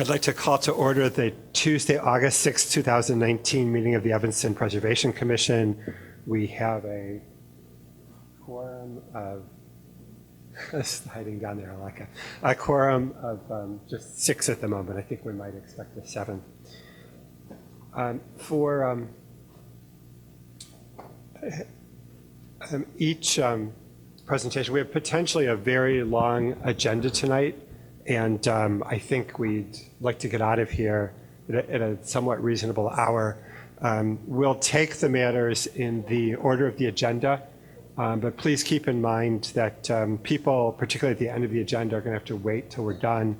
I'd like to call to order the Tuesday, August 6, 2019 meeting of the Evanston Preservation Commission. We have a quorum of, hiding down there like a quorum of just 6 at the moment. I think we might expect a 7th. For each presentation, we have potentially a very long agenda tonight. And I think we'd like to get out of here at a somewhat reasonable hour. We'll take the matters in the order of the agenda, but please keep in mind that people, particularly at the end of the agenda, are going to have to wait till we're done.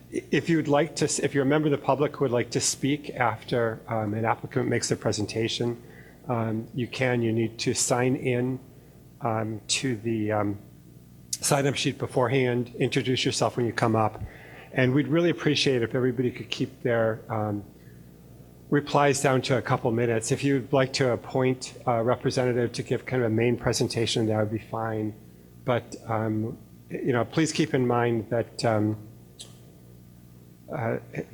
If you're a member of the public who would like to speak after an applicant makes their presentation, you need to sign in to the sign-up sheet beforehand, introduce yourself when you come up, and we'd really appreciate if everybody could keep their replies down to a couple minutes. If you'd like to appoint a representative to give kind of a main presentation, that would be fine. But please keep in mind that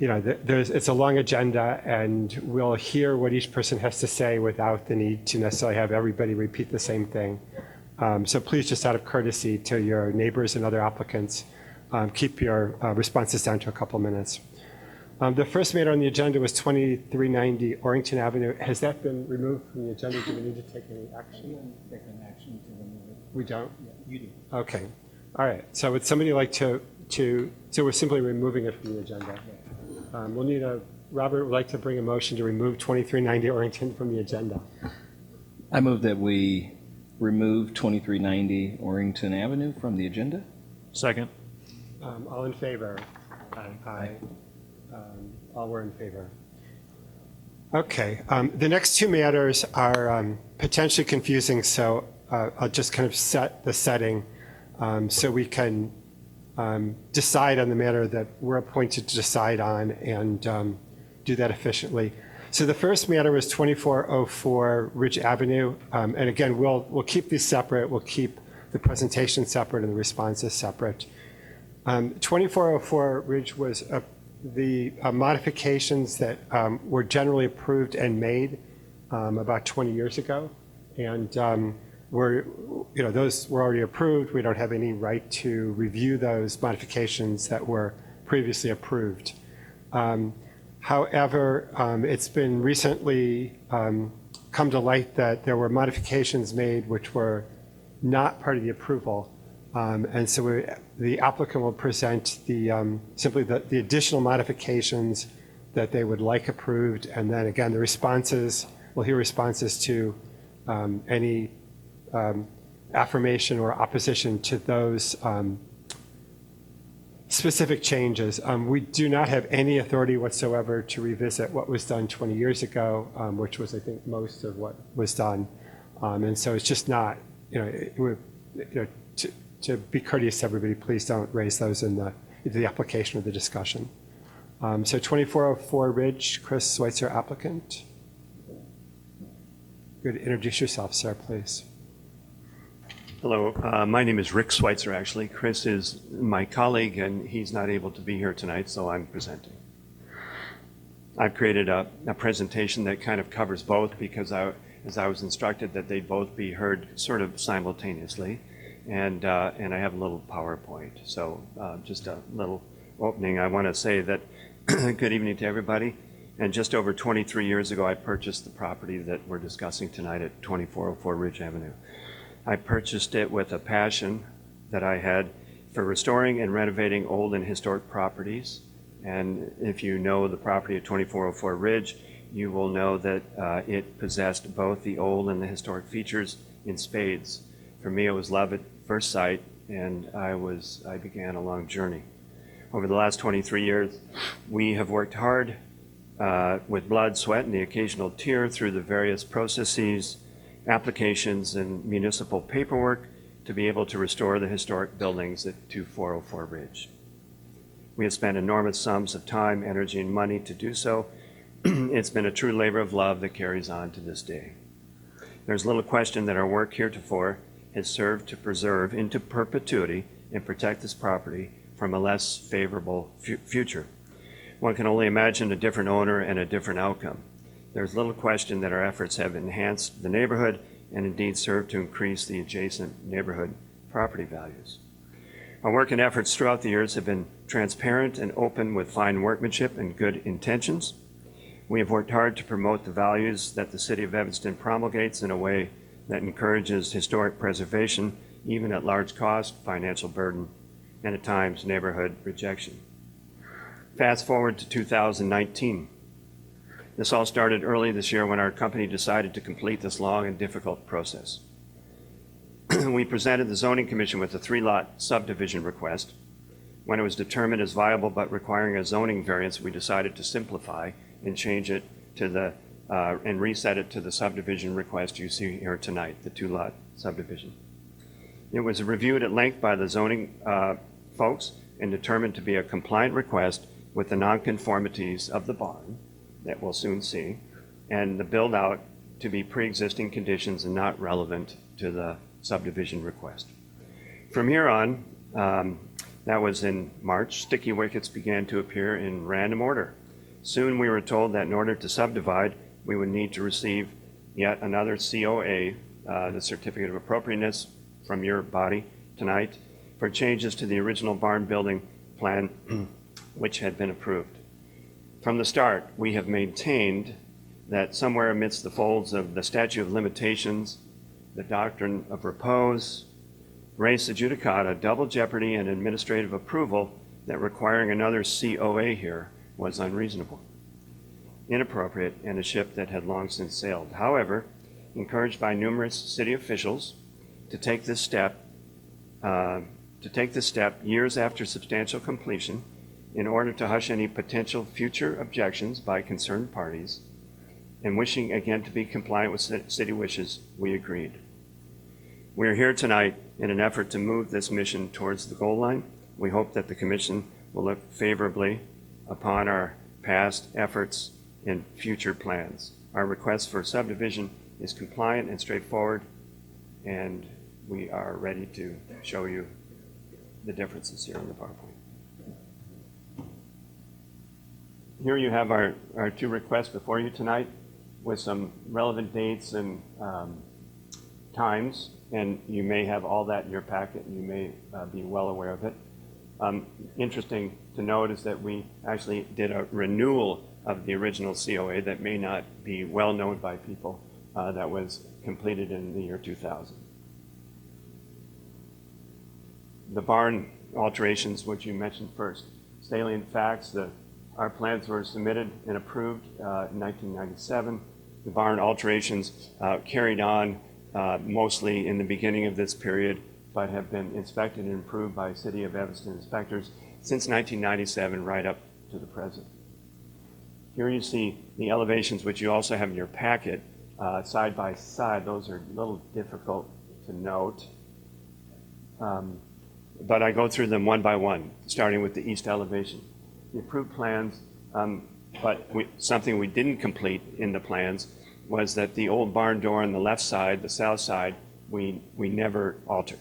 it's a long agenda, and we'll hear what each person has to say without the need to necessarily have everybody repeat the same thing. So please, just out of courtesy to your neighbors and other applicants, keep your responses down to a couple minutes. The first matter on the agenda was 2390 Orrington Avenue. Has that been removed from the agenda? Do we need to take any action? We don't take an action to remove it. We don't? Yeah, you do. Okay. All right. So would somebody like so we're simply removing it from the agenda. Yeah. Robert would like to bring a motion to remove 2390 Orrington from the agenda. I move that we remove 2390 Orrington Avenue from the agenda. Second. All in favor? Aye. All were in favor. Okay. The next two matters are potentially confusing, so I'll just kind of set the setting so we can decide on the matter that we're appointed to decide on and do that efficiently. So the first matter was 2404 Ridge Avenue. And again, we'll keep these separate. We'll keep the presentation separate and the responses separate. 2404 Ridge was the modifications that were generally approved and made about 20 years ago. And those were already approved. We don't have any right to review those modifications that were previously approved. However, it's been recently come to light that there were modifications made which were not part of the approval. And so the applicant will present simply the additional modifications that they would like approved. And then again, we'll hear responses to any affirmation or opposition to those specific changes. We do not have any authority whatsoever to revisit what was done 20 years ago, which was, I think, most of what was done. And so it's just not, to be courteous to everybody, please don't raise those in the application or the discussion. So 2404 Ridge, Chris Schweitzer, applicant. Good. Introduce yourself, sir, please. Hello, my name is Rick Schweitzer, actually. Chris is my colleague, and he's not able to be here tonight, so I'm presenting. I've created a presentation that kind of covers both because as I was instructed that they'd both be heard sort of simultaneously, and I have a little PowerPoint. So just a little opening. I want to say that good evening to everybody. And just over 23 years ago, I purchased the property that we're discussing tonight at 2404 Ridge Avenue. I purchased it with a passion that I had for restoring and renovating old and historic properties. And if you know the property at 2404 Ridge, you will know that it possessed both the old and the historic features in spades. For me, it was love at first sight, and I began a long journey. Over the last 23 years, we have worked hard with blood, sweat, and the occasional tear through the various processes, applications, and municipal paperwork to be able to restore the historic buildings at 2404 Ridge. We have spent enormous sums of time, energy, and money to do so. It's been a true labor of love that carries on to this day. There's little question that our work heretofore has served to preserve into perpetuity and protect this property from a less favorable future. One can only imagine a different owner and a different outcome. There's little question that our efforts have enhanced the neighborhood and indeed served to increase the adjacent neighborhood property values. Our work and efforts throughout the years have been transparent and open with fine workmanship and good intentions. We have worked hard to promote the values that the City of Evanston promulgates in a way that encourages historic preservation, even at large cost, financial burden, and at times neighborhood rejection. Fast forward to 2019. This all started early this year when our company decided to complete this long and difficult process. We presented the Zoning Commission with a 3-lot subdivision request. When it was determined as viable but requiring a zoning variance, we decided to simplify and change it to and reset it to the subdivision request you see here tonight, the 2-lot subdivision. It was reviewed at length by the zoning folks and determined to be a compliant request with the nonconformities of the barn that we'll soon see, and the build out to be pre-existing conditions and not relevant to the subdivision request. From here on, that was in March, sticky wickets began to appear in random order. Soon we were told that in order to subdivide, we would need to receive yet another COA, the Certificate of Appropriateness, from your body tonight for changes to the original barn building plan, which had been approved. From the start, we have maintained that somewhere amidst the folds of the statute of limitations, the doctrine of repose, res judicata, double jeopardy, and administrative approval, that requiring another COA here was unreasonable, inappropriate, and a ship that had long since sailed. However, encouraged by numerous city officials to take this step years after substantial completion, in order to hush any potential future objections by concerned parties, and wishing again to be compliant with city wishes, we agreed. We are here tonight in an effort to move this mission towards the goal line. We hope that the Commission will look favorably upon our past efforts and future plans. Our request for subdivision is compliant and straightforward, and we are ready to show you the differences here in the PowerPoint. Here you have our 2 requests before you tonight with some relevant dates and times, and you may have all that in your packet, and you may be well aware of it. Interesting to note is that we actually did a renewal of the original COA that may not be well known by people, that was completed in the year 2000. The barn alterations, which you mentioned first. Salient facts, our plans were submitted and approved in 1997. The barn alterations carried on mostly in the beginning of this period, but have been inspected and approved by City of Evanston inspectors since 1997 right up to the present. Here you see the elevations, which you also have in your packet, side by side. Those are a little difficult to note, but I go through them one by one, starting with the east elevation. The approved plans, but something we didn't complete in the plans was that the old barn door on the left side, the south side, we never altered.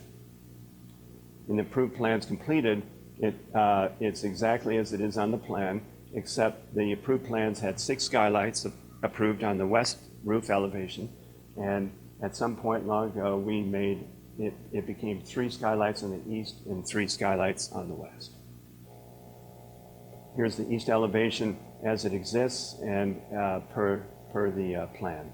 In the approved plans completed, it's exactly as it is on the plan, except the approved plans had 6 skylights approved on the west roof elevation, and at some point long ago, we made it became 3 skylights on the east and 3 skylights on the west. Here's the east elevation as it exists and per the plan.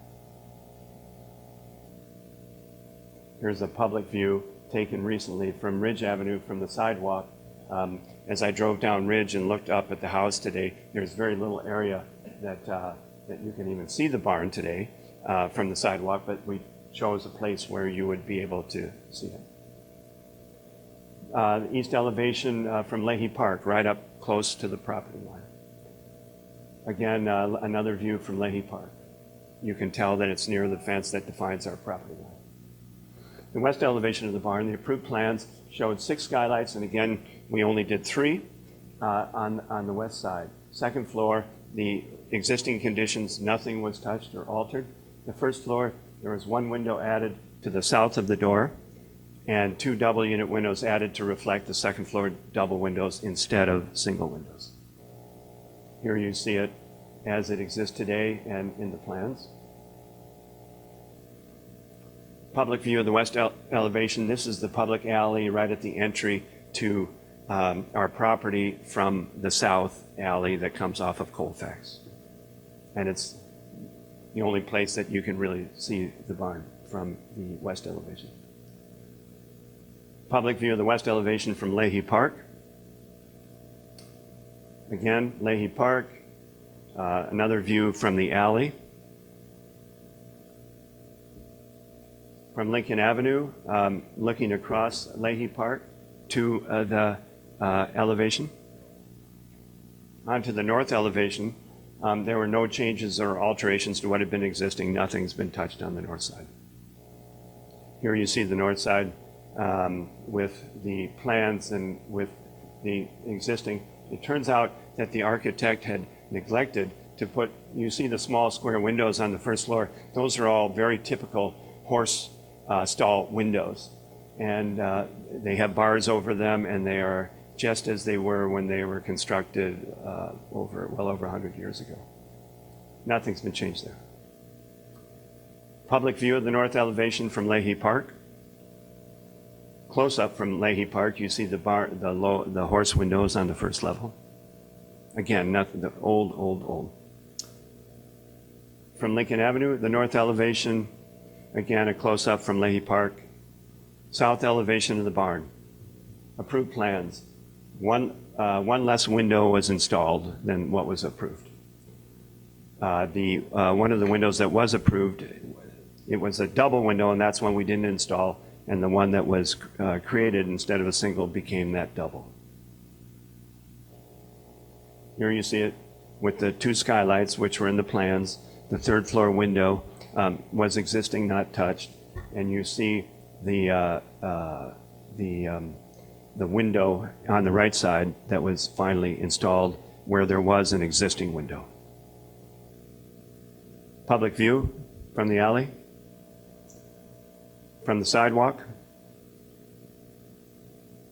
Here's a public view taken recently from Ridge Avenue from the sidewalk. As I drove down Ridge and looked up at the house today, there's very little area that you can even see the barn today from the sidewalk, but we chose a place where you would be able to see it. The east elevation from Leahy Park, right up close to the property line. Again, another view from Leahy Park. You can tell that it's near the fence that defines our property line. The west elevation of the barn, the approved plans showed 6 skylights, and again, we only did 3 on the west side. Second floor, the existing conditions, nothing was touched or altered. The first floor, there was 1 window added to the south of the door, and 2 double unit windows added to reflect the second floor double windows instead of single windows. Here you see it as it exists today and in the plans. Public view of the west elevation. This is the public alley right at the entry to our property from the south alley that comes off of Colfax. And it's the only place that you can really see the barn from the west elevation. Public view of the west elevation from Leahy Park. Again, Leahy Park. Another view from the alley. From Lincoln Avenue, looking across Leahy Park to the elevation. Onto the north elevation, there were no changes or alterations to what had been existing. Nothing's been touched on the north side. Here you see the north side with the plans and with the existing. It turns out that the architect had neglected to put, you see the small square windows on the first floor. Those are all very typical horse stall windows. And they have bars over them, and they are just as they were when they were constructed well over 100 years ago. Nothing's been changed there. Public view of the north elevation from Leahy Park. Close up from Leahy Park, you see the horse windows on the first level. Again, nothing, the old. From Lincoln Avenue, the north elevation, again, a close up from Leahy Park. South elevation of the barn. Approved plans. One less window was installed than what was approved. One of the windows that was approved, it was a double window, and that's one we didn't install, and the one that was created instead of a single became that double. Here you see it with the two skylights, which were in the plans. The third floor window was existing, not touched, and you see the window on the right side that was finally installed where there was an existing window. Public view from the alley, from the sidewalk.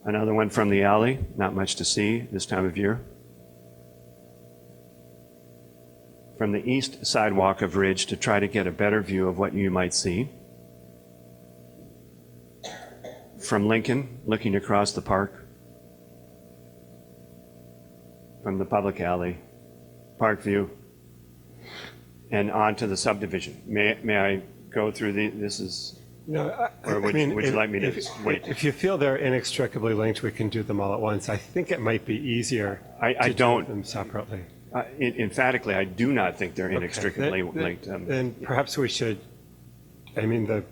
Another one from the alley, not much to see this time of year. From the east sidewalk of Ridge to try to get a better view of what you might see. From Lincoln, looking across the park. From the public alley, park view, and on to the subdivision. May I go through this is, No, or would you like me to wait? If you feel they're inextricably linked, we can do them all at once. I think it might be easier I to don't. do them separately. Emphatically, I do not think they're Okay. inextricably linked. Then perhaps we should, I mean,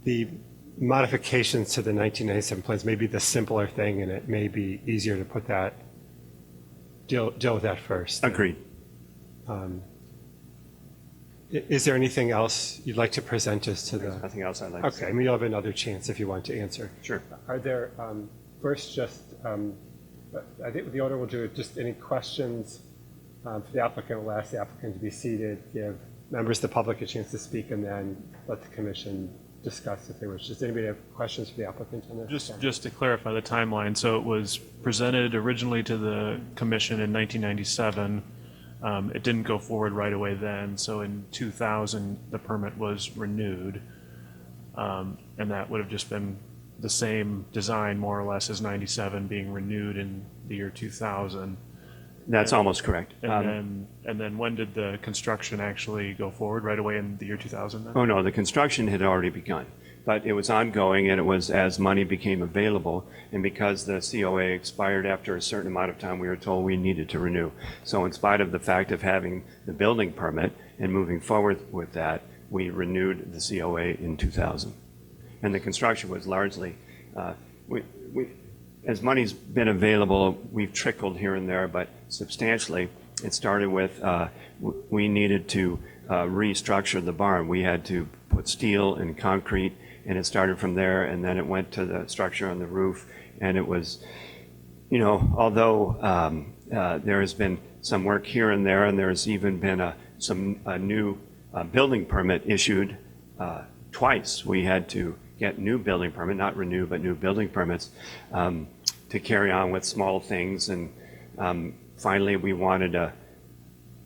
the modifications to the 1997 plans may be the simpler thing, and it may be easier to put that, deal with that first. Agreed. Is there anything else you'd like to present us to the? Nothing else I'd like to Okay, say. I mean, you'll have another chance if you want to answer. Sure. Are there, first, just, I think the order will do just any questions for the applicant. We'll ask the applicant to be seated, give members of the public a chance to speak, and then let the commission discuss if they wish. Does anybody have questions for the applicant on this? Just to clarify the timeline, so it was presented originally to the commission in 1997. It didn't go forward right away then, so in 2000, the permit was renewed. And that would have just been the same design, more or less, as 97 being renewed in the year 2000. That's almost correct. And then when did the construction actually go forward? Right away in the year 2000 then? Oh, no, the construction had already begun, but it was ongoing, and it was as money became available, and because the COA expired after a certain amount of time, we were told we needed to renew. So in spite of the fact of having the building permit and moving forward with that, we renewed the COA in 2000. And the construction was largely, as money's been available, we've trickled here and there, but substantially, it started with, we needed to restructure the barn. We had to put steel and concrete, and it started from there, and then it went to the structure on the roof, and it was, although there has been some work here and there, and there's even been a new building permit issued twice. We had to get new building permit, not renew, but new building permits to carry on with small things. And finally we wanted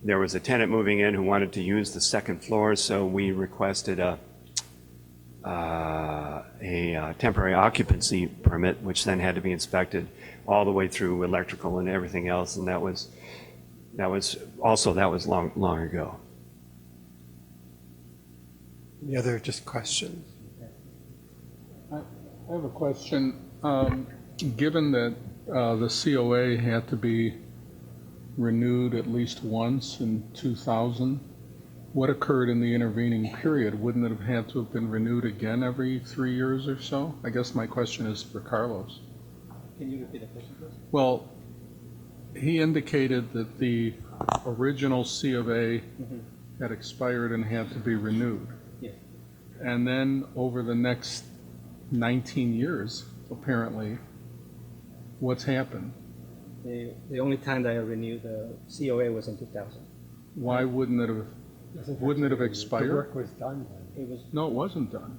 there was a tenant moving in who wanted to use the second floor, so we requested a temporary occupancy permit, which then had to be inspected all the way through electrical and everything else, and that was long ago. Any other just questions? I have a question. Given that the COA had to be renewed at least once in 2000, what occurred in the intervening period? Wouldn't it have had to have been renewed again every 3 years or so? I guess my question is for Carlos. Can you repeat the question, please? Well, he indicated that the original C of A had expired and had to be renewed. Yes. And then over the next 19 years, apparently, what's happened? The only time that I renewed the COA was in 2000. Why wouldn't it have The expired? work was done then. It was, No, it wasn't done.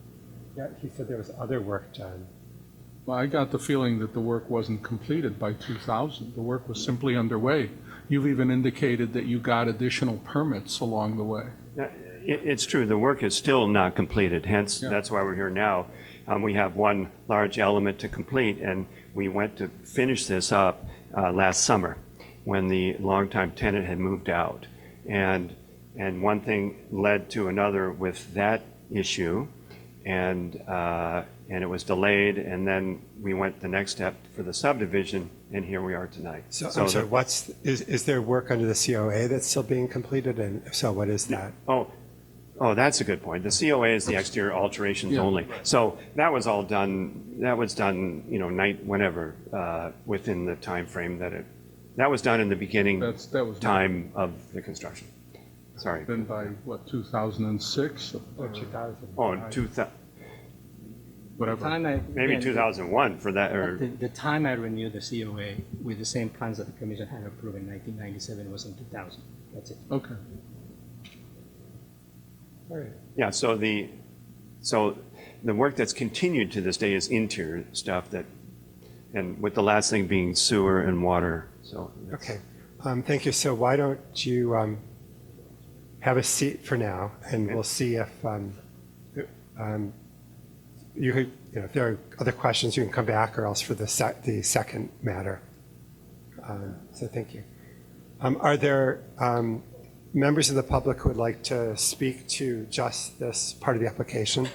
Yeah, he said there was other work done. Well, I got the feeling that the work wasn't completed by 2000. The work was simply underway. You've even indicated that you got additional permits along the way. It's true, the work is still not completed, hence, Yeah. that's why we're here now. We have one large element to complete, and we went to finish this up last summer when the longtime tenant had moved out. And one thing led to another with that issue, and it was delayed, and then we went the next step for the subdivision, and here we are tonight. So, I'm sorry, is there work under the COA that's still being completed? And if so, what is that? Oh, that's a good point. The COA is the exterior alterations Yeah. only. So that was all done, whenever, within the time frame that was done in the beginning That was time of the construction. Sorry. been by, what, 2006? Or 2000? Oh, the Whatever. time I. maybe again, 2001 for that, or, The time I renewed the COA with the same plans that the commission had approved in 1997 was in 2000. That's it. Okay. All right. yeah, so the work that's continued to this day is interior stuff and with the last thing being sewer and water, so. Okay, thank you. So why don't you have a seat for now, and we'll see if you could, if there are other questions, you can come back, or else for the second matter. So thank you. Are there members of the public who would like to speak to just this part of the application?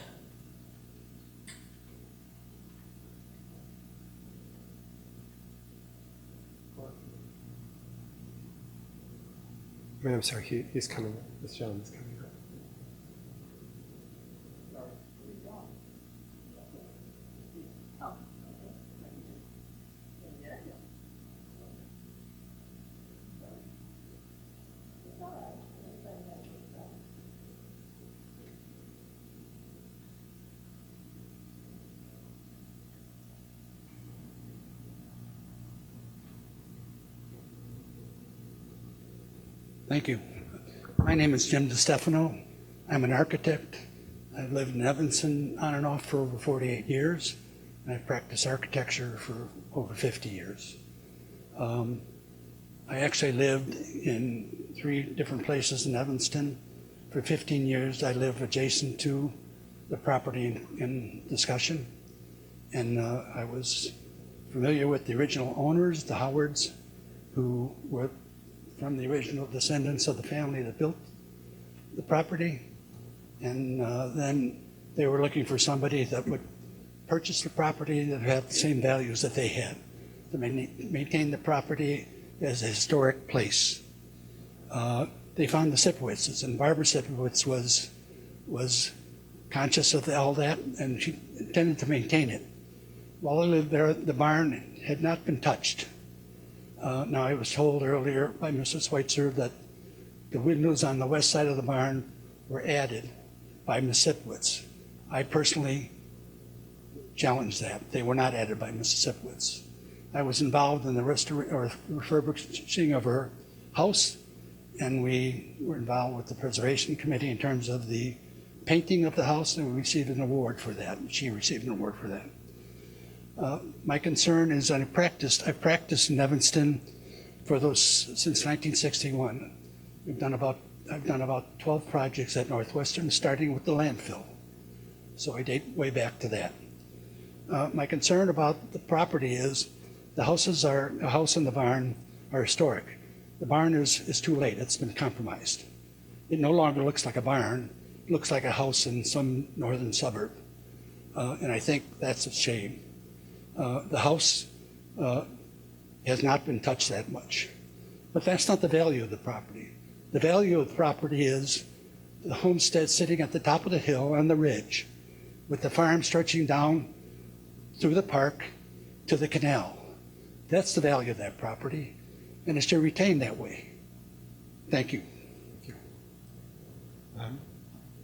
I'm sorry, he's coming. This gentleman's coming up. Thank you. My name is Jim DeStefano. I'm an architect. I've lived in Evanston on and off for over 48 years, and I've practiced architecture for over 50 years. I actually lived in 3 different places in Evanston. For 15 years, I lived adjacent to the property in discussion, and I was familiar with the original owners, the Howards, who were from the original descendants of the family that built the property. And then they were looking for somebody that would purchase the property that had the same values that they had, to maintain the property as a historic place. They found the Sipowitzes, and Barbara Sipowitz was conscious of all that, and she intended to maintain it. While I lived there, the barn had not been touched. Now, I was told earlier by Mrs. Schweitzer that the windows on the west side of the barn were added by Ms. Sipowitz. I personally challenged that. They were not added by Mrs. Sipowitz. I was involved in the refurbishing of her house, and we were involved with the Preservation Committee in terms of the painting of the house, and we received an award for that. She received an award for that. My concern is I've practiced in Evanston for those since 1961. I've done about 12 projects at Northwestern, starting with the landfill. So I date way back to that. My concern about the property is the house and the barn are historic. The barn is too late. It's been compromised. It no longer looks like a barn. It looks like a house in some northern suburb. And I think that's a shame. The house has not been touched that much. But that's not the value of the property. The value of the property is the homestead sitting at the top of the hill on the ridge, with the farm stretching down through the park to the canal. That's the value of that property, and it should retain that way. Thank you.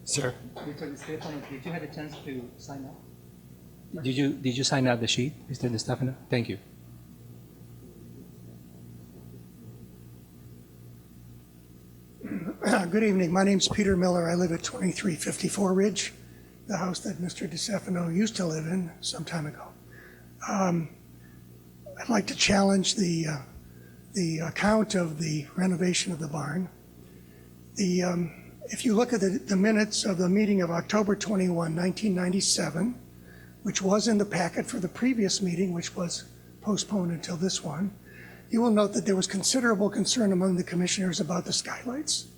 Sir? Mr. Di Stefano, did you have a chance to sign up? Did you sign out the sheet, Mr. Di Stefano? Thank you. Good evening. My name's Peter Miller. I live at 2354 Ridge, the house that Mr. DeStefano used to live in some time ago. I'd like to challenge the account of the renovation of the barn. If you look at the minutes of the meeting of October 21, 1997, which was in the packet for the previous meeting, which was postponed until this one, you will note that there was considerable concern among the commissioners about the skylights.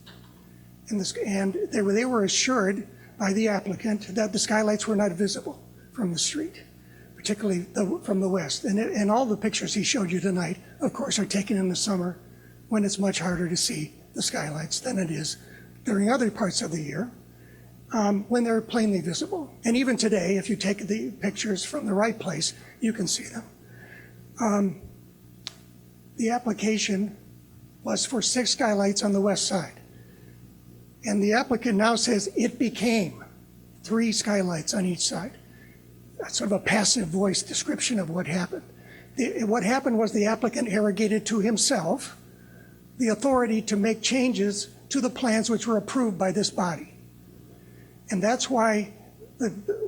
And they were assured by the applicant that the skylights were not visible from the street, particularly from the west. And all the pictures he showed you tonight, of course, are taken in the summer when it's much harder to see the skylights than it is during other parts of the year when they're plainly visible. And even today, if you take the pictures from the right place, you can see them. The application was for 6 skylights on the west side. And the applicant now says it became 3 skylights on each side. That's sort of a passive voice description of what happened. What happened was the applicant arrogated to himself the authority to make changes to the plans which were approved by this body. And that's why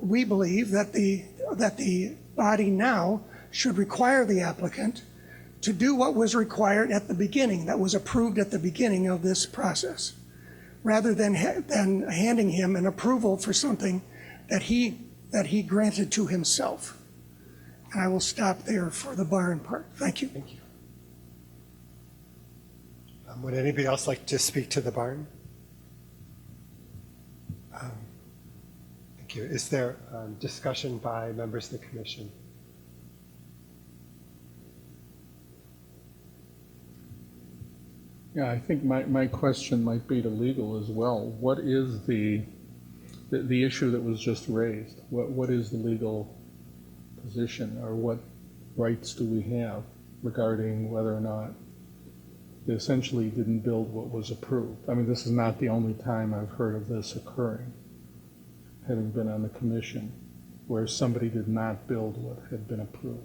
we believe that the body now should require the applicant to do what was required at the beginning, that was approved at the beginning of this process, rather than handing him an approval for something that he granted to himself. And I will stop there for the barn part. Thank you. Thank you. Would anybody else like to speak to the barn? Thank you. Is there discussion by members of the commission? Yeah, I think my question might be to legal as well. What is the issue that was just raised? What is the legal position, or what rights do we have regarding whether or not they essentially didn't build what was approved? I mean, this is not the only time I've heard of this occurring, having been on the commission, where somebody did not build what had been approved.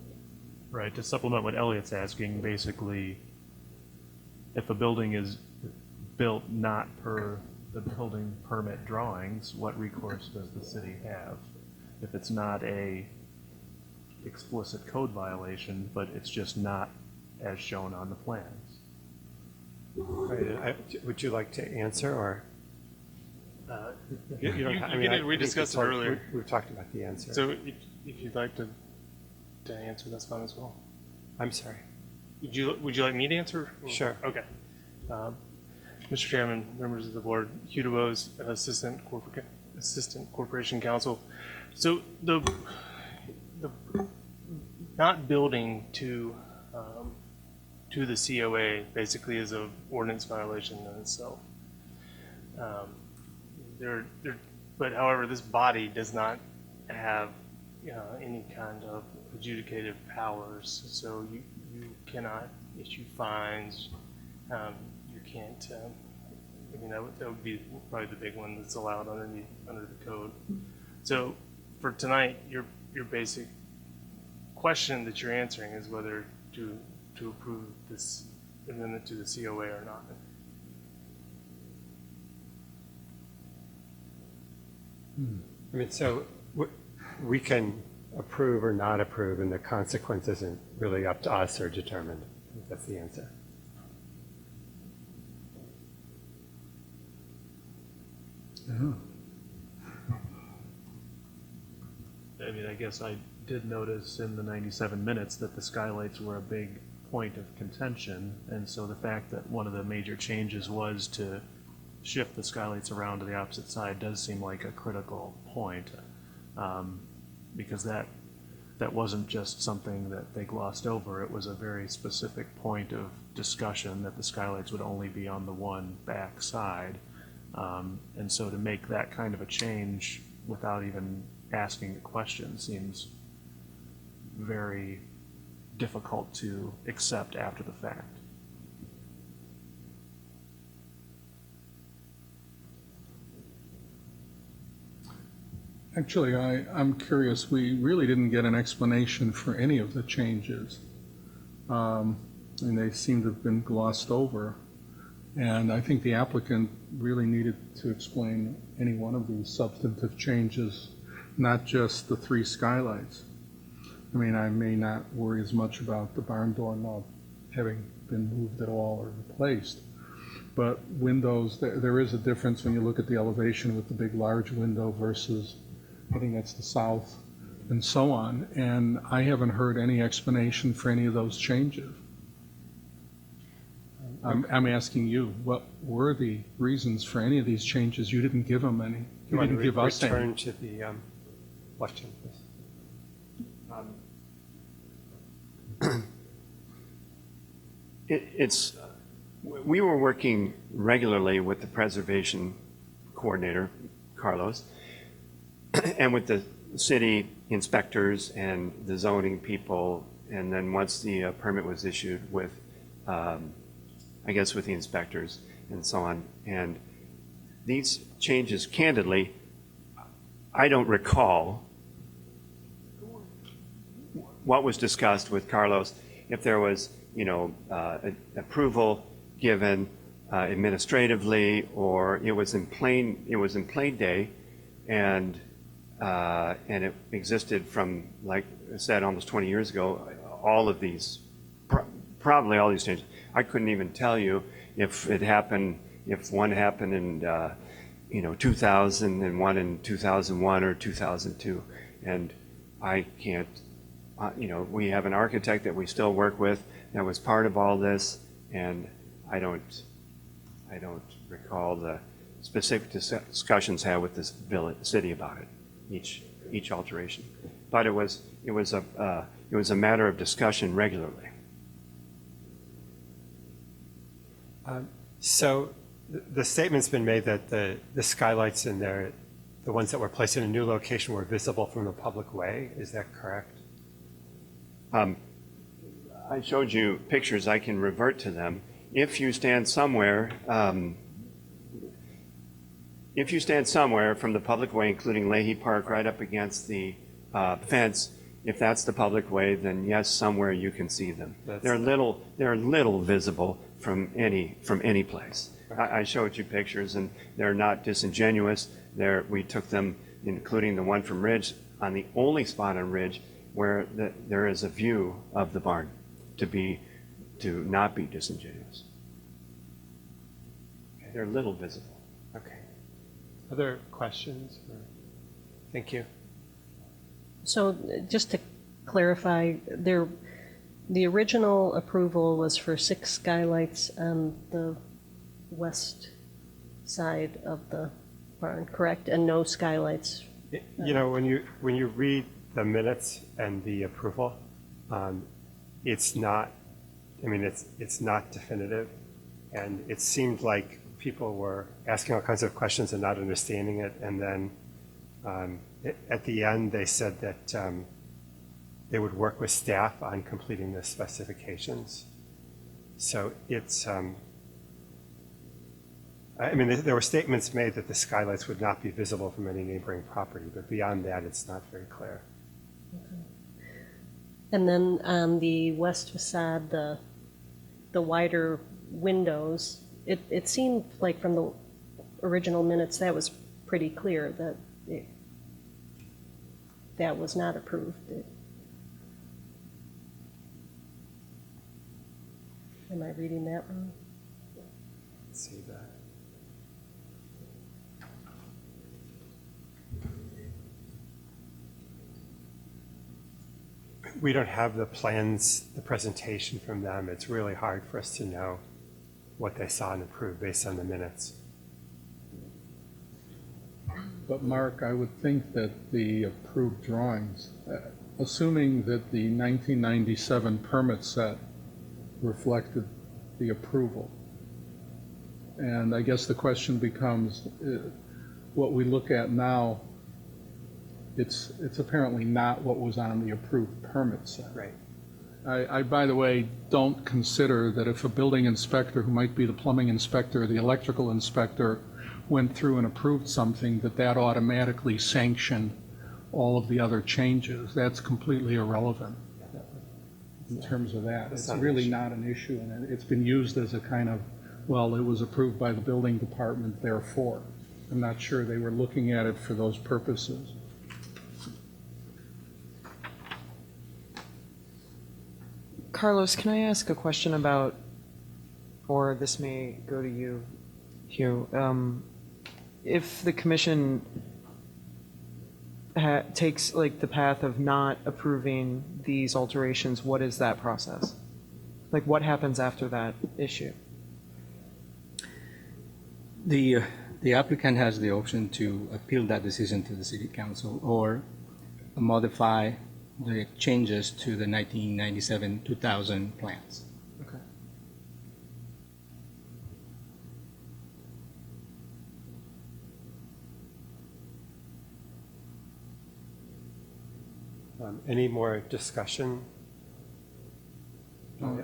Right, to supplement what Elliot's asking, basically, if a building is built not per the building permit drawings, what recourse does the city have? If it's not a explicit code violation, but it's just not as shown on the plans. Right. Would you like to answer, or? We discussed it earlier. We've talked about the answer. So if you'd like to answer, that's fine as well. I'm sorry. Would you like me to answer? Sure. Okay. Mr. Chairman, members of the board, Hugh DeBose, Assistant Corporation Counsel. So the not building to the COA basically is an ordinance violation in itself. But however, this body does not have any kind of adjudicative powers, so you cannot issue fines. You can't. That would be probably the big one that's allowed under the code. So for tonight, your basic question that you're answering is whether to approve this amendment to the COA or not. I mean, so we can approve or not approve, and the consequence isn't really up to us or determined. I think that's the answer. I mean, I guess I did notice in the 97 minutes that the skylights were a big point of contention, and so the fact that one of the major changes was to shift the skylights around to the opposite side does seem like a critical point, because that wasn't just something that they glossed over. It was a very specific point of discussion that the skylights would only be on the one back side. And so to make that kind of a change without even asking the question seems very difficult to accept after the fact. Actually, I'm curious, we really didn't get an explanation for any of the changes. And they seem to have been glossed over. And I think the applicant really needed to explain any one of these substantive changes, not just the 3 skylights. I mean, I may not worry as much about the barn door not having been moved at all or replaced. But windows, there is a difference when you look at the elevation with the big large window versus, I think that's the south, and so on. And I haven't heard any explanation for any of those changes. I'm asking you, what were the reasons for any of these changes? You didn't give them any. You didn't give us any. Return to the question, please. We were working regularly with the preservation coordinator, Carlos, and with the city inspectors and the zoning people, and then once the permit was issued with, I guess with the inspectors and so on. And these changes, candidly, I don't recall what was discussed with Carlos, if there was, approval given administratively, or it was in plain day, and it existed from, like I said, almost 20 years ago. All of these, probably all these changes. I couldn't even tell you if it happened, if one happened in 2000 and one in 2001 or 2002, and I can't. We have an architect that we still work with that was part of all this, and I don't recall the specific discussions had with this city about it, each alteration. But it was a matter of discussion regularly. So the statement's been made that the skylights in there, the ones that were placed in a new location, were visible from the public way. Is that correct? I showed you pictures. I can revert to them. If you stand somewhere from the public way, including Leahy Park, right up against the fence, if that's the public way, then yes, somewhere you can see them. They're little visible from any place. I showed you pictures, and they're not disingenuous. We took them, including the one from Ridge, on the only spot on Ridge where there is a view of the barn, to not be disingenuous. They're little visible. Okay. Other questions? Thank you. So just to clarify, the original approval was for 6 skylights on the west side of the barn, correct? And no skylights? When you read the minutes and the approval, it's not definitive, and it seemed like people were asking all kinds of questions and not understanding it, and then at the end they said that they would work with staff on completing the specifications. So it's there were statements made that the skylights would not be visible from any neighboring property, but beyond that it's not very clear. And then on the west facade, the wider windows, it seemed like from the original minutes that was pretty clear that that was not approved. Am I reading that wrong? Let's see that. we don't have the plans, the presentation from them. It's really hard for us to know what they saw and approved based on the minutes. But Mark, I would think that the approved drawings, assuming that the 1997 permit set reflected the approval, and I guess the question becomes, what we look at now, it's apparently not what was on the approved permit set. Right. I, by the way, don't consider that if a building inspector, who might be the plumbing inspector or the electrical inspector, went through and approved something, that automatically sanctioned all of the other changes. That's completely irrelevant in terms of that. It's really not an issue, and it's been used as a kind of, well, it was approved by the building department, therefore. I'm not sure they were looking at it for those purposes. Carlos, can I ask a question about, or this may go to you, Hugh. If the commission takes like the path of not approving these alterations, what is that process? Like, what happens after that issue? The applicant has the option to appeal that decision to the city council or modify the changes to the 1997-2000 plans. Okay. Any more discussion?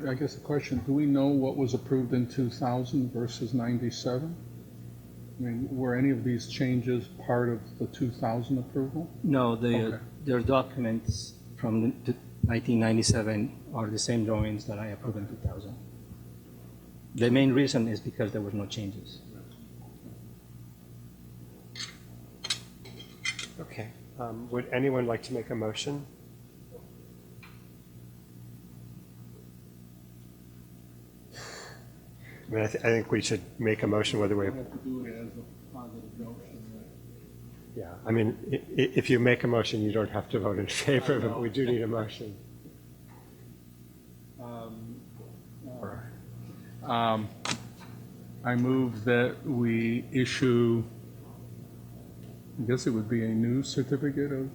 I guess the question, do we know what was approved in 2000 versus 97? I mean, were any of these changes part of the 2000 approval? No, Okay. their documents from the 1997 are the same drawings that I approved in 2000. The main reason is because there were no changes. Okay. Would anyone like to make a motion? I mean, I think we should make a motion whether we, We have to do it as a positive notion. yeah. I mean, if you make a motion, you don't have to vote in favor of it, but we do need a motion. I move that we issue, I guess it would be a new certificate of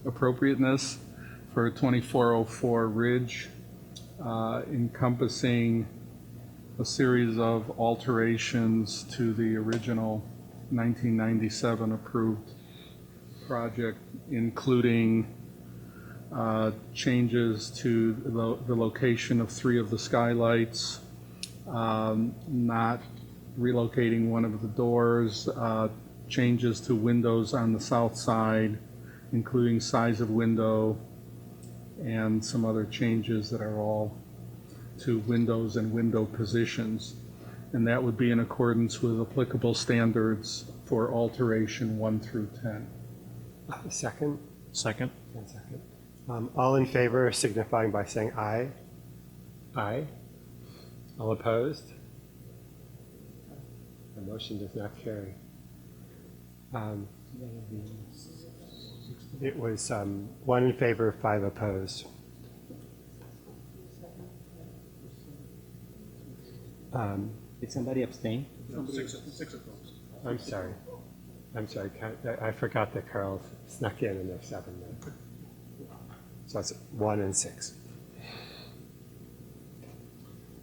appropriateness for 2404 Ridge, encompassing a series of alterations to the original 1997 approved project, including changes to the location of 3 of the skylights, not relocating one of the doors, changes to windows on the south side, including size of window, and some other changes that are all to windows and window positions. And that would be in accordance with applicable standards for alteration 1 through 10. Second? Second. 1 second. All in favor signifying by saying aye. Aye. All opposed? The motion does not carry. It was 1 in favor, 5 opposed. Did somebody abstain? I'm sorry. I forgot that Carl snuck in and there's 7 there. So it's 1 and 6.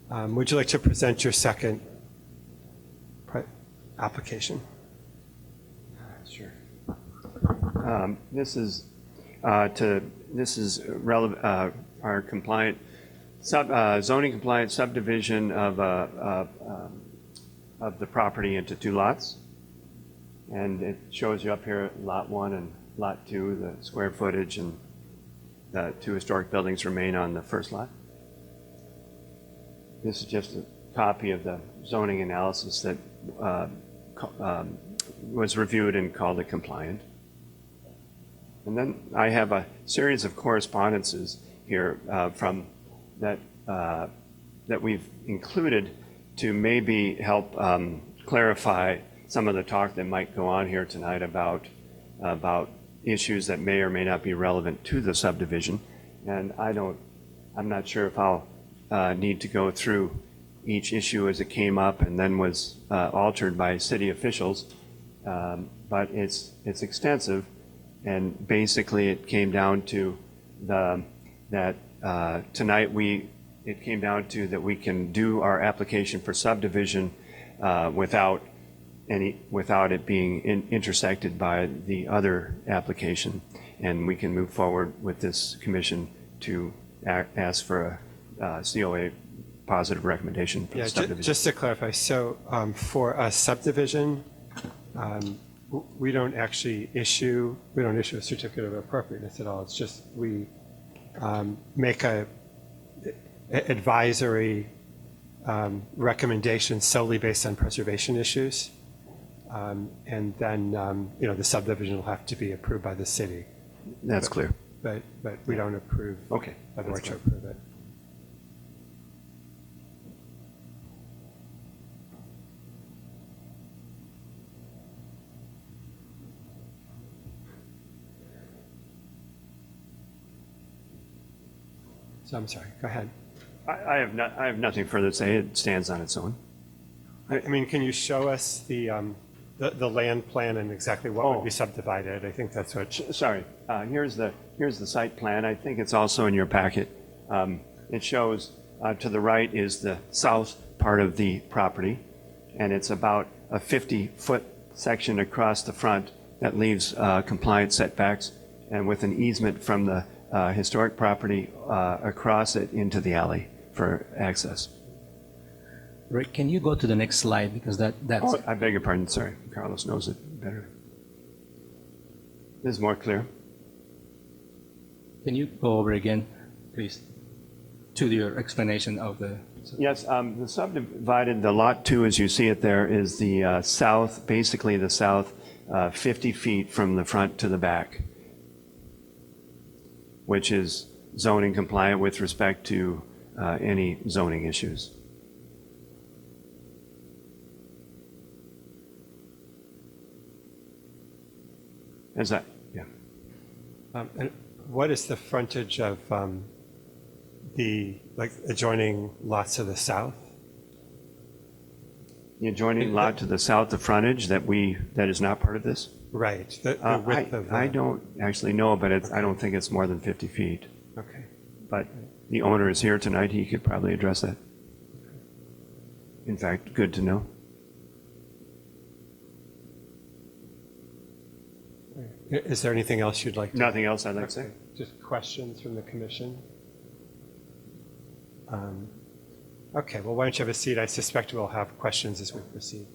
Would you like to present your second application? Sure. This is relevant, our compliant zoning compliant subdivision of the property into 2 lots, and it shows you up here lot 1 and lot 2, the square footage, and the 2 historic buildings remain on the first lot. This is just a copy of the zoning analysis that was reviewed and called it compliant. And then I have a series of correspondences here from that we've included to maybe help clarify some of the talk that might go on here tonight about issues that may or may not be relevant to the subdivision. And I'm not sure if I'll need to go through each issue as it came up and then was altered by city officials. But it's extensive, and basically it came down to that we can do our application for subdivision without it being intersected by the other application, and we can move forward with this commission to ask for a COA positive recommendation for Yeah, the subdivision. just to clarify, so for a subdivision, we don't issue a certificate of appropriateness at all. It's just we make a advisory recommendation solely based on preservation issues. And then, the subdivision will have to be approved by the city. That's clear. But we don't approve. Okay, By the that's board to fine. approve it. So I'm sorry, go ahead. I have nothing further to say. It stands on its own. I mean, can you show us the land plan and exactly what would be subdivided? I think that's what. Sorry, here's the site plan. I think it's also in your packet. It shows to the right is the south part of the property, and it's about a 50-foot section across the front that leaves compliant setbacks, and with an easement from the historic property across it into the alley for access. Rick, can you go to the next slide, because that's... Oh, I beg your pardon, sorry. Carlos knows it better. This is more clear. Can you go over again, please, to your explanation of the... Yes, the subdivided, the lot 2, as you see it there, is the south, basically the south 50 feet from the front to the back, which is zoning compliant with respect to any zoning issues. Is that, yeah. And what is the frontage of the adjoining lots to the south? The adjoining lot to the south, the frontage that is not part of this? Right. The width of I don't actually know, but I don't think it's more than 50 feet. Okay. But the owner is here tonight. He could probably address that. In fact, good to know. Is there anything else you'd like to? Nothing else I'd like to say. Just questions from the commission? Okay, well, why don't you have a seat? I suspect we'll have questions as we proceed.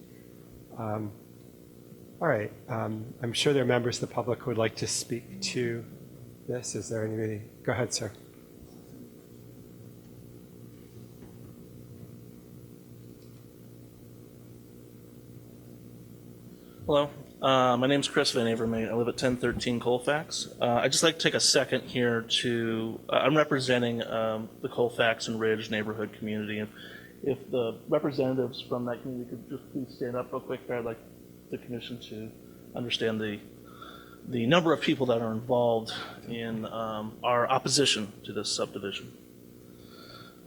All right, I'm sure there are members of the public who would like to speak to this. Is there anybody? Go ahead, sir. Hello, my name's Chris Van Avermaet. I live at 1013 Colfax. I'd just like to take a second here to, I'm representing the Colfax and Ridge neighborhood community. And if the representatives from that community could just please stand up real quick there, I'd like the commission to understand the number of people that are involved in our opposition to this subdivision.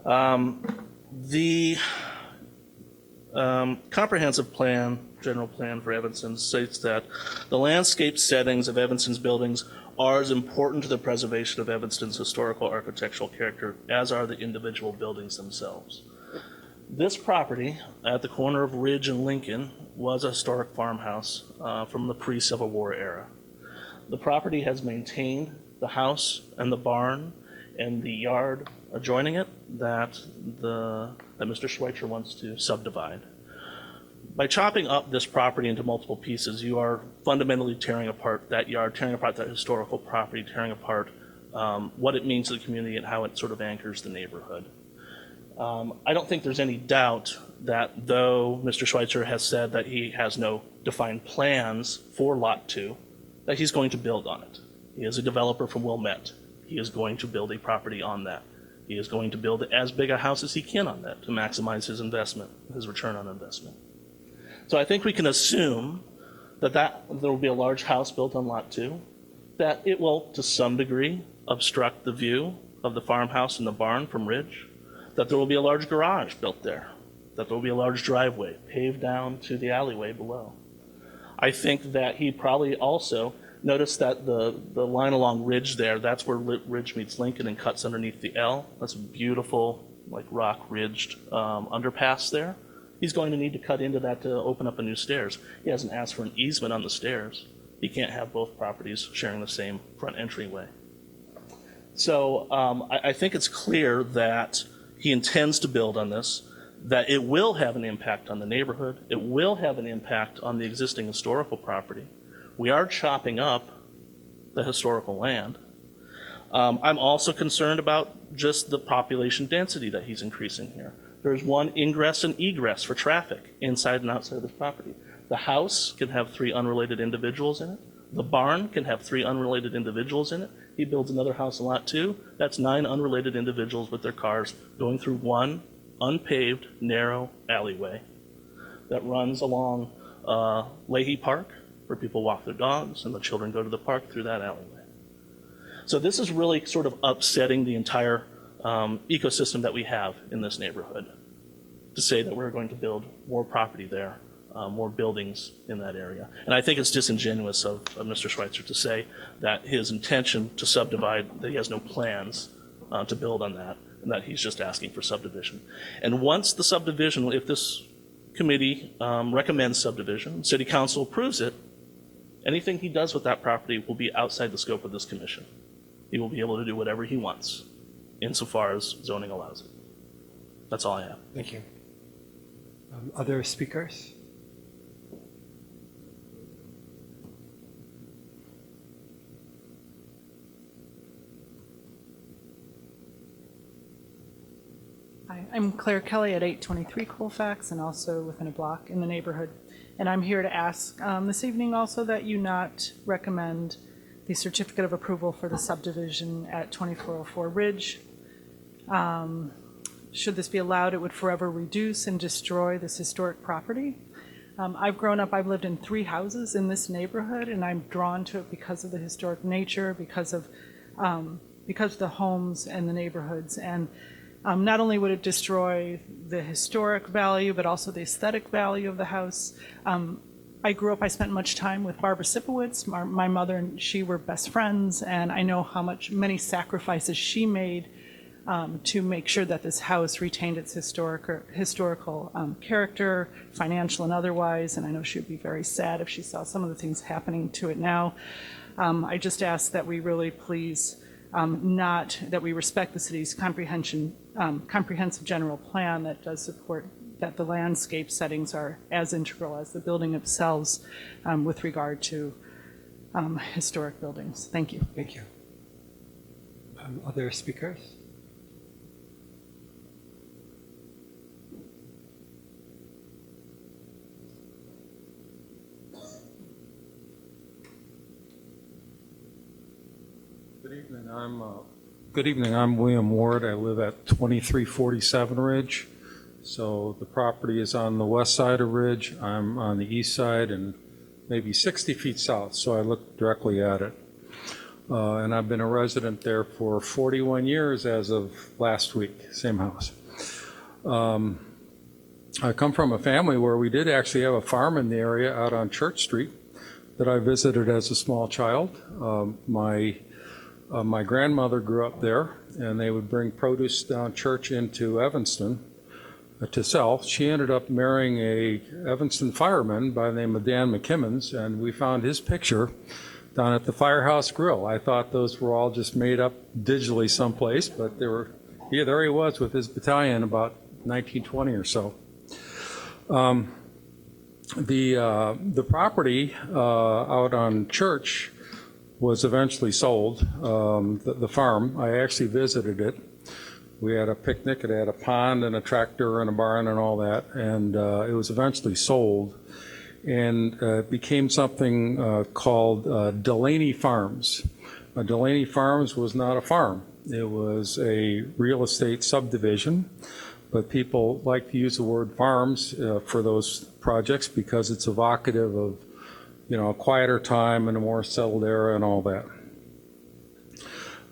The comprehensive plan, general plan for Evanston states that the landscape settings of Evanston's buildings are as important to the preservation of Evanston's historical architectural character as are the individual buildings themselves. This property at the corner of Ridge and Lincoln was a historic farmhouse from the pre-Civil War era. The property has maintained the house and the barn and the yard adjoining it that Mr. Schweitzer wants to subdivide. By chopping up this property into multiple pieces, you are fundamentally tearing apart that yard, tearing apart that historical property, tearing apart what it means to the community and how it sort of anchors the neighborhood. I don't think there's any doubt that though Mr. Schweitzer has said that he has no defined plans for Lot 2, that he's going to build on it. He is a developer from Wilmette. He is going to build a property on that. He is going to build as big a house as he can on that to maximize his investment, his return on investment. So I think we can assume that there will be a large house built on Lot 2, that it will, to some degree, obstruct the view of the farmhouse and the barn from Ridge, that there will be a large garage built there, that there will be a large driveway paved down to the alleyway below. I think that he probably also noticed that the line along Ridge there, that's where Ridge meets Lincoln and cuts underneath the L. That's a beautiful, like rock ridged underpass there. He's going to need to cut into that to open up a new stairs. He hasn't asked for an easement on the stairs. He can't have both properties sharing the same front entryway. So I think it's clear that he intends to build on this, that it will have an impact on the neighborhood. It will have an impact on the existing historical property. We are chopping up the historical land. I'm also concerned about just the population density that he's increasing here. There's one ingress and egress for traffic inside and outside of this property. The house can have 3 unrelated individuals in it. The barn can have 3 unrelated individuals in it. He builds another house in lot 2. That's 9 unrelated individuals with their cars going through one unpaved, narrow alleyway that runs along Leahy Park, where people walk their dogs and the children go to the park through that alleyway. So this is really sort of upsetting the entire ecosystem that we have in this neighborhood, to say that we're going to build more property there, more buildings in that area. And I think it's disingenuous of Mr. Schweitzer to say that his intention to subdivide, that he has no plans to build on that, and that he's just asking for subdivision. And once the subdivision, if this committee recommends subdivision, city council approves it, anything he does with that property will be outside the scope of this commission. He will be able to do whatever he wants, insofar as zoning allows it. That's all I have. Thank you. Other speakers? Hi, I'm Claire Kelly at 823 Colfax and also within a block in the neighborhood. And I'm here to ask this evening also that you not recommend the certificate of approval for the subdivision at 2404 Ridge. Should this be allowed, it would forever reduce and destroy this historic property. I've lived in 3 houses in this neighborhood, and I'm drawn to it because of the historic nature, because of the homes and the neighborhoods. And not only would it destroy the historic value, but also the aesthetic value of the house. I spent much time with Barbara Sipowicz. My mother and she were best friends, and I know how many sacrifices she made to make sure that this house retained its historical character, financial and otherwise, and I know she would be very sad if she saw some of the things happening to it now. I just ask that we really please that we respect the city's comprehensive general plan that does support that the landscape settings are as integral as the building themselves with regard to historic buildings. Thank you. Thank you. Other speakers? Good evening. I'm William Ward. I live at 2347 Ridge. So the property is on the west side of Ridge. I'm on the east side and maybe 60 feet south, so I look directly at it. And I've been a resident there for 41 years as of last week, same house. I come from a family where we did actually have a farm in the area out on Church Street that I visited as a small child. My grandmother grew up there, and they would bring produce down Church into Evanston to sell. She ended up marrying a Evanston fireman by the name of Dan McKimmons, and we found his picture down at the Firehouse Grill. I thought those were all just made up digitally someplace, but there he was with his battalion about 1920 or so. The property out on Church was eventually sold, the farm. I actually visited it. We had a picnic. It had a pond and a tractor and a barn and all that, and it was eventually sold. And it became something called Delaney Farms. Delaney Farms was not a farm. It was a real estate subdivision, but people like to use the word farms for those projects because it's evocative of, a quieter time and a more settled era and all that.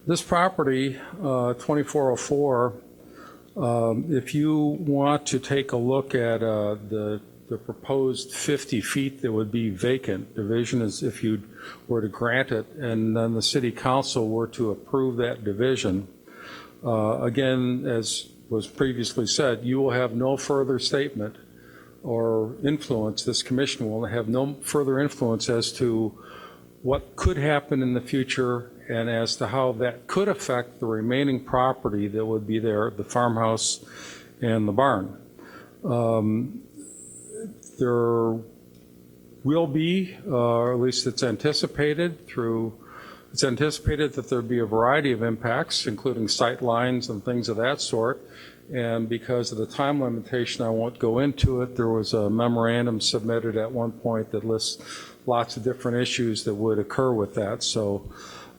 This property, 2404, if you want to take a look at the proposed 50 feet that would be vacant, division is if you were to grant it, and then the city council were to approve that division, again, as was previously said, you will have no further statement or influence. This commission will have no further influence as to what could happen in the future and as to how that could affect the remaining property that would be there, the farmhouse and the barn. There will be, or at least it's anticipated that there'll be a variety of impacts, including sight lines and things of that sort. And because of the time limitation, I won't go into it. There was a memorandum submitted at one point that lists lots of different issues that would occur with that. So,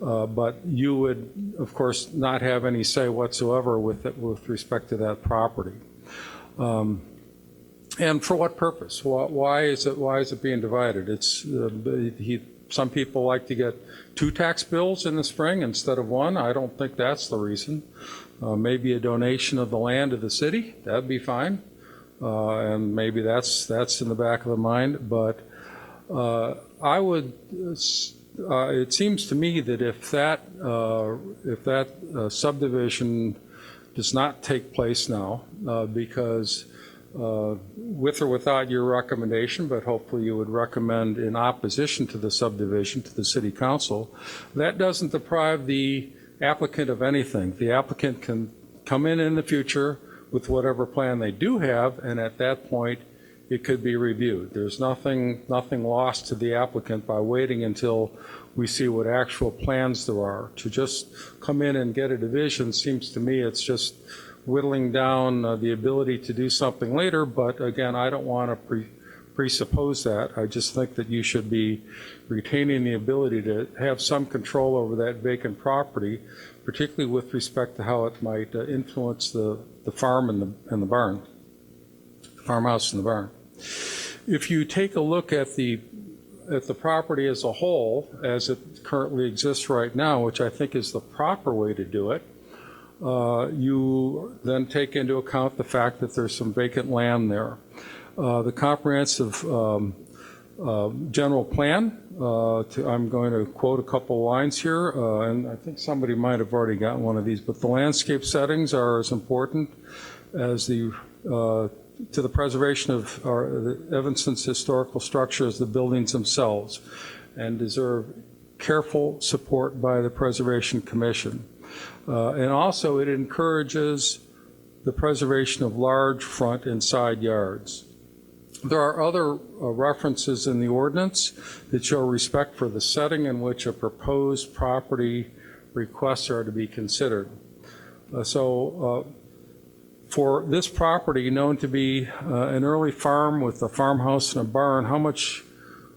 but you would, of course, not have any say whatsoever with respect to that property. And for what purpose? Why is it being divided? It's some people like to get 2 tax bills in the spring instead of 1. I don't think that's the reason. Maybe a donation of the land to the city, that'd be fine. And maybe that's in the back of the mind. But it seems to me that if that subdivision does not take place now, because with or without your recommendation, but hopefully you would recommend in opposition to the subdivision to the city council, that doesn't deprive the applicant of anything. The applicant can come in the future with whatever plan they do have, and at that point it could be reviewed. There's nothing lost to the applicant by waiting until we see what actual plans there are. To just come in and get a division seems to me it's just whittling down the ability to do something later, but again, I don't want to presuppose that. I just think that you should be retaining the ability to have some control over that vacant property, particularly with respect to how it might influence the farm and the barn, the farmhouse and the barn. If you take a look at the property as a whole, as it currently exists right now, which I think is the proper way to do it, you then take into account the fact that there's some vacant land there. The comprehensive general plan, I'm going to quote a couple lines here, and I think somebody might have already gotten one of these, but the landscape settings are as important as to the preservation of Evanston's historical structure as the buildings themselves, and deserve careful support by the Preservation Commission. And also it encourages the preservation of large front and side yards. There are other references in the ordinance that show respect for the setting in which a proposed property requests are to be considered. For this property known to be an early farm with a farmhouse and a barn, how much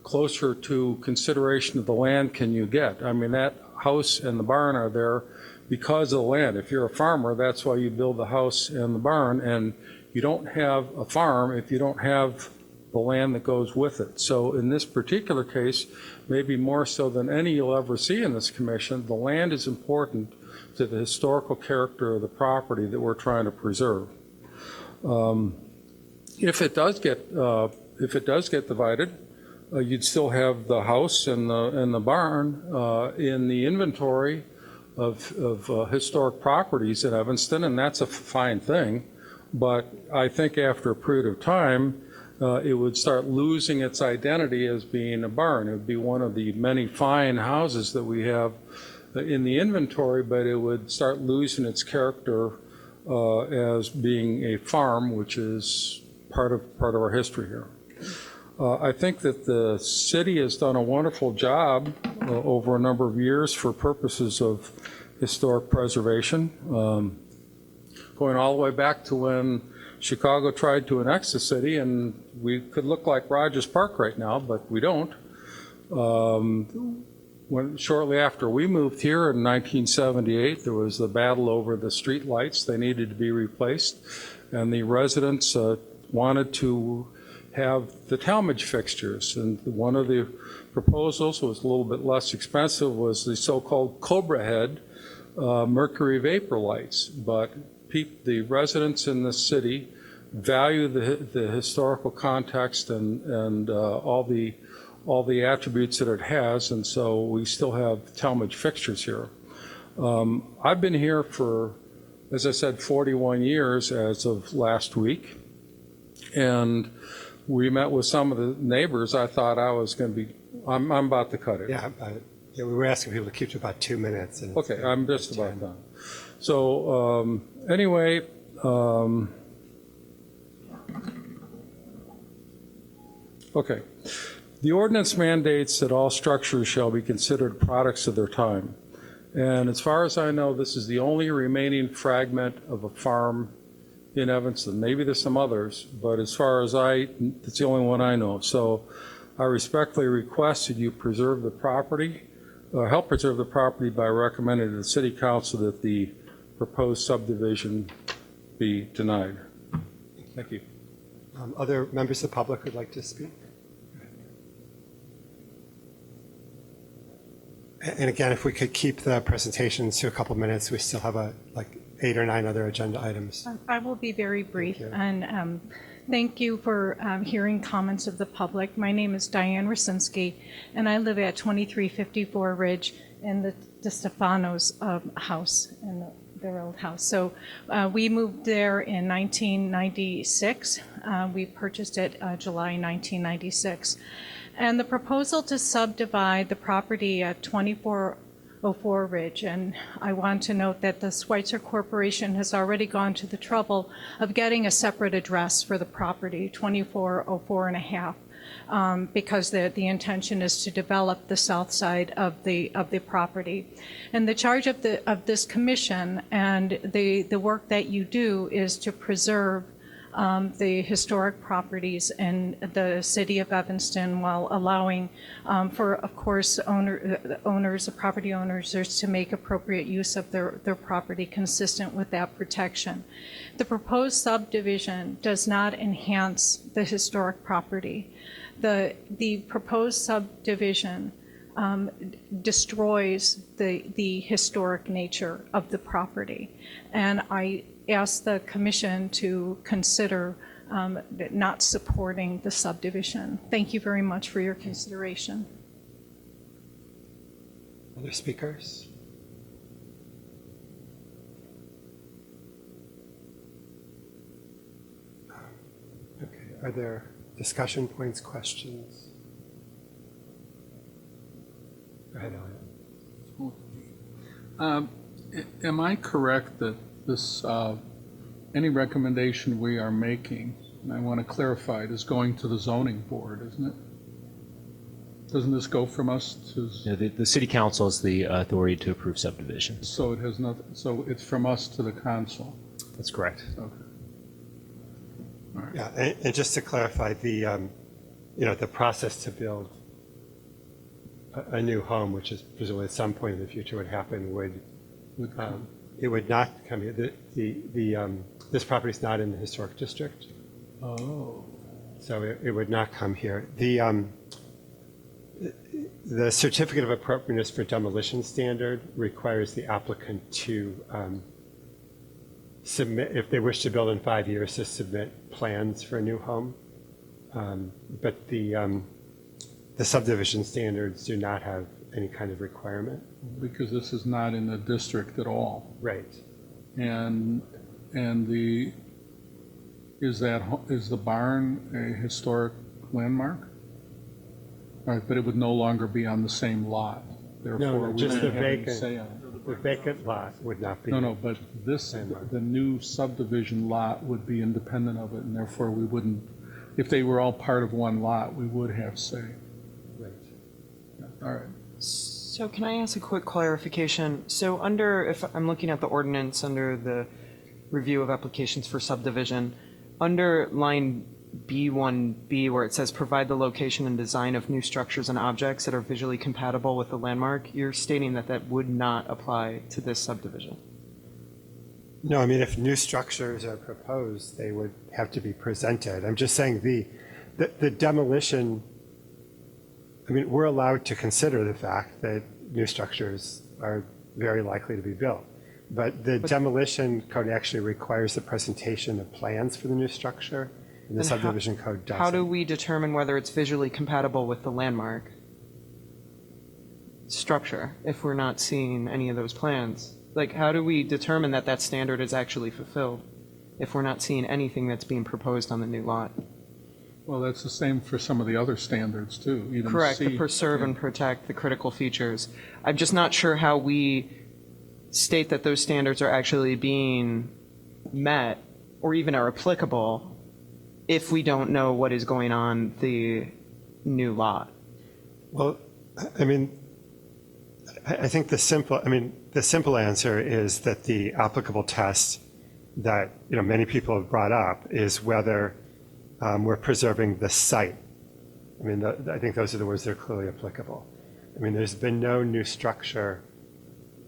closer to consideration of the land can you get? I mean, that house and the barn are there because of the land. If you're a farmer, that's why you build the house and the barn, and you don't have a farm if you don't have the land that goes with it. So in this particular case, maybe more so than any you'll ever see in this commission, the land is important to the historical character of the property that we're trying to preserve. If it does get divided, you'd still have the house and the barn in the inventory of historic properties in Evanston, and that's a fine thing. But I think after a period of time, it would start losing its identity as being a barn. It would be one of the many fine houses that we have in the inventory, but it would start losing its character as being a farm, which is part of our history here. I think that the city has done a wonderful job over a number of years for purposes of historic preservation, going all the way back to when Chicago tried to annex the city, and we could look like Rogers Park right now, but we don't. Shortly after we moved here in 1978, there was the battle over the street lights. They needed to be replaced, and the residents wanted to have the Talmadge fixtures, and one of the proposals was a little bit less expensive, was the so-called Cobra head, mercury vapor lights, but the residents in the city value the historical context and all the attributes that it has, and so we still have Talmadge fixtures here. I've been here for, as I said, 41 years as of last week, and we met with some of the neighbors. I thought I was going to be, I'm about to cut it. Yeah, we were asking people to keep to about 2 minutes. And Okay, I'm just about done. So anyway, okay. The ordinance mandates that all structures shall be considered products of their time. And as far as I know, this is the only remaining fragment of a farm in Evanston. Maybe there's some others, but as far as it's the only one I know. So I respectfully request that you preserve the property, help preserve the property by recommending to the City Council that the proposed subdivision be denied. Thank you. Other members of the public would like to speak? And again, if we could keep the presentations to a couple minutes, we still have like 8 or 9 other agenda items. I will be very brief, and thank you for hearing comments of the public. My name is Diane Rosinski, and I live at 2354 Ridge in the DeStefano's house, in their old house. So we moved there in 1996. We purchased it July 1996. And the proposal to subdivide the property at 2404 Ridge, and I want to note that the Schweitzer Corporation has already gone to the trouble of getting a separate address for the property, 2404 and a half, because the intention is to develop the south side of the property. And the charge of this commission and the work that you do is to preserve the historic properties in the city of Evanston, while allowing for, of course, property owners to make appropriate use of their property consistent with that protection. The proposed subdivision does not enhance the historic property. The proposed subdivision destroys the historic nature of the property. And I ask the commission to consider not supporting the subdivision. Thank you very much for your consideration. Other speakers? Okay, are there discussion points, questions? Go ahead, Elliot. Am I correct that this, any recommendation we are making, and I want to clarify it, is going to the zoning board, isn't it? Doesn't this go from us to? No, the city council has the authority to approve subdivisions. So it has nothing, so it's from us to the council? That's correct. Okay. All right. Yeah, and just to clarify, the process to build a new home, which is presumably at some point in the future would happen, it would not come here. This property is not in the historic district. Oh. So it would not come here. The certificate of appropriateness for demolition standard requires the applicant to submit, if they wish to build in 5 years, to submit plans for a new home. But the subdivision standards do not have any kind of requirement. Because this is not in the district at all. Right. And is the barn a historic landmark? All right, but it would no longer be on the same lot. Therefore, we just wouldn't have any say on it. The vacant lot would not be. No, but the new subdivision lot would be independent of it, and therefore we wouldn't, if they were all part of one lot, we would have say. Right. Yeah, all right. So can I ask a quick clarification? So if I'm looking at the ordinance under the review of applications for subdivision, under line B1B, where it says provide the location and design of new structures and objects that are visually compatible with the landmark, you're stating that would not apply to this subdivision. No, I mean, if new structures are proposed, they would have to be presented. I'm just saying the demolition, I mean, we're allowed to consider the fact that new structures are very likely to be built. But the demolition code actually requires the presentation of plans for the new structure, and the Then how- subdivision code doesn't. How do we determine whether it's visually compatible with the landmark structure if we're not seeing any of those plans? Like, how do we determine that that standard is actually fulfilled if we're not seeing anything that's being proposed on the new lot? Well, that's the same for some of the other standards too, even Correct, C. the preserve and protect the critical features. I'm just not sure how we state that those standards are actually being met or even are applicable if we don't know what is going on the new lot. Well, I mean, I think the simple answer is that the applicable test that, many people have brought up is whether we're preserving the site. I mean, I think those are the words that are clearly applicable. I mean, there's been no new structure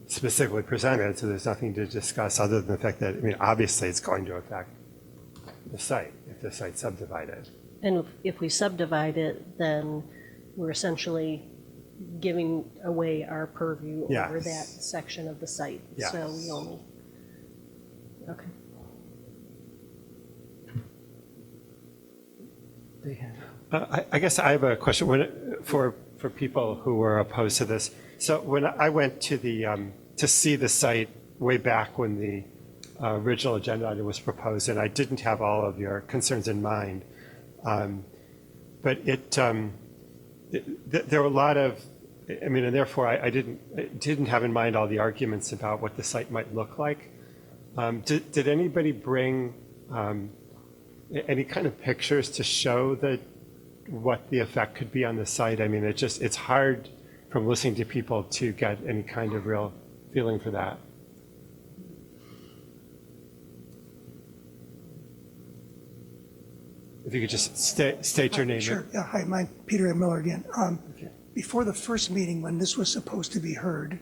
specifically presented, so there's nothing to discuss other than the fact that, obviously it's going to affect the site if the site's subdivided. And if we subdivide it, then we're essentially giving away our purview over Yes. that section of the site. Yes. So we only, okay. I guess I have a question for people who were opposed to this. So when I went to see the site way back when the original agenda item was proposed, and I didn't have all of your concerns in mind, but there were a lot of, and therefore I didn't have in mind all the arguments about what the site might look like. Did anybody bring any kind of pictures to show what the effect could be on the site? I mean, it's hard from listening to people to get any kind of real feeling for that. If you could just state your name. Sure. Yeah, hi, I'm Peter M. Miller again. Before the first meeting, when this was supposed to be heard,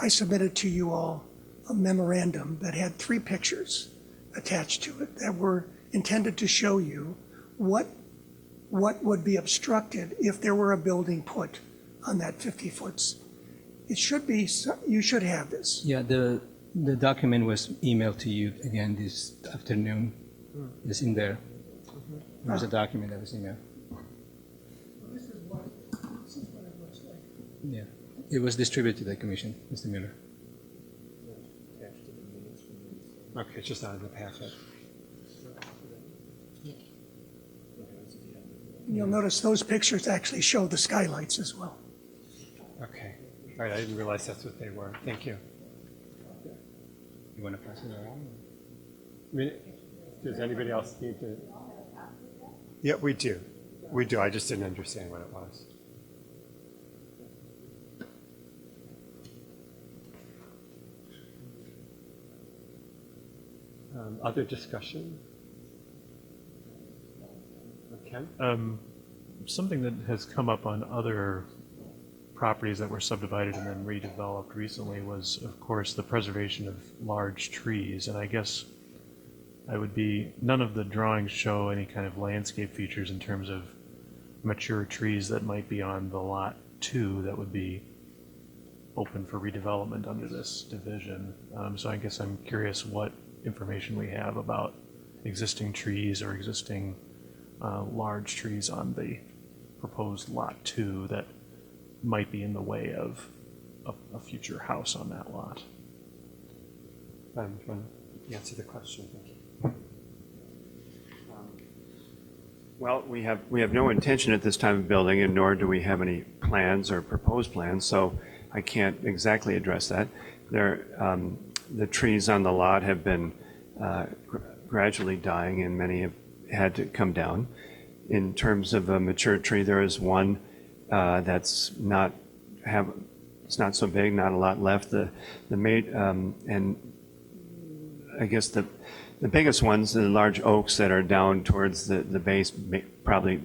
I submitted to you all a memorandum that had 3 pictures attached to it that were intended to show you what would be obstructed if there were a building put on that 50 foot. It should be, you should have this. Yeah, the document was emailed to you again this afternoon. It's in there. There's a document that was emailed. This is what it looks like. Yeah, it was distributed to the commission, Mr. Miller. Okay, it's just not in the packet. You'll notice those pictures actually show the skylights as well. Okay. All right, I didn't realize that's what they were. Thank you. You want to pass it around? Does anybody else need to? Yeah, we do. We do. I just didn't understand what it was. Other discussion? Ken? Something that has come up on other properties that were subdivided and then redeveloped recently was, of course, the preservation of large trees. And I guess none of the drawings show any kind of landscape features in terms of mature trees that might be on the lot 2 that would be open for redevelopment under this division. So I guess I'm curious what information we have about existing trees or existing large trees on the proposed lot 2 that might be in the way of a future house on that lot. Do you want to answer the question? Thank you. Well, we have no intention at this time of building, and nor do we have any plans or proposed plans, so I can't exactly address that. The trees on the lot have been gradually dying, and many have had to come down. In terms of a mature tree, there is one it's not so big, not a lot left. And I guess the biggest ones, the large oaks that are down towards the base, probably,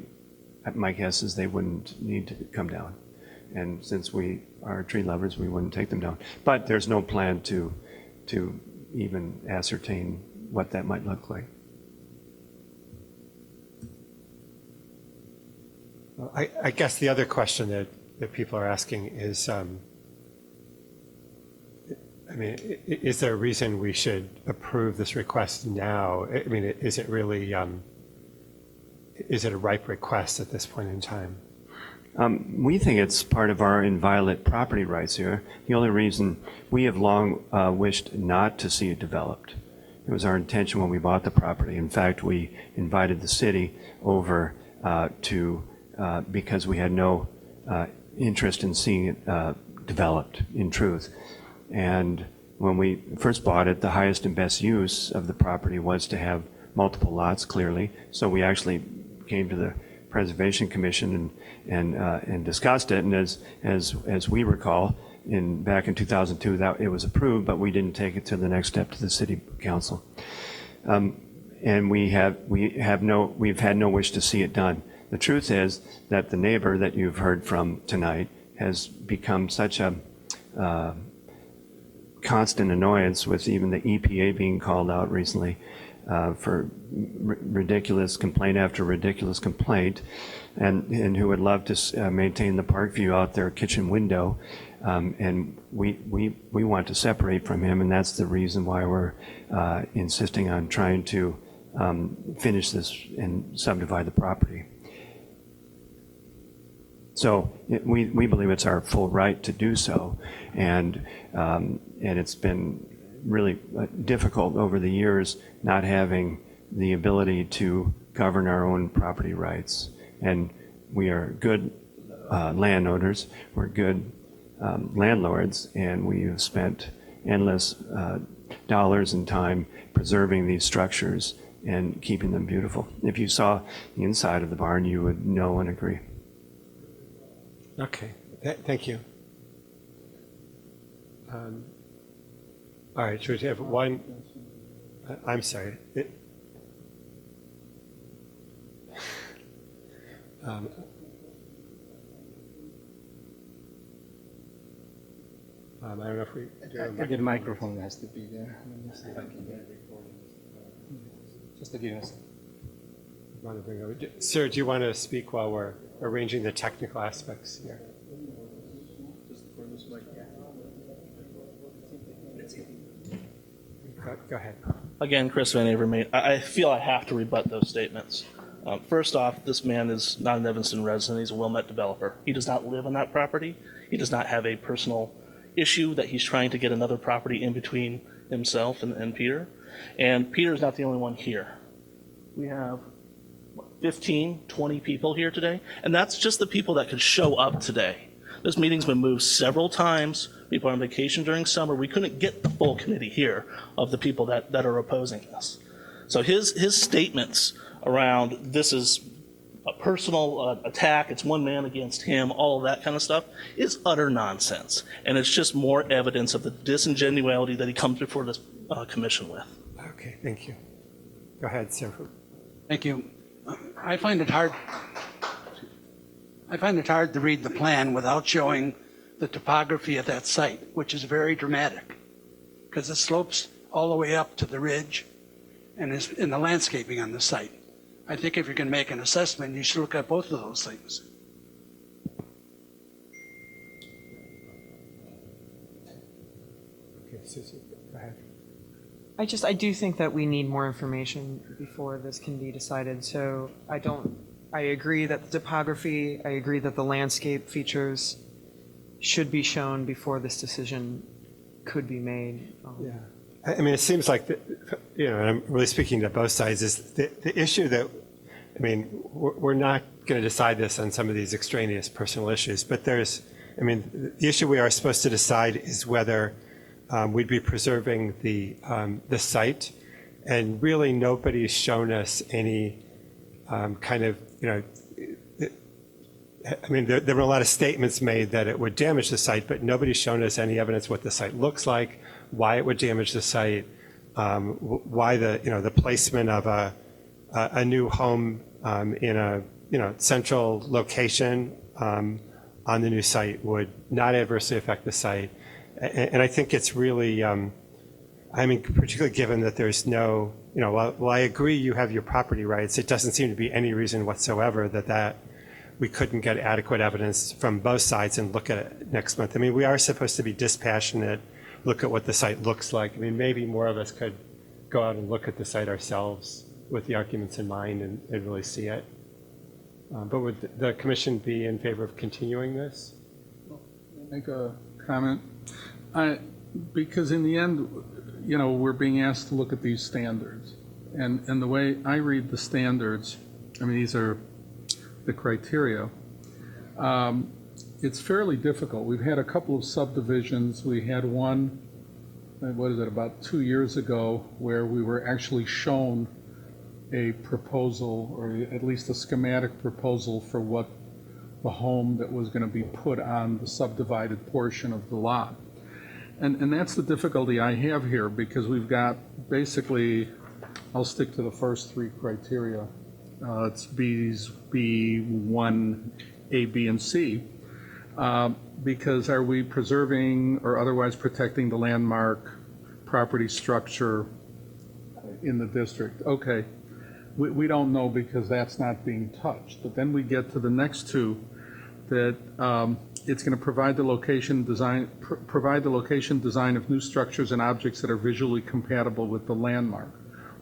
my guess is they wouldn't need to come down. And since we are tree lovers, we wouldn't take them down. But there's no plan to even ascertain what that might look like. I guess the other question that people are asking is I mean, is there a reason we should approve this request now? I mean, is it really, is it a ripe request at this point in time? We think it's part of our inviolate property rights here. The only reason we have long wished not to see it developed. It was our intention when we bought the property. In fact, we invited the city over because we had no interest in seeing it developed in truth. And when we first bought it, the highest and best use of the property was to have multiple lots, clearly. So we actually came to the Preservation Commission and discussed it. And as we recall, back in 2002, that it was approved, but we didn't take it to the next step to the City Council. And we've had no wish to see it done. The truth is that the neighbor that you've heard from tonight has become such a constant annoyance, with even the EPA being called out recently for ridiculous complaint after ridiculous complaint, and who would love to maintain the park view out their kitchen window. And we want to separate from him, and that's the reason why we're insisting on trying to finish this and subdivide the property. So we believe it's our full right to do so, and it's been really difficult over the years not having the ability to govern our own property rights. And we are good landowners, we're good landlords, and we have spent endless dollars and time preserving these structures and keeping them beautiful. If you saw the inside of the barn, you would know and agree. Okay, thank you. All right, should we have one? I'm sorry. I don't know if we do. The microphone has to be there. Let me see if I can get it recorded. Just to give us. Want to bring over. Sir, do you want to speak while we're arranging the technical aspects here? Go ahead. Again, Chris Van Avermaet, I feel I have to rebut those statements. First off, this man is not an Evanston resident. He's a Wilmette developer. He does not live on that property. He does not have a personal issue that he's trying to get another property in between himself and Peter. And Peter is not the only one here. We have 15, 20 people here today, and that's just the people that could show up today. This meeting's been moved several times. People are on vacation during summer. We couldn't get the full committee here of the people that are opposing this. So his statements around this is a personal attack, it's one man against him, all of that kind of stuff, is utter nonsense. And it's just more evidence of the disingenuity that he comes before this commission with. Okay, thank you. Go ahead, sir. Thank you. I find it hard to read the plan without showing the topography of that site, which is very dramatic, because it slopes all the way up to the ridge and is in the landscaping on the site. I think if you're going to make an assessment, you should look at both of those things. Okay, Susie, go ahead. I do think that we need more information before this can be decided. So I agree that the topography, I agree that the landscape features should be shown before this decision could be made. Yeah. I mean, it seems like, and I'm really speaking to both sides, is the issue that, I mean, we're not going to decide this on some of these extraneous personal issues, but the issue we are supposed to decide is whether we'd be preserving the site, and really nobody's shown us any kind of, I mean, there were a lot of statements made that it would damage the site, but nobody's shown us any evidence what the site looks like, why it would damage the site, why the placement of a new home in a central location on the new site would not adversely affect the site. And I think it's really, particularly given that there's no, while I agree you have your property rights, it doesn't seem to be any reason whatsoever that we couldn't get adequate evidence from both sides and look at it next month. I mean, we are supposed to be dispassionate look at what the site looks like. I mean, maybe more of us could go out and look at the site ourselves with the arguments in mind and really see it. But would the commission be in favor of continuing this? Make a comment? Because in the end, you know, we're being asked to look at these standards. And the way I read the standards, I mean, these are the criteria. It's fairly difficult. We've had a couple of subdivisions. We had one, what is it, about 2 years ago, where we were actually shown a proposal, or at least a schematic proposal for what the home that was going to be put on the subdivided portion of the lot. And that's the difficulty I have here, because we've got basically, I'll stick to the first three criteria. It's B1, A, B, and C. Because are we preserving or otherwise protecting the landmark property structure in the district? Okay, we don't know because that's not being touched. But then we get to the next two, that it's going to provide the location design of new structures and objects that are visually compatible with the landmark.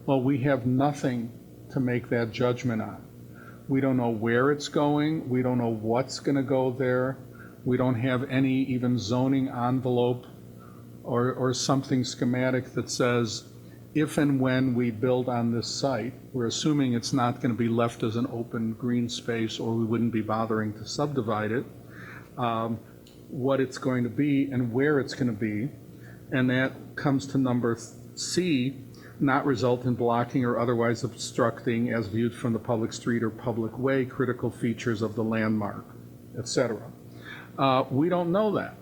Well, we have nothing to make that judgment on. We don't know where it's going. We don't know what's going to go there. We don't have any even zoning envelope or something schematic that says, if and when we build on this site, we're assuming it's not going to be left as an open green space, or we wouldn't be bothering to subdivide it, what it's going to be and where it's going to be. And that comes to number C, not result in blocking or otherwise obstructing, as viewed from the public street or public way, critical features of the landmark, etc. We don't know that.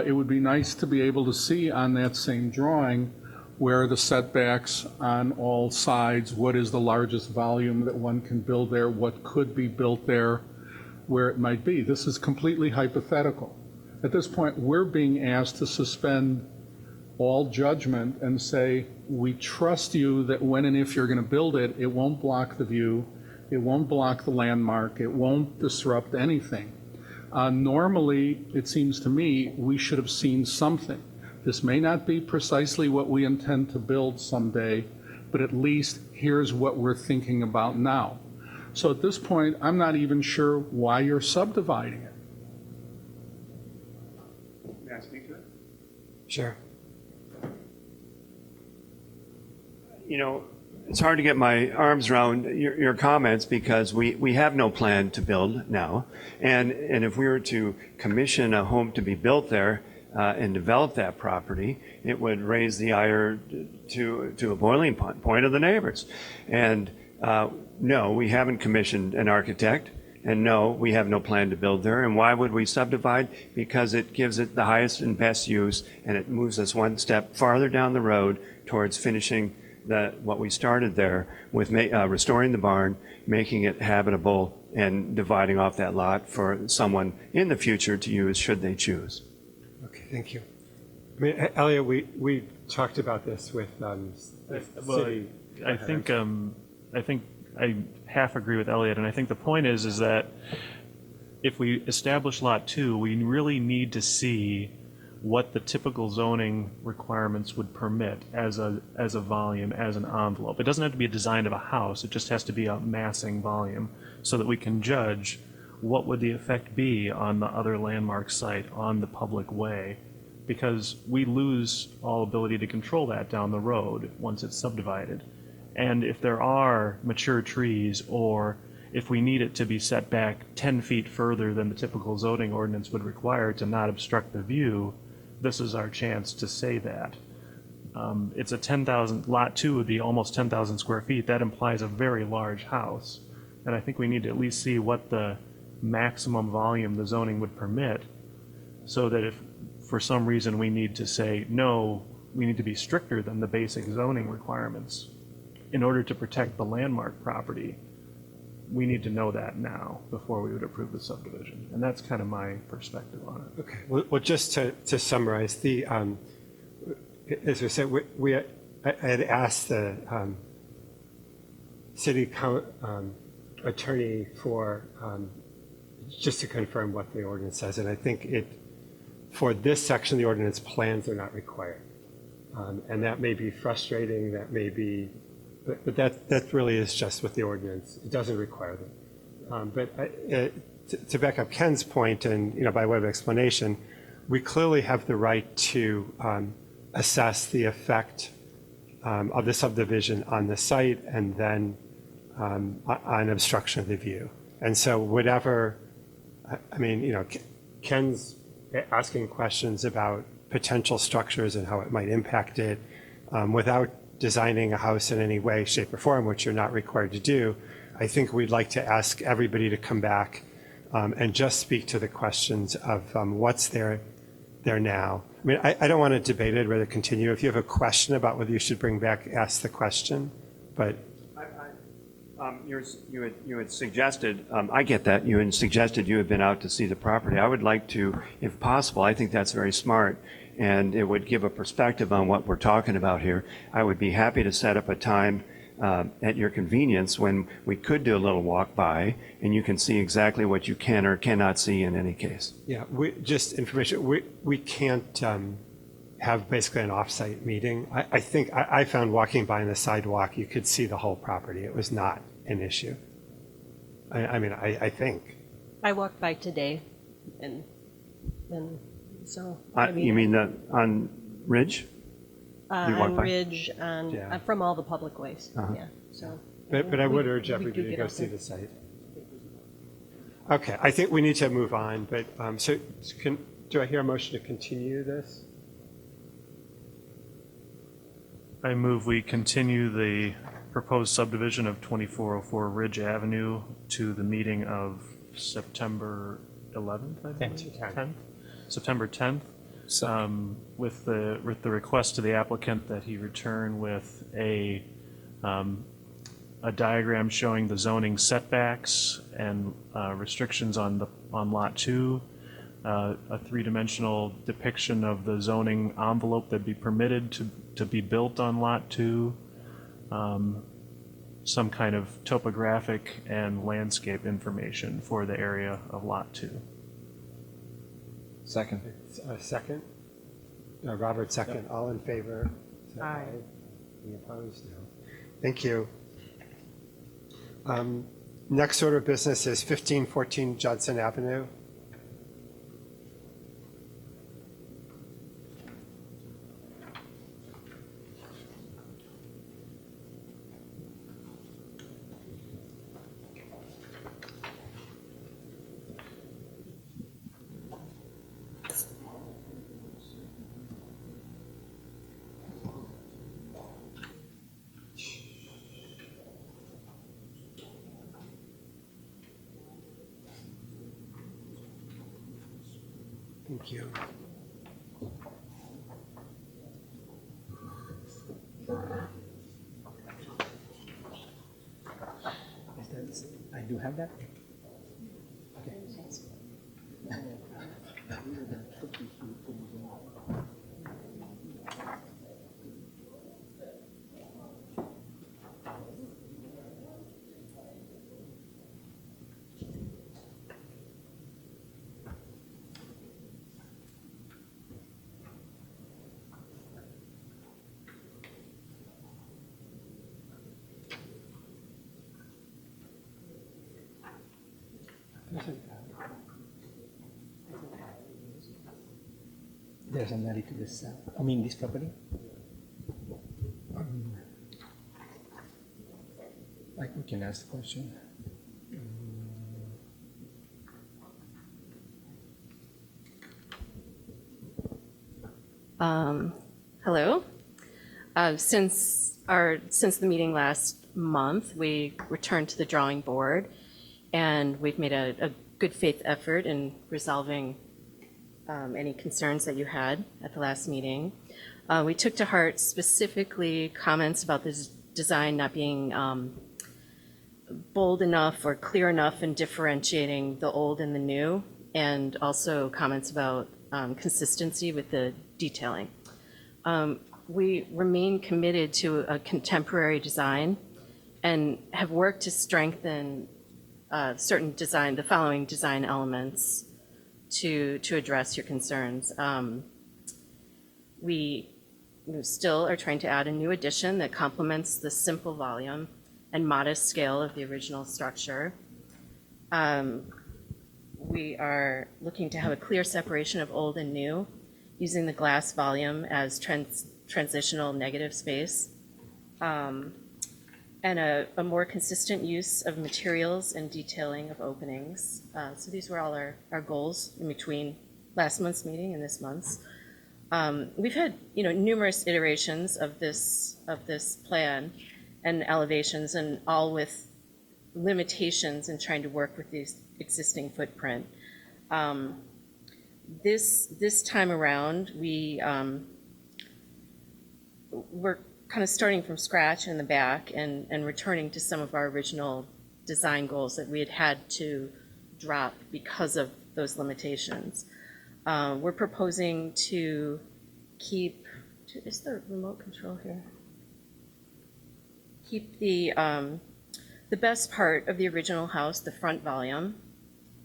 It would be nice to be able to see on that same drawing where the setbacks on all sides, what is the largest volume that one can build there, what could be built there, where it might be. This is completely hypothetical. At this point, we're being asked to suspend all judgment and say, we trust you that when and if you're going to build it, it won't block the view, it won't block the landmark, it won't disrupt anything. Normally, it seems to me, we should have seen something. This may not be precisely what we intend to build someday, but at least here's what we're thinking about now. So at this point, I'm not even sure why you're subdividing it. May I speak to it? Sure. You know, it's hard to get my arms around your comments, because we have no plan to build now. And if we were to commission a home to be built there and develop that property, it would raise the ire to a boiling point of the neighbors. And no, we haven't commissioned an architect. And no, we have no plan to build there. And why would we subdivide? Because it gives it the highest and best use, and it moves us one step farther down the road towards finishing what we started there with restoring the barn, making it habitable, and dividing off that lot for someone in the future to use should they choose. Okay, thank you. I mean, Elliot, we talked about this with city. I think I half agree with Elliot, and I think the point is that if we establish Lot 2, we really need to see what the typical zoning requirements would permit as a volume, as an envelope. It doesn't have to be a design of a house, it just has to be a massing volume, so that we can judge what would the effect be on the other landmark site on the public way, because we lose all ability to control that down the road once it's subdivided. And if there are mature trees, or if we need it to be set back 10 feet further than the typical zoning ordinance would require to not obstruct the view, this is our chance to say that. It's a 10,000, lot 2 would be almost 10,000 square feet. That implies a very large house. And I think we need to at least see what the maximum volume the zoning would permit, so that if for some reason we need to say, no, we need to be stricter than the basic zoning requirements in order to protect the landmark property, we need to know that now before we would approve the subdivision. And that's kind of my perspective on it. Okay, well just to summarize, as I said, I had asked the city attorney for just to confirm what the ordinance says, and I think it for this section of the ordinance, plans are not required. And that may be frustrating, that may be, but that really is just with the ordinance. It doesn't require them. To back up Ken's point, and by way of explanation, we clearly have the right to assess the effect of the subdivision on the site and then on obstruction of the view. And so whatever, Ken's asking questions about potential structures and how it might impact it without designing a house in any way, shape, or form, which you're not required to do. I think we'd like to ask everybody to come back and just speak to the questions of what's there now. I don't want to debate it, I'd rather continue. If you have a question about whether you should bring back, ask the question, but. You had suggested, I get that, you had suggested you had been out to see the property. I would like to, if possible, I think that's very smart, and it would give a perspective on what we're talking about here. I would be happy to set up a time at your convenience when we could do a little walk by, and you can see exactly what you can or cannot see in any case. Yeah, just information, we can't have basically an off-site meeting. I think I found walking by on the sidewalk, you could see the whole property. It was not an issue. I think. I walked by today, and so. You mean on Ridge? On Ridge, from all the public ways, yeah, so. But I would urge everybody to go see the site. Okay, I think we need to move on, but, do I hear a motion to continue this? I move we continue the proposed subdivision of 2404 Ridge Avenue to the meeting of September 11th, I think? 10th? September 10th, with the request to the applicant that he return with a diagram showing the zoning setbacks and restrictions on Lot 2, a three-dimensional depiction of the zoning envelope that'd be permitted to be built on Lot 2, some kind of topographic and landscape information for the area of Lot 2. Second. Second? Robert, second. Yep. All in favor? Aye. Any opposed? No. Thank you. Next order of business is 1514 Judson Avenue. Thank you. I do have that. Okay. There's an alley to this south. This property. Like we can ask the question. Hello. Since the meeting last month, we returned to the drawing board, and we've made a good faith effort in resolving any concerns that you had at the last meeting. We took to heart specifically comments about this design not being bold enough or clear enough in differentiating the old and the new, and also comments about consistency with the detailing. We remain committed to a contemporary design and have worked to strengthen the following design elements. to address your concerns. We still are trying to add a new addition that complements the simple volume and modest scale of the original structure. We are looking to have a clear separation of old and new, using the glass volume as transitional negative space, and a more consistent use of materials and detailing of openings. So these were all our goals in between last month's meeting and this month's. We've had, numerous iterations of this plan and elevations, and all with limitations in trying to work with this existing footprint. This time around, we're kind of starting from scratch in the back and returning to some of our original design goals that we had to drop because of those limitations. We're proposing to keep, is the remote control here? Keep the best part of the original house, the front volume,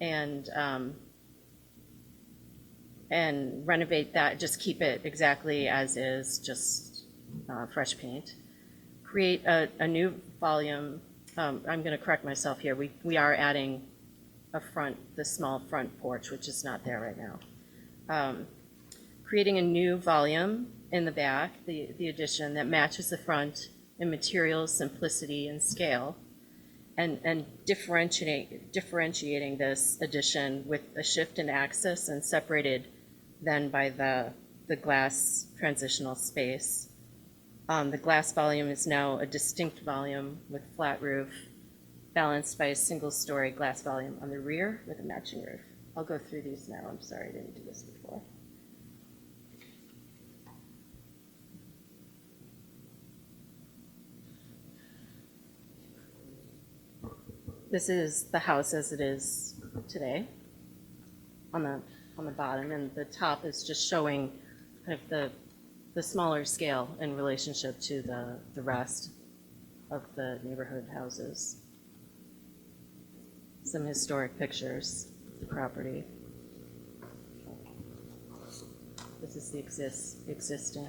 and renovate that, just keep it exactly as is, just fresh paint. Create a new volume. I'm going to correct myself here. We are adding the small front porch, which is not there right now. Creating a new volume in the back, the addition that matches the front in materials, simplicity, and scale, and differentiating this addition with a shift in access and separated then by the glass transitional space. The glass volume is now a distinct volume with flat roof, balanced by a single-story glass volume on the rear with a matching roof. I'll go through these now. I'm sorry, I didn't do this before. This is the house as it is today on the bottom, and the top is just showing kind of the smaller scale in relationship to the rest of the neighborhood houses. Some historic pictures of the property. This is the existing,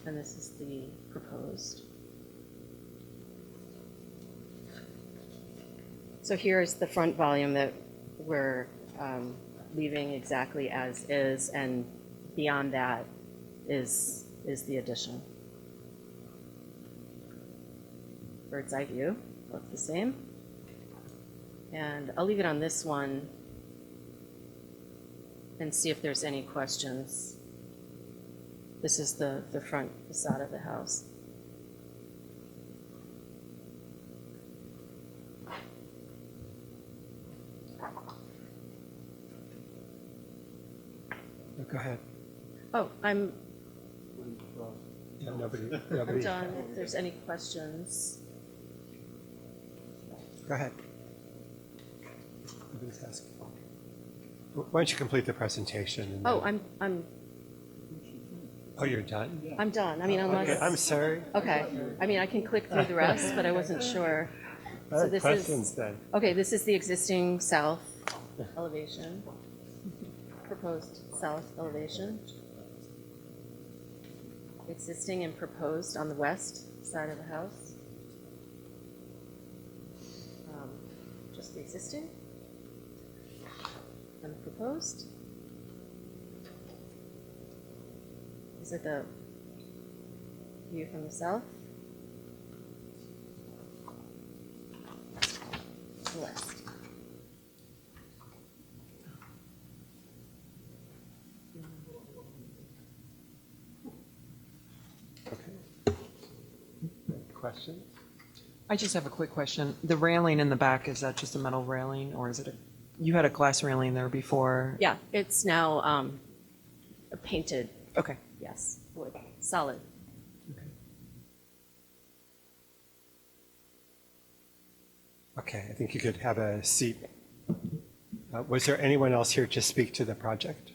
and this is the proposed. So here is the front volume that we're leaving exactly as is, and beyond that is the addition. Bird's eye view, both the same. And I'll leave it on this one and see if there's any questions. This is the front facade of the house. Go ahead. Oh, I'm Nobody. done. If there's any questions. Go ahead. Nobody's asking. Why don't you complete the presentation? And Oh, then- Oh, you're done? I'm done. I mean, unless. Okay, I'm sorry. Okay. I mean, I can click through the rest, but I wasn't sure. I have questions then. Okay, this is the existing south elevation. Proposed south elevation. Existing and proposed on the west side of the house. Just the existing. And the proposed. These are the view from the south. The west. Questions? I just have a quick question. The railing in the back, is that just a metal railing, or is it you had a glass railing there before? Yeah, it's now painted. Okay. Yes, wood, solid. Okay, I think you could have a seat. Was there anyone else here to speak to the project?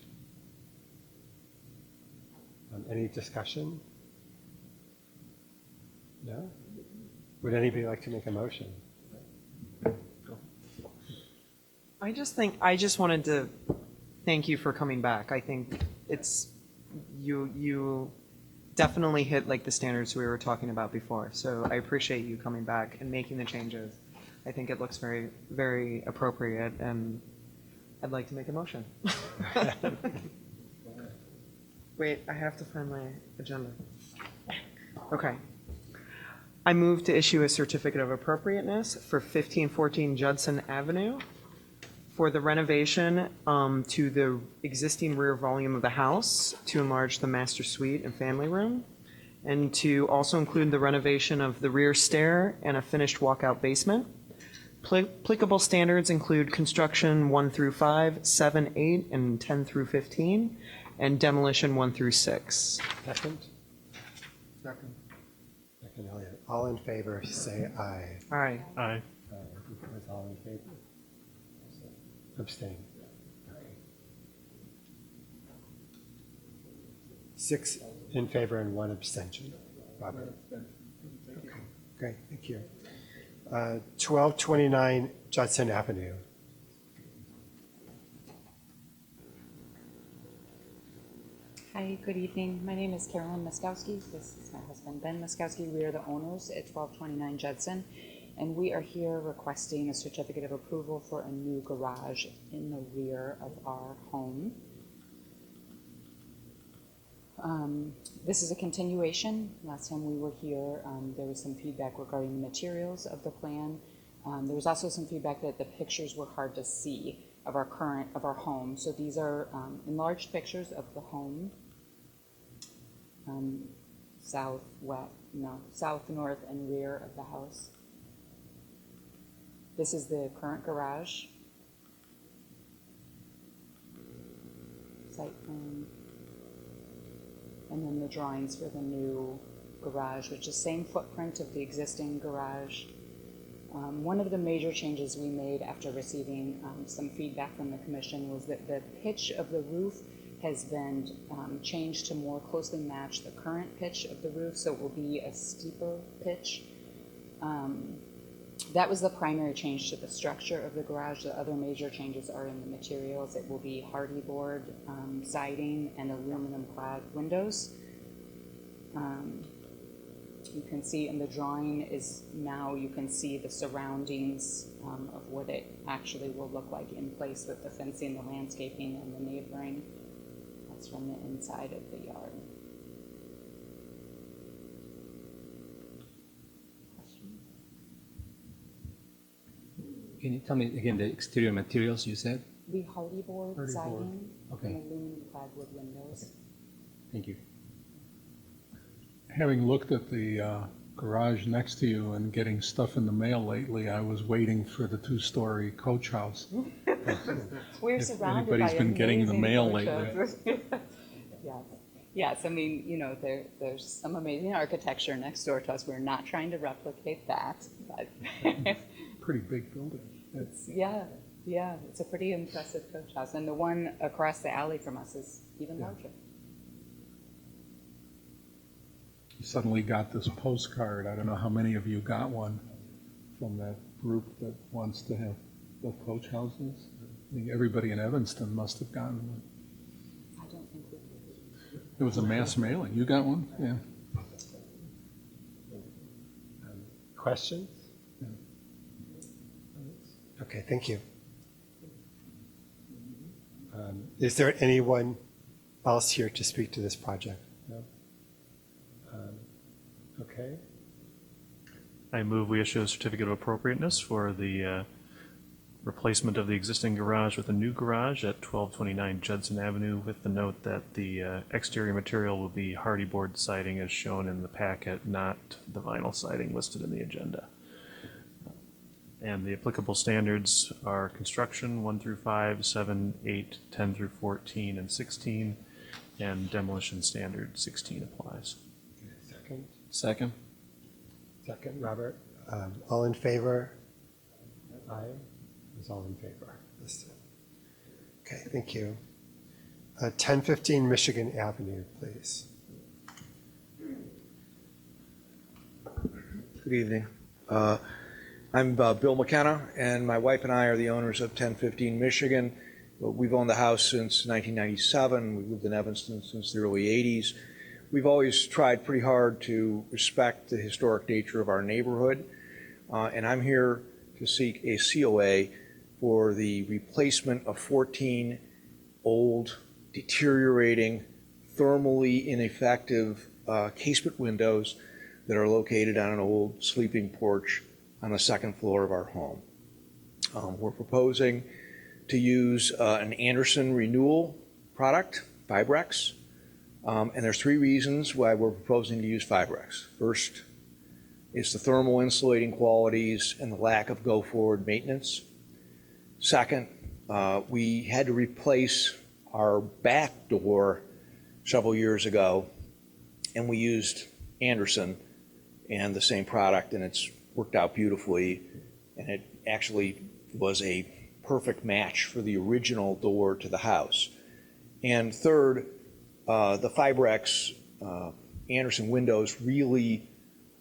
Any discussion? No? Would anybody like to make a motion? I I just wanted to thank you for coming back. I think you definitely hit like the standards we were talking about before. So I appreciate you coming back and making the changes. I think it looks very, very appropriate, and I'd like to make a motion. Wait, I have to find my agenda. Okay. I move to issue a certificate of appropriateness for 1514 Judson Avenue for the renovation to the existing rear volume of the house to enlarge the master suite and family room, and to also include the renovation of the rear stair and a finished walkout basement. Applicable standards include construction 1 through 5, 7, 8, and 10 through 15, and demolition 1 through 6. Second? Second. Second, Elliot. All in favor, say aye. Aye. Aye. Was all in favor? Abstain. Okay. 6 in favor and 1 abstention. Robert? Okay, great, thank you. 1229 Judson Avenue. Hi, good evening. My name is Carolyn Muskowski. This is my husband, Ben Muskowski. We are the owners at 1229 Judson, and we are here requesting a certificate of approval for a new garage in the rear of our home. This is a continuation. Last time we were here, there was some feedback regarding the materials of the plan. There was also some feedback that the pictures were hard to see of our home. So these are enlarged pictures of the home, south, north, and rear of the house. This is the current garage. Site plan. And then the drawings for the new garage, which is same footprint of the existing garage. One of the major changes we made after receiving some feedback from the commission was that the pitch of the roof has been changed to more closely match the current pitch of the roof, so it will be a steeper pitch. That was the primary change to the structure of the garage. The other major changes are in the materials. It will be hardy board siding and aluminum clad windows. You can see in the drawing is now you can see the surroundings of what it actually will look like in place with the fencing, the landscaping, and the neighboring. That's from the inside of the yard. Can you tell me again the exterior materials you said? The hardy board siding Okay. and aluminum clad wood windows. Thank you. Having looked at the garage next to you and getting stuff in the mail lately, I was waiting for the 2-story coach house. We're If surrounded anybody's by been getting the amazing mail coach lately. houses. Yes. Yes, I mean, you know, there's some amazing architecture next door to us. We're not trying to replicate that, but Pretty big building. yeah, it's a pretty impressive coach house. And the one across the alley from us is even larger. You suddenly got this postcard. I don't know how many of you got one from that group that wants to have the coach houses. I think everybody in Evanston must have gotten one. I don't think we did. It was a mass mailing. You got one? Yeah. Questions? Okay, thank you. Is there anyone else here to speak to this project? No? Okay. I move we issue a certificate of appropriateness for the replacement of the existing garage with a new garage at 1229 Judson Avenue, with the note that the exterior material will be hardy board siding as shown in the packet, not the vinyl siding listed in the agenda. And the applicable standards are construction 1 through 5, 7, 8, 10 through 14, and 16, and demolition standard 16 applies. Second? Second. Second, Robert. All in favor? Aye. Is all in favor? Listed. Okay, thank you. 1015 Michigan Avenue, please. Good evening. I'm Bill McKenna, and my wife and I are the owners of 1015 Michigan. We've owned the house since 1997. We've lived in Evanston since the early 80s. We've always tried pretty hard to respect the historic nature of our neighborhood, and I'm here to seek a COA for the replacement of 14 old, deteriorating, thermally ineffective casement windows that are located on an old sleeping porch on the second floor of our home. We're proposing to use an Andersen renewal product, Fibrex, and there's 3 reasons why we're proposing to use Fibrex. First, it's the thermal insulating qualities and the lack of go-forward maintenance. Second, we had to replace our back door several years ago, and we used Andersen and the same product, and it's worked out beautifully, and it actually was a perfect match for the original door to the house. And third, the Fibrex Andersen windows really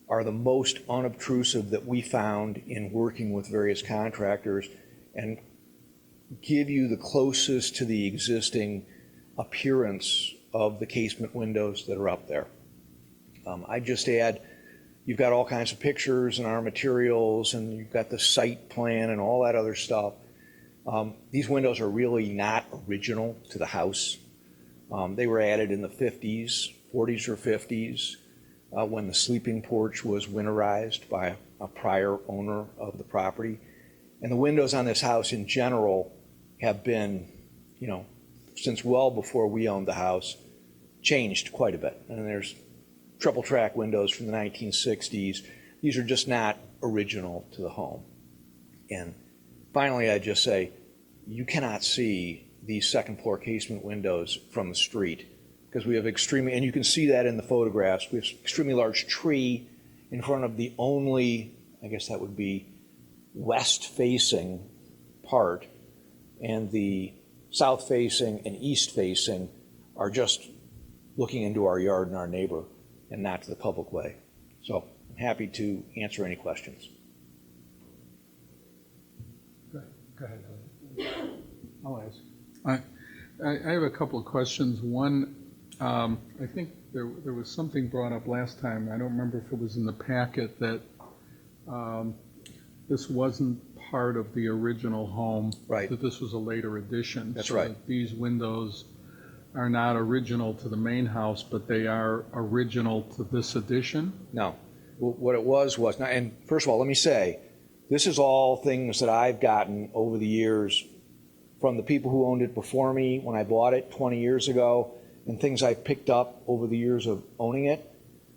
are the most unobtrusive that we found in working with various contractors and give you the closest to the existing appearance of the casement windows that are up there. I just add, you've got all kinds of pictures in our materials, and you've got the site plan and all that other stuff. These windows are really not original to the house. They were added in the 40s or 50s, when the sleeping porch was winterized by a prior owner of the property. And the windows on this house in general have been, since well before we owned the house, changed quite a bit. And there's triple track windows from the 1960s. These are just not original to the home. And finally, I'd just say, you cannot see these second floor casement windows from the street because we have and you can see that in the photographs, we have extremely large tree in front of the only, I guess that would be west facing part, and the south facing and east facing are just looking into our yard and our neighbor and not to the public way. So I'm happy to answer any questions. Go ahead. I'll ask. I have a couple of questions. One, I think there was something brought up last time. I don't remember if it was in the packet that this wasn't part of the original home. Right. That this was a later addition. That's so right. That these windows are not original to the main house, but they are original to this addition? No. What it was not, and first of all, let me say, this is all things that I've gotten over the years from the people who owned it before me when I bought it 20 years ago, and things I picked up over the years of owning it.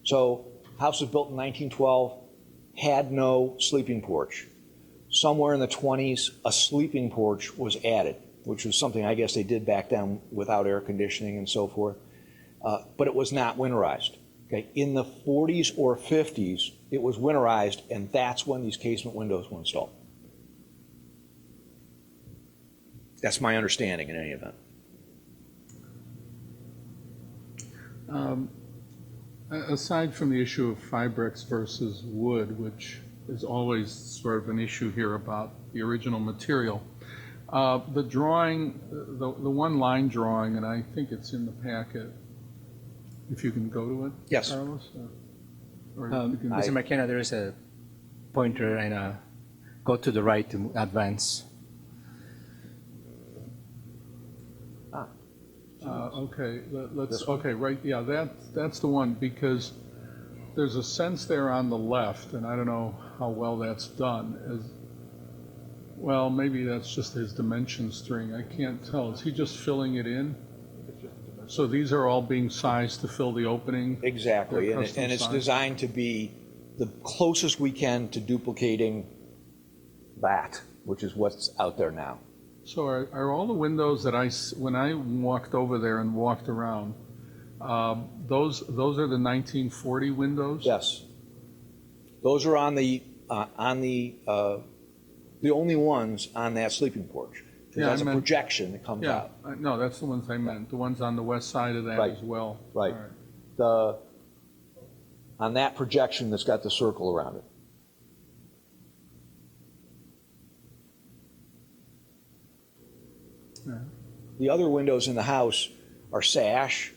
So, house was built in 1912, had no sleeping porch. Somewhere in the 20s, a sleeping porch was added, which was something I guess they did back then without air conditioning and so forth. But it was not winterized. Okay? In the 40s or 50s, it was winterized, and that's when these casement windows were installed. That's my understanding in any event. Aside from the issue of Fibrex versus wood, which is always sort of an issue here about the original material, the drawing, the one line drawing, and I think it's in the packet, if you can go to it, yes. Carlos? Or you can, Mr. McKenna, there is a pointer and go to the right to advance. Okay, right, yeah, that's the one, because there's a sense there on the left, and I don't know how well that's done. Well, maybe that's just his dimension string. I can't tell. Is he just filling it in? So these are all being sized to fill the opening? Exactly, and it's designed to be the closest we can to duplicating that, which is what's out there now. So are all the windows that when I walked over there and walked around, those are the 1940 windows? Yes. Those are on the only ones on that sleeping porch. There's a projection that comes out. No, that's the ones I meant. The ones on the west side of that Right. as well. Right. All On that projection that's got the circle around it. The other windows in the house are sash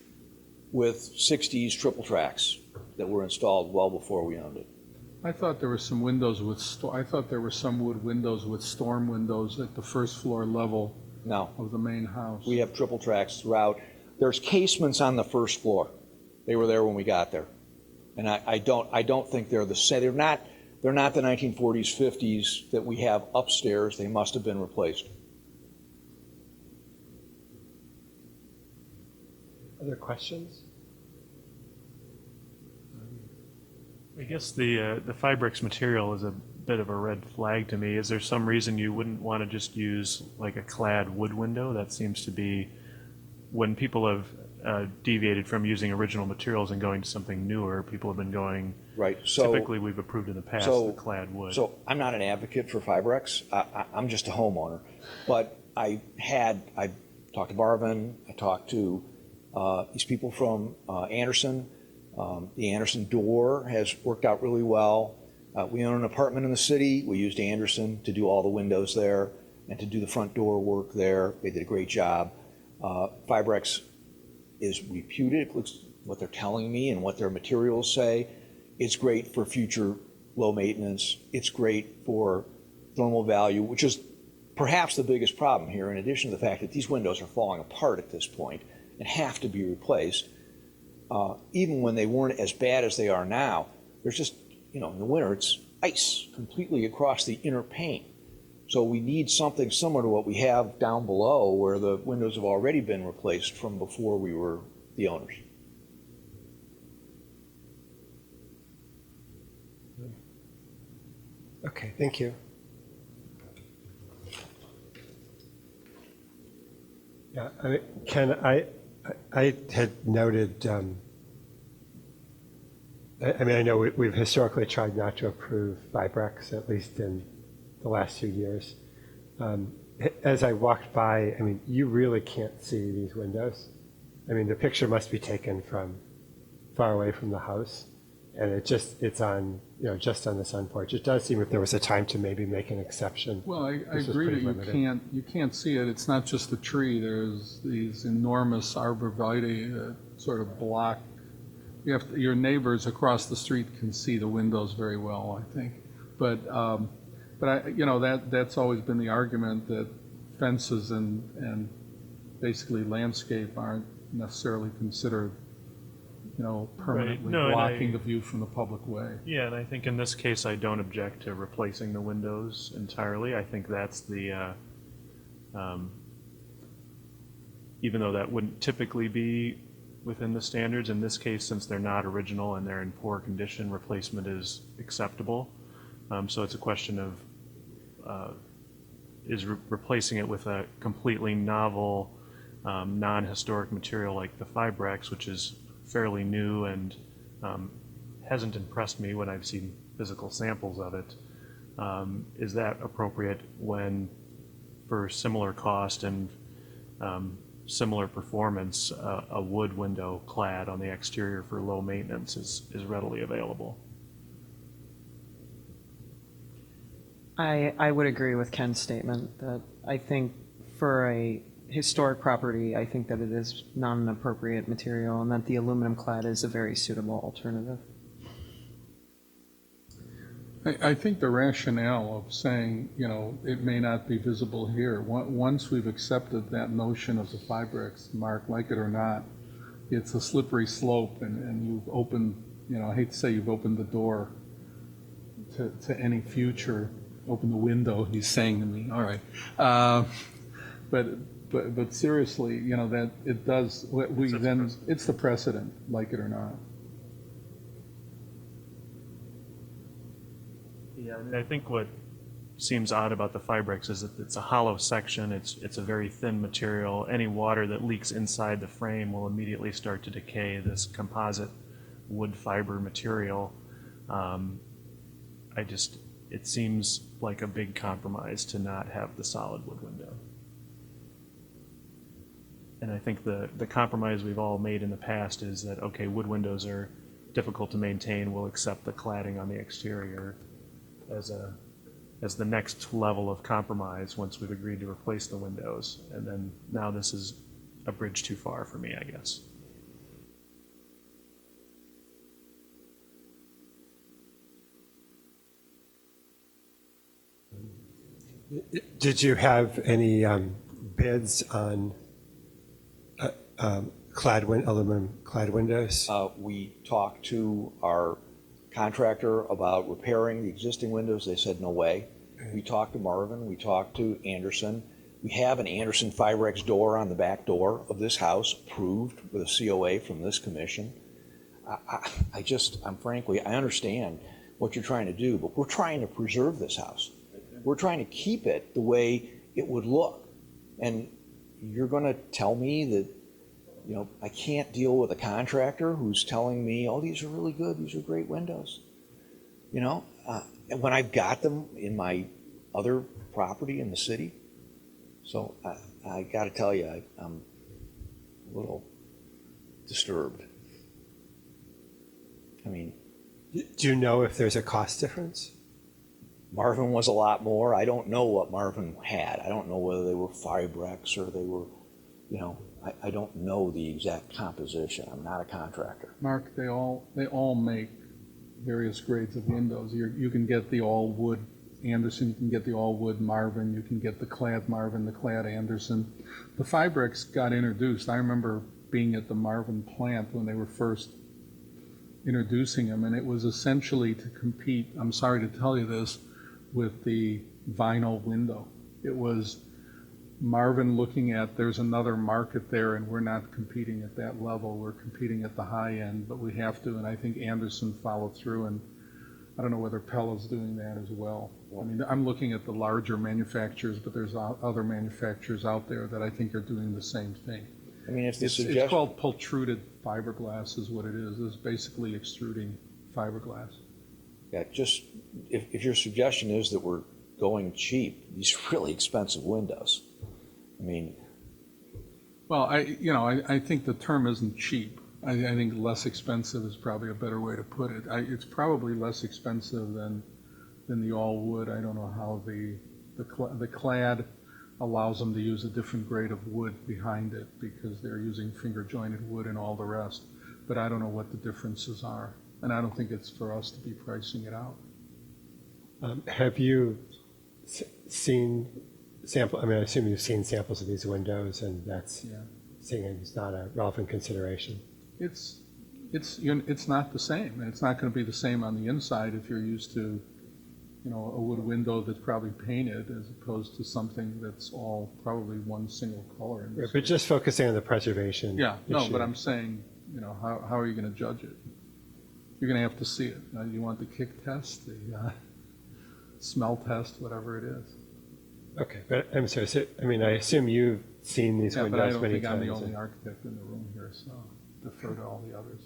with 60s triple tracks that were installed well before we owned it. I thought there were some windows with, I thought there were some wood windows with storm windows at the first floor level No. of the main house. We have triple tracks throughout. There's casements on the first floor. They were there when we got there. And I don't think they're the same. They're not the 1940s, 50s that we have upstairs. They must have been replaced. Other questions? I guess the Fibrex material is a bit of a red flag to me. Is there some reason you wouldn't want to just use like a clad wood window? That seems to be when people have deviated from using original materials and going to something newer. People have been going. Right. So typically, we've approved in the past the clad wood. So I'm not an advocate for Fibrex. I'm just a homeowner. But I talked to Barvin. I talked to these people from Anderson. The Anderson door has worked out really well. We own an apartment in the city. We used Anderson to do all the windows there and to do the front door work there. They did a great job. Fibrex is reputed, what they're telling me and what their materials say. It's great for future low maintenance. It's great for thermal value, which is perhaps the biggest problem here, in addition to the fact that these windows are falling apart at this point and have to be replaced. Even when they weren't as bad as they are now, there's just, in the winter, it's ice completely across the inner pane. So we need something similar to what we have down below, where the windows have already been replaced from before we were the owners. Okay, thank you. Yeah, Ken, I had noted, I know we've historically tried not to approve Fibrex, at least in the last 2 years. As I walked by, you really can't see these windows. The picture must be taken from far away from the house, and it's on, just on the sun porch. It does seem if there was a time to maybe make an exception. Well, I agree that you can't see it. It's not just the tree. There's these enormous arborvitae that sort of block. Your neighbors across the street can see the windows very well, I think. But that's always been the argument, that fences and basically landscape aren't necessarily considered, permanently blocking the view from the public way. Yeah, and I think in this case, I don't object to replacing the windows entirely. I think that's the, even though that wouldn't typically be within the standards, in this case, since they're not original and they're in poor condition, replacement is acceptable. So it's a question of replacing it with a completely novel, non-historic material like the Fibrex, which is fairly new and hasn't impressed me when I've seen physical samples of it. Is that appropriate when, for similar cost and similar performance, a wood window clad on the exterior for low maintenance is readily available? I would agree with Ken's statement that I think for a historic property, I think that it is not an appropriate material and that the aluminum clad is a very suitable alternative. I think the rationale of saying, it may not be visible here, once we've accepted that notion of the Fibrex, Mark, like it or not, it's a slippery slope, and you've opened, I hate to say you've opened the door to any future, open the window, he's saying to me, all right. But seriously, that it does, it's the precedent, like it or not. Yeah, I think what seems odd about the Fibrex is that it's a hollow section. It's a very thin material. Any water that leaks inside the frame will immediately start to decay this composite wood fiber material. It seems like a big compromise to not have the solid wood window. And I think the compromise we've all made in the past is that, okay, wood windows are difficult to maintain. We'll accept the cladding on the exterior as a as the next level of compromise once we've agreed to replace the windows. And then now this is a bridge too far for me, I guess. Did you have any bids on aluminum clad windows? We talked to our contractor about repairing the existing windows. They said no way. We talked to Marvin. We talked to Anderson. We have an Anderson Fibrex door on the back door of this house, approved with a COA from this commission. I'm frankly, I understand what you're trying to do, but we're trying to preserve this house. We're trying to keep it the way it would look. And you're going to tell me that, you know, I can't deal with a contractor who's telling me, oh, these are really good, these are great windows. You know, and when I've got them in my other property in the city. So I got to tell you, I'm a little disturbed. I mean, do you know if there's a cost difference? Marvin was a lot more. I don't know what Marvin had. I don't know whether they were Fibrex or they were, you know, I don't know the exact composition. I'm not a contractor. Mark, they all make various grades of windows. You can get the all wood Anderson, you can get the all wood Marvin, you can get the clad Marvin, the clad Anderson. The Fibrex got introduced. I remember being at the Marvin plant when they were first introducing them, and it was essentially to compete, I'm sorry to tell you this, with the vinyl window. It was Marvin looking at, there's another market there and we're not competing at that level. We're competing at the high end, but we have to, and I think Anderson followed through, and I don't know whether Pella's doing that as well. I mean, I'm looking at the larger manufacturers, but there's other manufacturers out there that I think are doing the same thing. I mean, if the It's called pultruded fiberglass is what it is. It's basically extruding fiberglass. Yeah, just if your suggestion is that we're going cheap, these are really expensive windows. I mean, well, I think the term isn't cheap. I think less expensive is probably a better way to put it. It's probably less expensive than the all wood. I don't know how the clad allows them to use a different grade of wood behind it because they're using finger jointed wood and all the rest. But I don't know what the differences are, and I don't think it's for us to be pricing it out. Have you seen sample? I mean, I assume you've seen samples of these windows, and that's seeing it's not a relevant consideration. It's not the same, and it's not going to be the same on the inside if you're used to, you know, a wood window that's probably painted as opposed to something that's all probably one single color. Right, but just focusing on the preservation. Yeah, no, issue. but I'm saying, you know, how are you going to judge it? You're going to have to see it. You want the kick test, the smell test, whatever it is. Okay, but I'm sorry. So, I mean, I assume you've seen these windows many times. But I don't think I'm the only architect in the room here, so defer to all the others.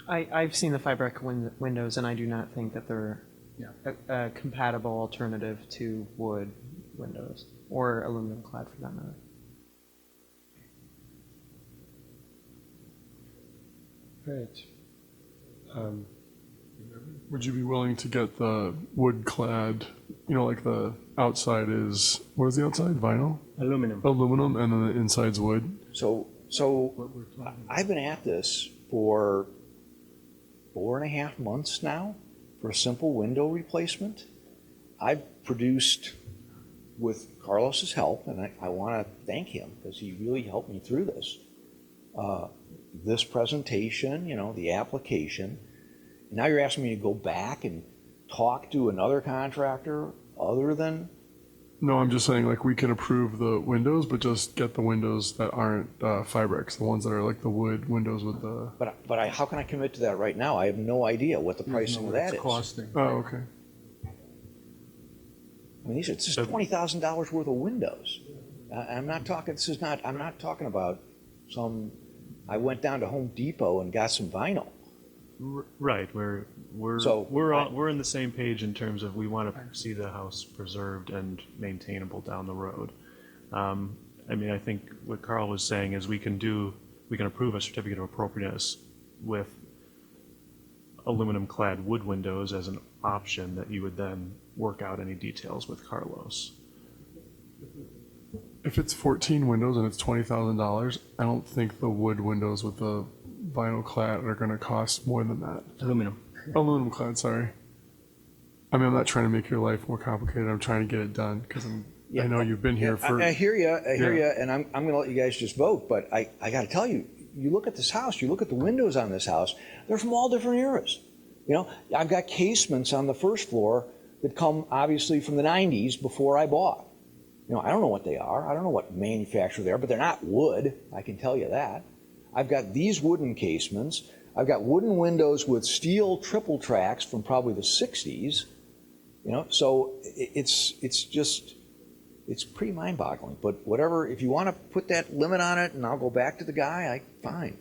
I've seen the Fibrex windows, and I do not think that they're a compatible alternative to wood windows or aluminum clad for that matter. Great. Would you be willing to get the wood clad, you know, like the outside is, what is the outside? Vinyl? Aluminum. Aluminum, and then the inside's wood? So I've been at this for 4.5 months now for a simple window replacement. I've produced, with Carlos's help, and I want to thank him because he really helped me through this, this presentation, you know, the application. Now you're asking me to go back and talk to another contractor other than... No, I'm just saying, like, we can approve the windows, but just get the windows that aren't Fibrex, the ones that are like the wood windows with the... But how can I commit to that right now? I have no idea what the pricing of that is. Costing. Oh, okay. I mean, it's just $20,000 worth of windows. I'm not talking about some... I went down to Home Depot and got some vinyl. Right, we're in the same page in terms of we want to see the house preserved and maintainable down the road. I mean, I think what Carl was saying is we can approve a certificate of appropriateness with aluminum clad wood windows as an option that you would then work out any details with Carlos. If it's 14 windows and it's $20,000, I don't think the wood windows with the vinyl clad are going to cost more than that. Aluminum. Aluminum clad, sorry. I mean, I'm not trying to make your life more complicated. I'm trying to get it done because I know you've been here for. I hear you. I hear you, and I'm going to let you guys just vote. But I got to tell you, you look at this house, you look at the windows on this house. They're from all different eras. You know, I've got casements on the first floor that come obviously from the 90s before I bought. You know, I don't know what they are. I don't know what manufacturer they are, but they're not wood. I can tell you that. I've got these wooden casements. I've got wooden windows with steel triple tracks from probably the 60s. You know, so it's pretty mind-boggling. But whatever, if you want to put that limit on it, and I'll go back to the guy, fine.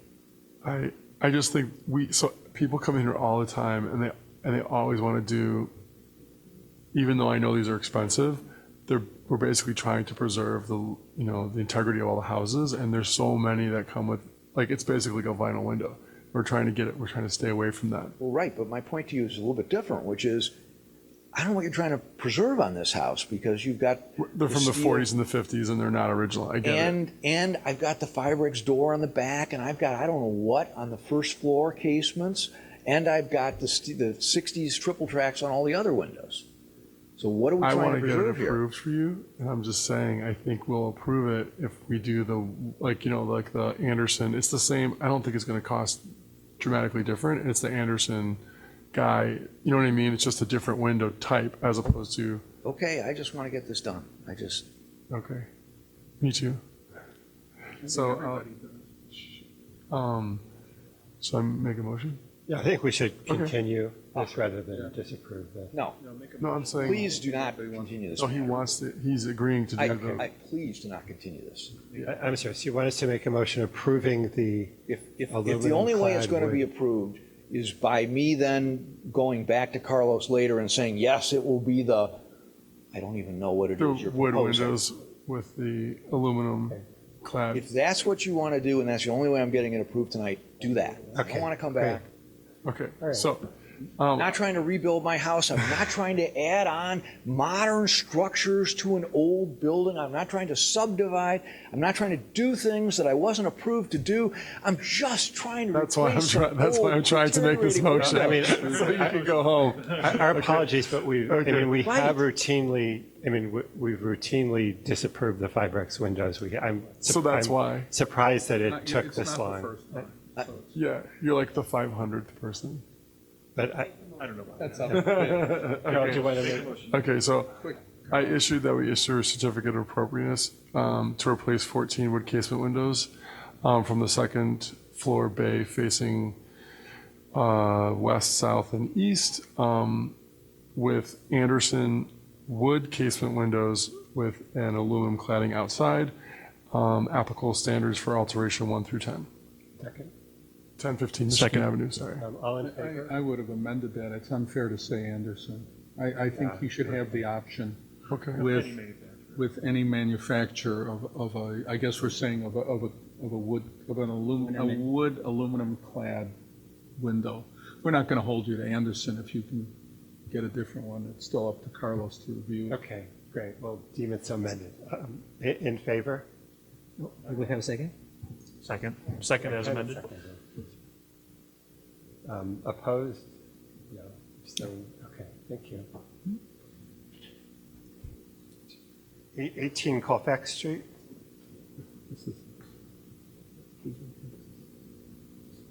I just think so people come in here all the time and they always want to do, even though I know these are expensive, we're basically trying to preserve the integrity of all the houses, and there's so many that come with, like, it's basically like a vinyl window. We're trying to stay away from that. Well, right, but my point to you is a little bit different, which is, I don't know what you're trying to preserve on this house, because you've got... They're from the 40s and the 50s, and they're not original. I get it. And I've got the Fiberx door on the back, and I've got, I don't know what, on the first floor casements, and I've got the 60s triple tracks on all the other windows. So what are we trying to preserve here? I want to get it approved for you, and I'm just saying, I think we'll approve it if we do like the Anderson. It's the same. I don't think it's going to cost dramatically different. It's the Anderson guy. You know what I mean? It's just a different window type as opposed to. Okay, I just want to get this done. Okay. Me too. So, so I make a motion? Yeah, I think we should continue this rather than disapprove that. No, I'm saying. Please do not continue this. No, he's agreeing to do the. Please do not continue this. I'm sorry, so you want us to make a motion approving the If the only way it's going to be approved is by me then going back to Carlos later and saying, yes, it will be I don't even know what it is you're wood proposing. windows with the aluminum clad. If that's what you want to do, and that's the only way I'm getting it approved tonight, do that. I don't want to come back. Okay, so. I'm not trying to rebuild my house. I'm not trying to add on modern structures to an old building. I'm not trying to subdivide. I'm not trying to do things that I wasn't approved to do. I'm just trying to That's why I'm trying to make this motion. I mean, so you can go home. Our apologies, but we Okay. we've routinely disapproved the Fiberx windows. I'm surprised that it took this long. Yeah, you're like the 500th person. But I don't know about That's that. Carol, do you want to make a motion? Okay, so I issued that we issue a certificate of appropriateness to replace 14 wood casement windows from the second floor bay facing west, south, and east with Anderson wood casement windows with an aluminum cladding outside, applicable standards for alteration 1 through 10. Second. 1015 Michigan Avenue, sorry. All in favor? I would have amended that. It's unfair to say Anderson. I think he should have the option with any manufacturer of a, I guess we're saying of a wood, of an aluminum clad window. We're not going to hold you to Anderson if you can get a different one. It's still up to Carlos to review. Okay, great. Well, deem it so amended. In favor? Do we have a second? Second. Second as amended. Opposed? No. Abstained? Okay, thank you. 18 Colfax Street.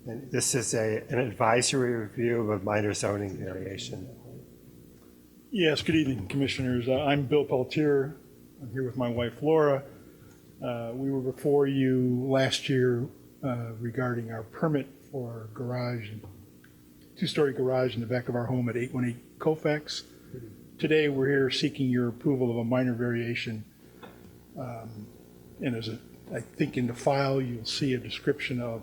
And this is an advisory review of a minor zoning variation. Yes, good evening, Commissioners. I'm Bill Pelletier. I'm here with my wife, Laura. We were before you last year regarding our permit for our garage, two-story garage in the back of our home at 818 Colfax. Today, we're here seeking your approval of a minor variation. And I think in the file, you'll see a description of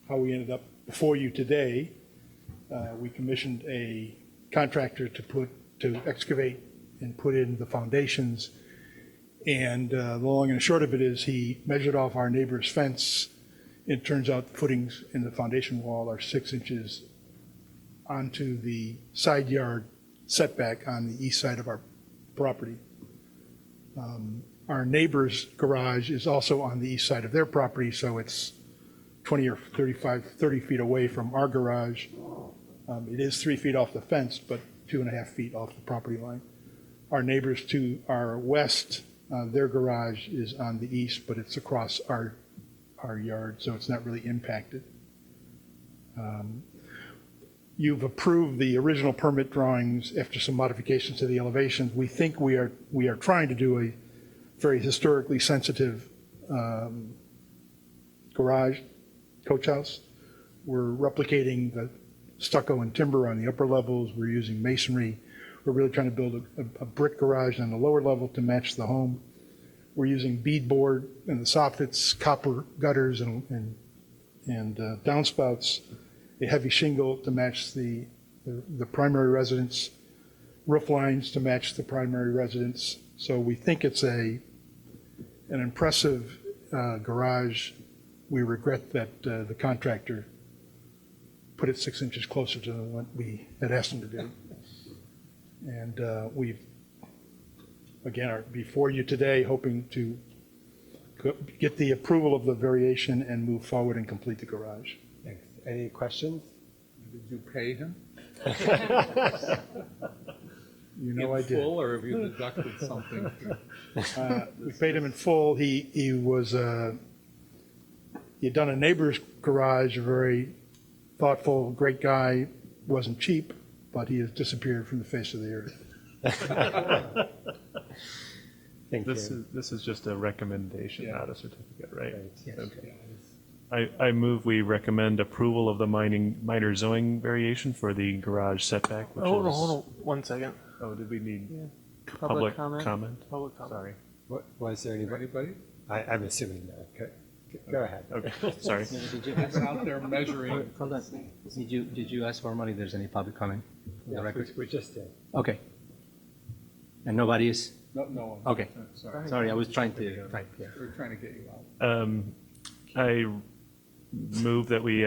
how we ended up before you today. We commissioned a contractor to excavate and put in the foundations. And the long and the short of it is he measured off our neighbor's fence. It turns out the footings in the foundation wall are 6 inches onto the side yard setback on the east side of our property. Our neighbor's garage is also on the east side of their property, so it's 20 or 30 feet away from our garage. It is 3 feet off the fence, but 2.5 feet off the property line. Our neighbors to our west, their garage is on the east, but it's across our yard, so it's not really impacted. You've approved the original permit drawings after some modifications to the elevations. We think we are trying to do a very historically sensitive garage, coach house. We're replicating the stucco and timber on the upper levels. We're using masonry. We're really trying to build a brick garage on the lower level to match the home. We're using beadboard in the soffits, copper gutters and downspouts, a heavy shingle to match the primary residence, roof lines to match the primary residence. So we think it's an impressive garage. We regret that the contractor put it 6 inches closer to what we had asked him to do. And we've, again, are before you today hoping to get the approval of the variation and move forward and complete the garage. Thanks. Any questions? Did you pay him? You know I did. In full, or have you deducted something? We paid him in full. He was, he'd done a neighbor's garage, a very thoughtful, great guy, wasn't cheap, but he has disappeared from the face of the earth. Thank you. This is just a recommendation, not a certificate, right? Yes. Okay. I move we recommend approval of the minor zoning variation for the garage setback, which Hold is... on, 1 second. Oh, did we need Public public comment? comment? Public comment. Sorry. Was there anybody? I'm assuming no. Okay. Go ahead. Okay, sorry. He's out there measuring. Hold on. Did you ask formally if there's any public comment? For the record? We just did. Okay. And nobody is? No. Okay. Sorry. Sorry, I was trying to type, yeah. We're trying to get you out. I move that we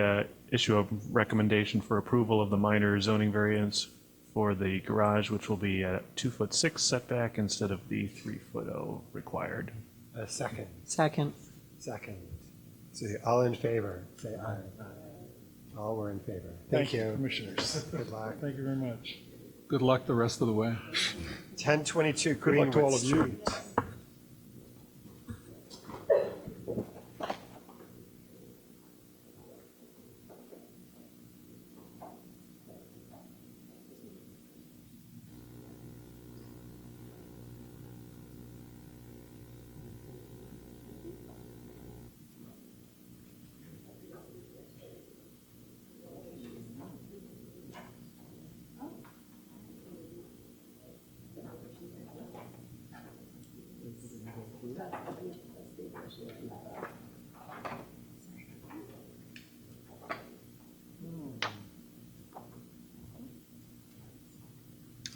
issue a recommendation for approval of the minor zoning variance for the garage, which will be at 2'6" setback instead of the 3'0" required. A second. Second. Second. So all in favor, say aye. All were in favor. Thank you. Commissioners. Good luck. Thank you very much. Good luck the rest of the way. 1022 Good luck to all Greenwood of you. Street.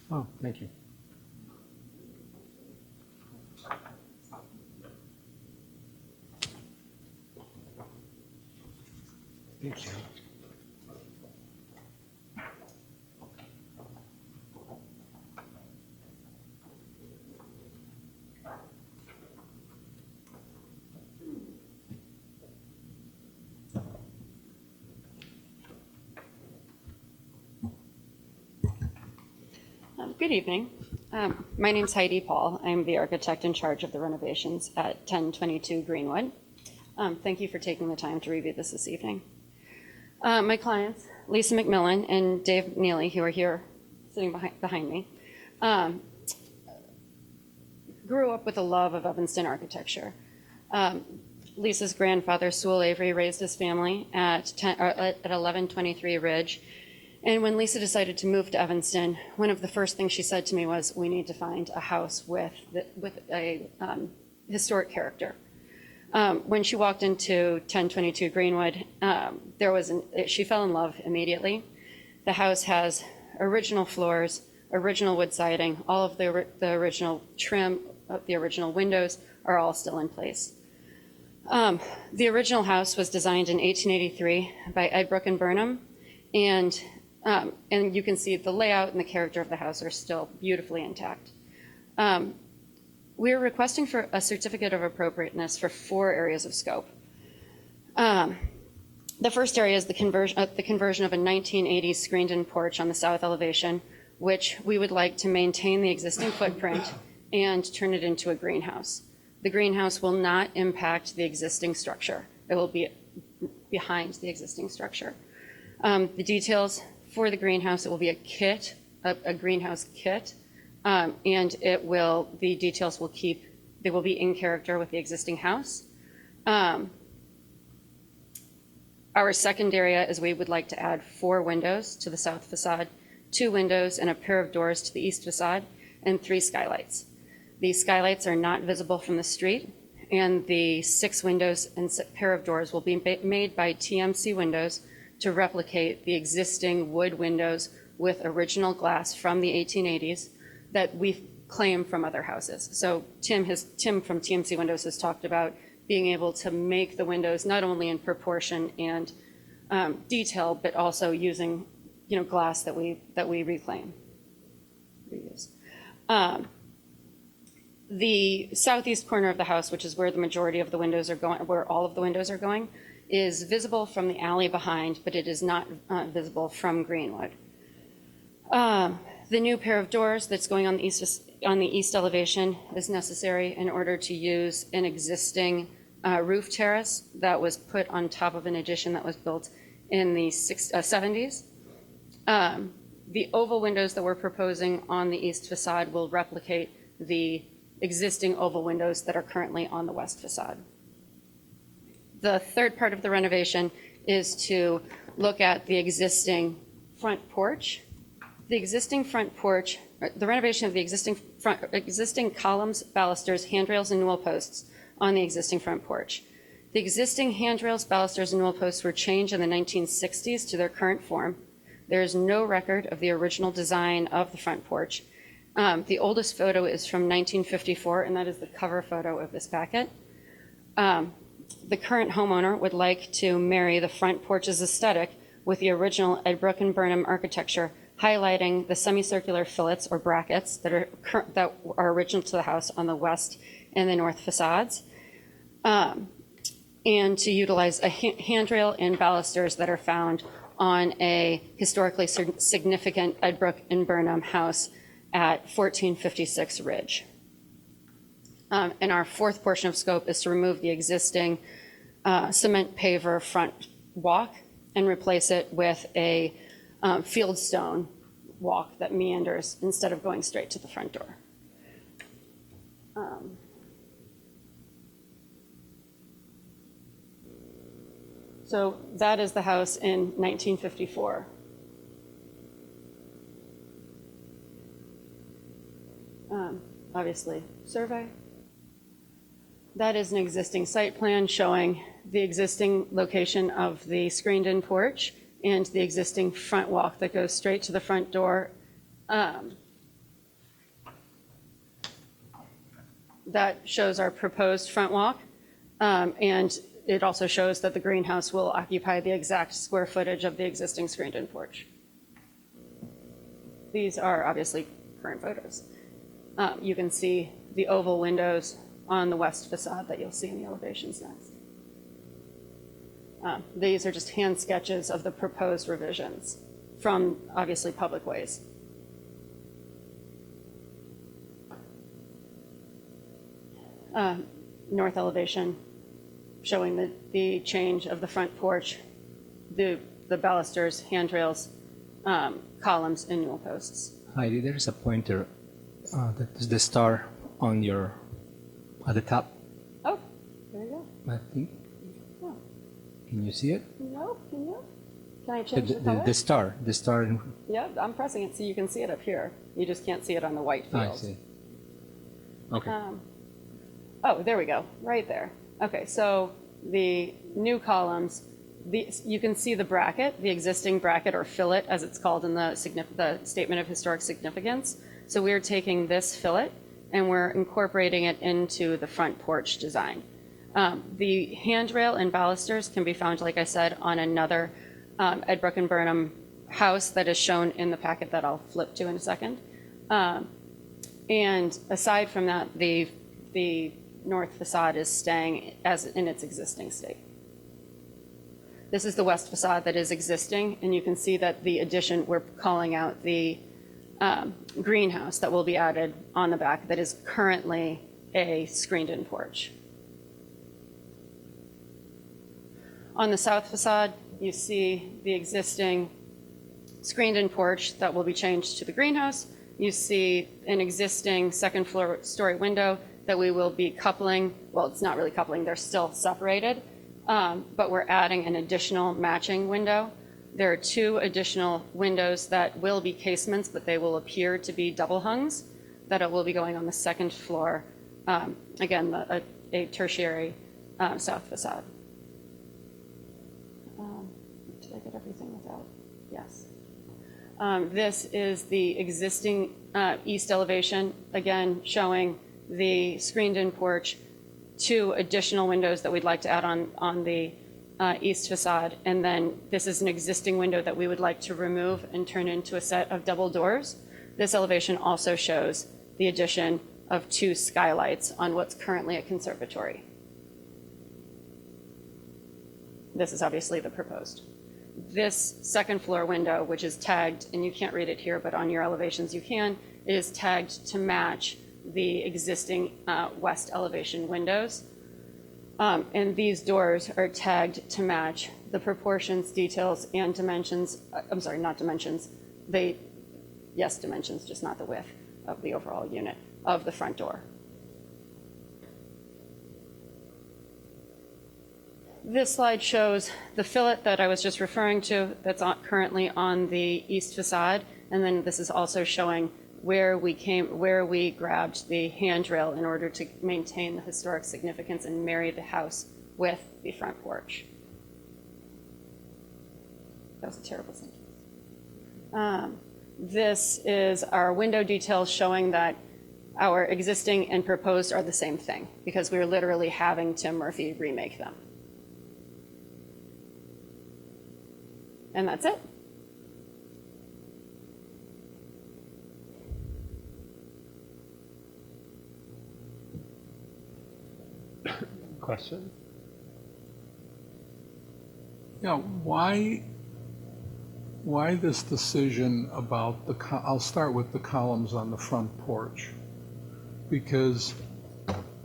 Oh, thank you. Thank you. Good evening. My name's Heidi Paul. I'm the architect in charge of the renovations at 1022 Greenwood. Thank you for taking the time to review this evening. My clients, Lisa McMillan and Dave Neely, who are here sitting behind me, grew up with a love of Evanston architecture. Lisa's grandfather, Sewell Avery, raised his family at 1123 Ridge. And when Lisa decided to move to Evanston, one of the first things she said to me was, we need to find a house with a historic character. When she walked into 1022 Greenwood, she fell in love immediately. The house has original floors, original wood siding, all of the original trim, the original windows are all still in place. The original house was designed in 1883 by Ed Brook and Burnham, and you can see the layout and the character of the house are still beautifully intact. We're requesting for a certificate of appropriateness for 4 areas of scope. The first area is the conversion of a 1980s screened-in porch on the south elevation, which we would like to maintain the existing footprint and turn it into a greenhouse. The greenhouse will not impact the existing structure. It will be behind the existing structure. The details for the greenhouse, it will be a kit, a greenhouse kit, and the details they will be in character with the existing house. Our second area is we would like to add 4 windows to the south facade, 2 windows and a pair of doors to the east facade, and 3 skylights. These skylights are not visible from the street, and the 6 windows and pair of doors will be made by TMC Windows to replicate the existing wood windows with original glass from the 1880s that we claim from other houses. So Tim from TMC Windows has talked about being able to make the windows not only in proportion and detail, but also using glass that we reuse. The southeast corner of the house, which is where the majority of the windows are going, where all of the windows are going, is visible from the alley behind, but it is not visible from Greenwood. The new pair of doors that's going on the east elevation is necessary in order to use an existing roof terrace that was put on top of an addition that was built in the 70s. The oval windows that we're proposing on the east facade will replicate the existing oval windows that are currently on the west facade. The third part of the renovation is to look at the existing front porch. The renovation of the existing columns, balusters, handrails, and newel posts on the existing front porch. The existing handrails, balusters, and newel posts were changed in the 1960s to their current form. There is no record of the original design of the front porch. The oldest photo is from 1954, and that is the cover photo of this packet. The current homeowner would like to marry the front porch's aesthetic with the original Edbrook and Burnham architecture, highlighting the semicircular fillets or brackets that are original to the house on the west and the north facades, and to utilize a handrail and balusters that are found on a historically significant Edbrook and Burnham house at 1456 Ridge. And our fourth portion of scope is to remove the existing cement paver front walk and replace it with a fieldstone walk that meanders instead of going straight to the front door. So that is the house in 1954. Obviously, survey. That is an existing site plan showing the existing location of the screened-in porch and the existing front walk that goes straight to the front door. That shows our proposed front walk, and it also shows that the greenhouse will occupy the exact square footage of the existing screened-in porch. These are obviously current photos. You can see the oval windows on the west facade that you'll see in the elevations next. These are just hand sketches of the proposed revisions from, obviously, Public Ways. North elevation showing the change of the front porch, the balusters, handrails, columns, and newel posts. Heidi, there's a pointer. There's the star on at the top. Oh, there you go. I think. Oh. Can you see it? No, can you? Can I change the color? The star. Yeah, I'm pressing it so you can see it up here. You just can't see it on the white field. I see. Okay. Oh, there we go, right there. Okay, so the new columns, you can see the bracket, the existing bracket or fillet, as it's called in the Statement of Historic Significance. So we're taking this fillet and we're incorporating it into the front porch design. The handrail and balusters can be found, like I said, on another Edbrook and Burnham house that is shown in the packet that I'll flip to in a second. And aside from that, the north facade is staying as in its existing state. This is the west facade that is existing, and you can see that the addition, we're calling out the greenhouse that will be added on the back that is currently a screened-in porch. On the south facade, you see the existing screened-in porch that will be changed to the greenhouse. You see an existing second floor story window that we will be coupling. Well, it's not really coupling, they're still separated, but we're adding an additional matching window. There are 2 additional windows that will be casements, but they will appear to be double hungs that will be going on the second floor. Again, a tertiary south facade. Did I get everything without? Yes. This is the existing east elevation, again showing the screened-in porch, 2 additional windows that we'd like to add on the east facade, and then this is an existing window that we would like to remove and turn into a set of double doors. This elevation also shows the addition of 2 skylights on what's currently a conservatory. This is obviously the proposed. This second floor window, which is tagged, and you can't read it here, but on your elevations you can, it is tagged to match the existing west elevation windows. And these doors are tagged to match the proportions, details, and dimensions, I'm sorry, not dimensions, yes, dimensions, just not the width of the overall unit of the front door. This slide shows the fillet that I was just referring to that's currently on the east facade, and then this is also showing where we grabbed the handrail in order to maintain the historic significance and marry the house with the front porch. That was a terrible sentence. This is our window details showing that our existing and proposed are the same thing, because we are literally having Tim Murphy remake them. And that's it. Question? Yeah, why this decision about I'll start with the columns on the front porch. Because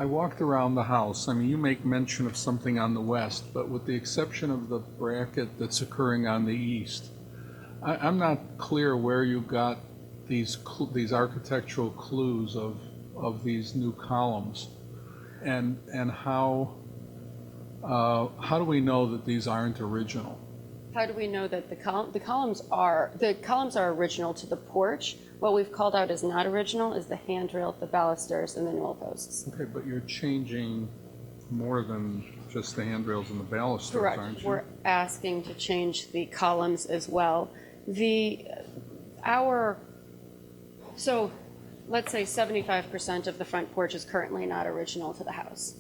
I walked around the house. I mean, you make mention of something on the west, but with the exception of the bracket that's occurring on the east, I'm not clear where you got these architectural clues of these new columns, and how do we know that these aren't original? How do we know that the columns are original to the porch? What we've called out as not original is the handrail, the balusters, and the newel posts. Okay, but you're changing more than just the handrails and the balusters, Correct. Aren't you? We're asking to change the columns as well. So let's say 75% of the front porch is currently not original to the house.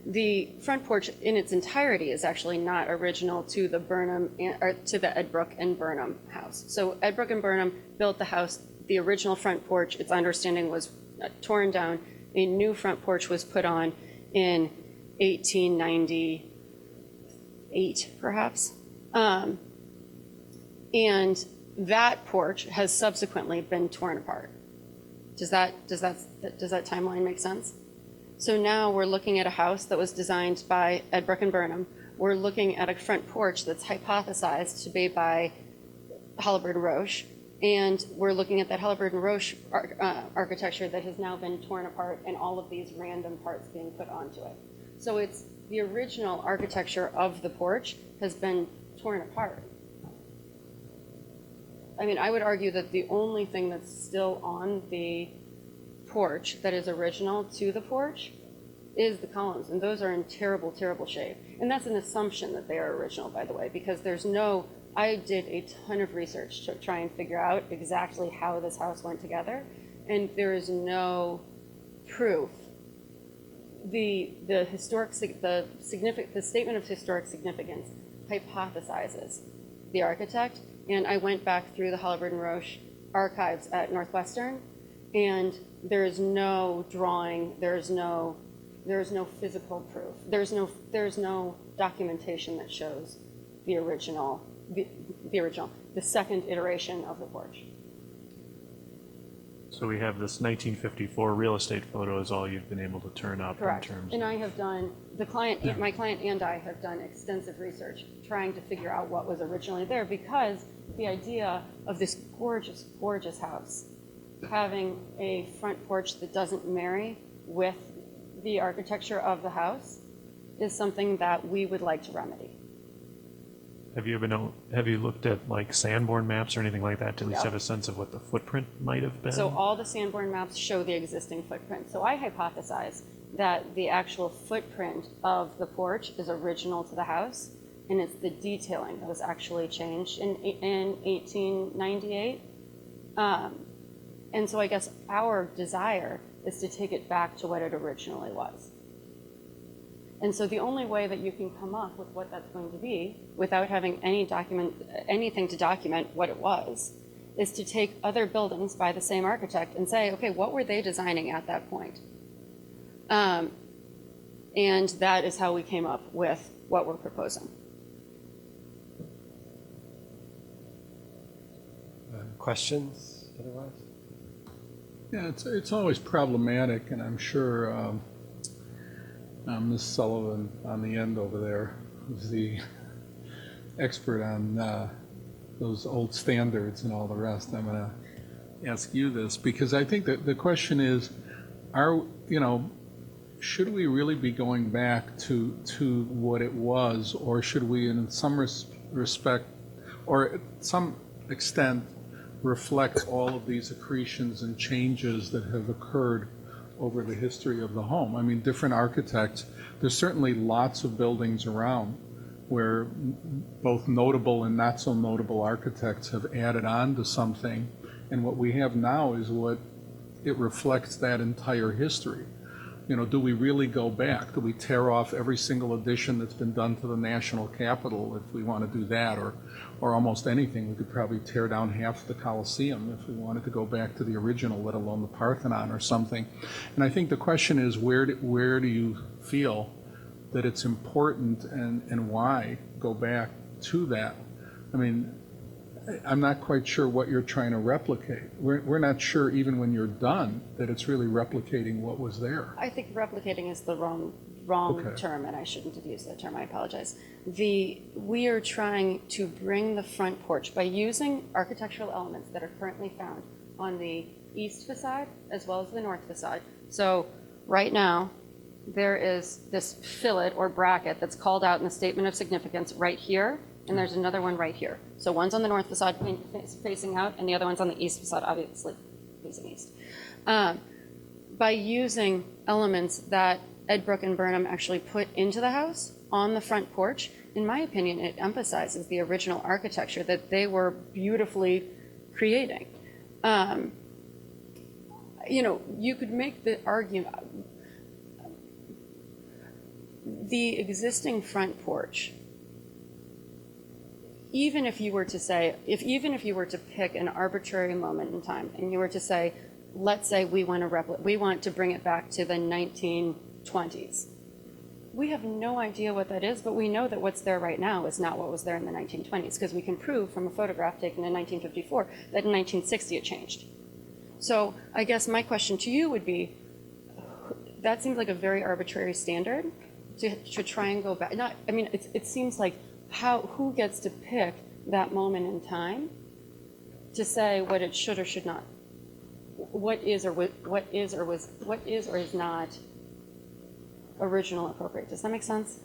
The front porch in its entirety is actually not original to the Burnham, or to the Edbrook and Burnham house. So Edbrook and Burnham built the house. The original front porch, its understanding, was torn down. A new front porch was put on in 1898, perhaps. And that porch has subsequently been torn apart. Does that timeline make sense? So now we're looking at a house that was designed by Edbrook and Burnham. We're looking at a front porch that's hypothesized to be by Halliburton Roche. And we're looking at that Halliburton Roche architecture that has now been torn apart, and all of these random parts being put onto it. So it's the original architecture of the porch has been torn apart. I mean, I would argue that the only thing that's still on the porch that is original to the porch is the columns, and those are in terrible, terrible shape. And that's an assumption that they are original, by the way, because I did a ton of research to try and figure out exactly how this house went together, and there is no proof. The statement of historic significance hypothesizes the architect, and I went back through the Halliburton Roche archives at Northwestern, And there is no drawing, there is no physical proof. There's no documentation that shows the original, the second iteration of the porch. So we have this 1954 real estate photo is all you've been able to turn up Correct. in terms And I have done, my client and I have done extensive research trying to figure out what was originally there, because the idea of this gorgeous, gorgeous house having a front porch that doesn't marry with the architecture of the house is something that we would like to remedy. Have you looked at like Sanborn maps or anything like that to at least Yeah. have a sense of what the footprint might have been? So all the Sanborn maps show the existing footprint. So I hypothesize that the actual footprint of the porch is original to the house, and it's the detailing that was actually changed in 1898. And so I guess our desire is to take it back to what it originally was. And so the only way that you can come up with what that's going to be without having anything to document what it was, is to take other buildings by the same architect and say, okay, what were they designing at that point? And that is how we came up with what we're proposing. Questions otherwise? Yeah, it's always problematic, and I'm sure Ms. Sullivan on the end over there is the expert on those old standards and all the rest. I'm going to ask you this, because I think that the question is, should we really be going back to what it was, or should we in some respect, or at some extent, reflect all of these accretions and changes that have occurred over the history of the home? I mean, different architects, there's certainly lots of buildings around where both notable and not so notable architects have added on to something, and what we have now is what it reflects that entire history. Do we really go back? Do we tear off every single addition that's been done to the National Capitol if we want to do that, or almost anything? We could probably tear down half the Colosseum if we wanted to go back to the original, let alone the Parthenon or something. And I think the question is, where do you feel that it's important, and why go back to that? I mean, I'm not quite sure what you're trying to replicate. We're not sure, even when you're done, that it's really replicating what was there. I think replicating is the wrong Okay. term, and I shouldn't have used that term. I apologize. We are trying to bring the front porch by using architectural elements that are currently found on the east facade as well as the north facade. So right now, there is this fillet or bracket that's called out in the statement of significance right here, and there's another one right here. So one's on the north facade facing out, and the other one's on the east facade, obviously facing east. By using elements that Ed Brooke and Burnham actually put into the house on the front porch, in my opinion, it emphasizes the original architecture that they were beautifully creating. You could make the argument, the existing front porch, even if you were to say, even if you were to pick an arbitrary moment in time and you were to say, let's say we want to bring it back to the 1920s. We have no idea what that is, but we know that what's there right now is not what was there in the 1920s, because we can prove from a photograph taken in 1954 that in 1960 it changed. So I guess my question to you would be, that seems like a very arbitrary standard to try and go back. It seems like who gets to pick that moment in time to say what it should or should not, what is or is not original appropriate. Does that make sense?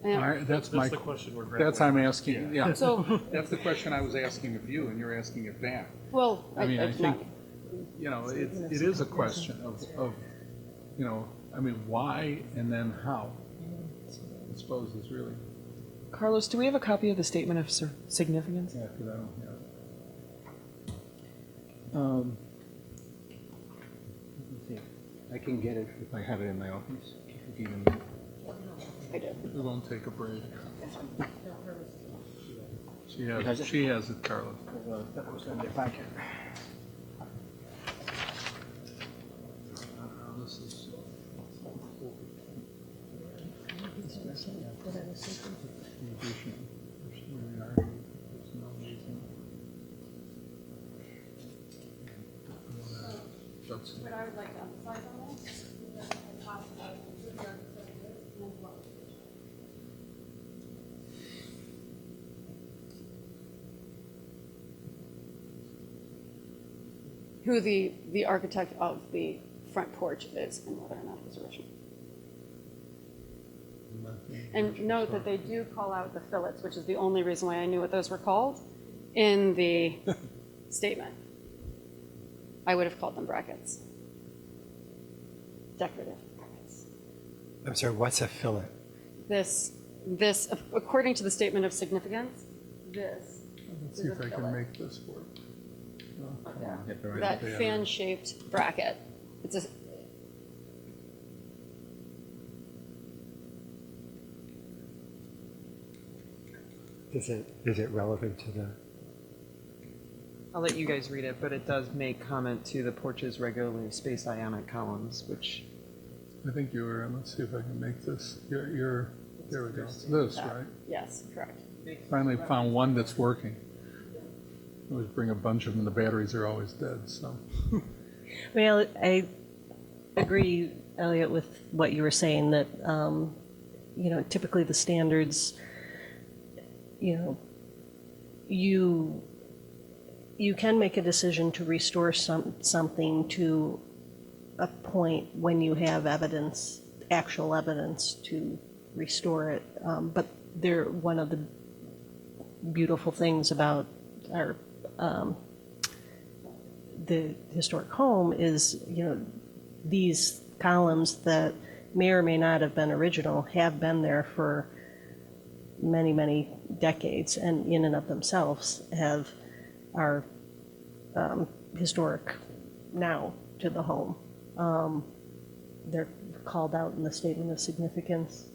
All right, that's the question we're grappling That's I'm asking. Yeah. So that's the question I was asking of you, and you're asking it back. Well, I think it is a question of why and then how. I suppose is really. Carlos, do we have a copy of the statement of significance? Yeah, because I don't have Let me see. I can get it if I have it in my office. If you give me- I do. We won't take a break. She has it, Carlos. this is. What I would like to emphasize on this is that I talked about who the architect is and what. Who the architect of the front porch is and whether or not it was original. And note that they do call out the fillets, which is the only reason why I knew what those were called in the statement. I would have called them brackets. Decorative brackets. I'm sorry, what's a fillet? This, according to the statement of significance, this Let's is see a if I can fillet. make this work. That fan-shaped bracket. It's a, Is it relevant to the? I'll let you guys read it, but it does make comment to the porch's regularly spaced ionic columns, which I think you were, let's see if I can make this, there we go. This, right? yes, correct. Finally found one that's working. I always bring a bunch of them, the batteries are always dead, so. Well, I agree, Elliot, with what you were saying, that, typically the standards, you can make a decision to restore something to a point when you have evidence, actual evidence to restore it. But one of the beautiful things about our the historic home is, these columns that may or may not have been original have been there for many, many decades, and in and of themselves are historic now to the home. They're called out in the statement of significance.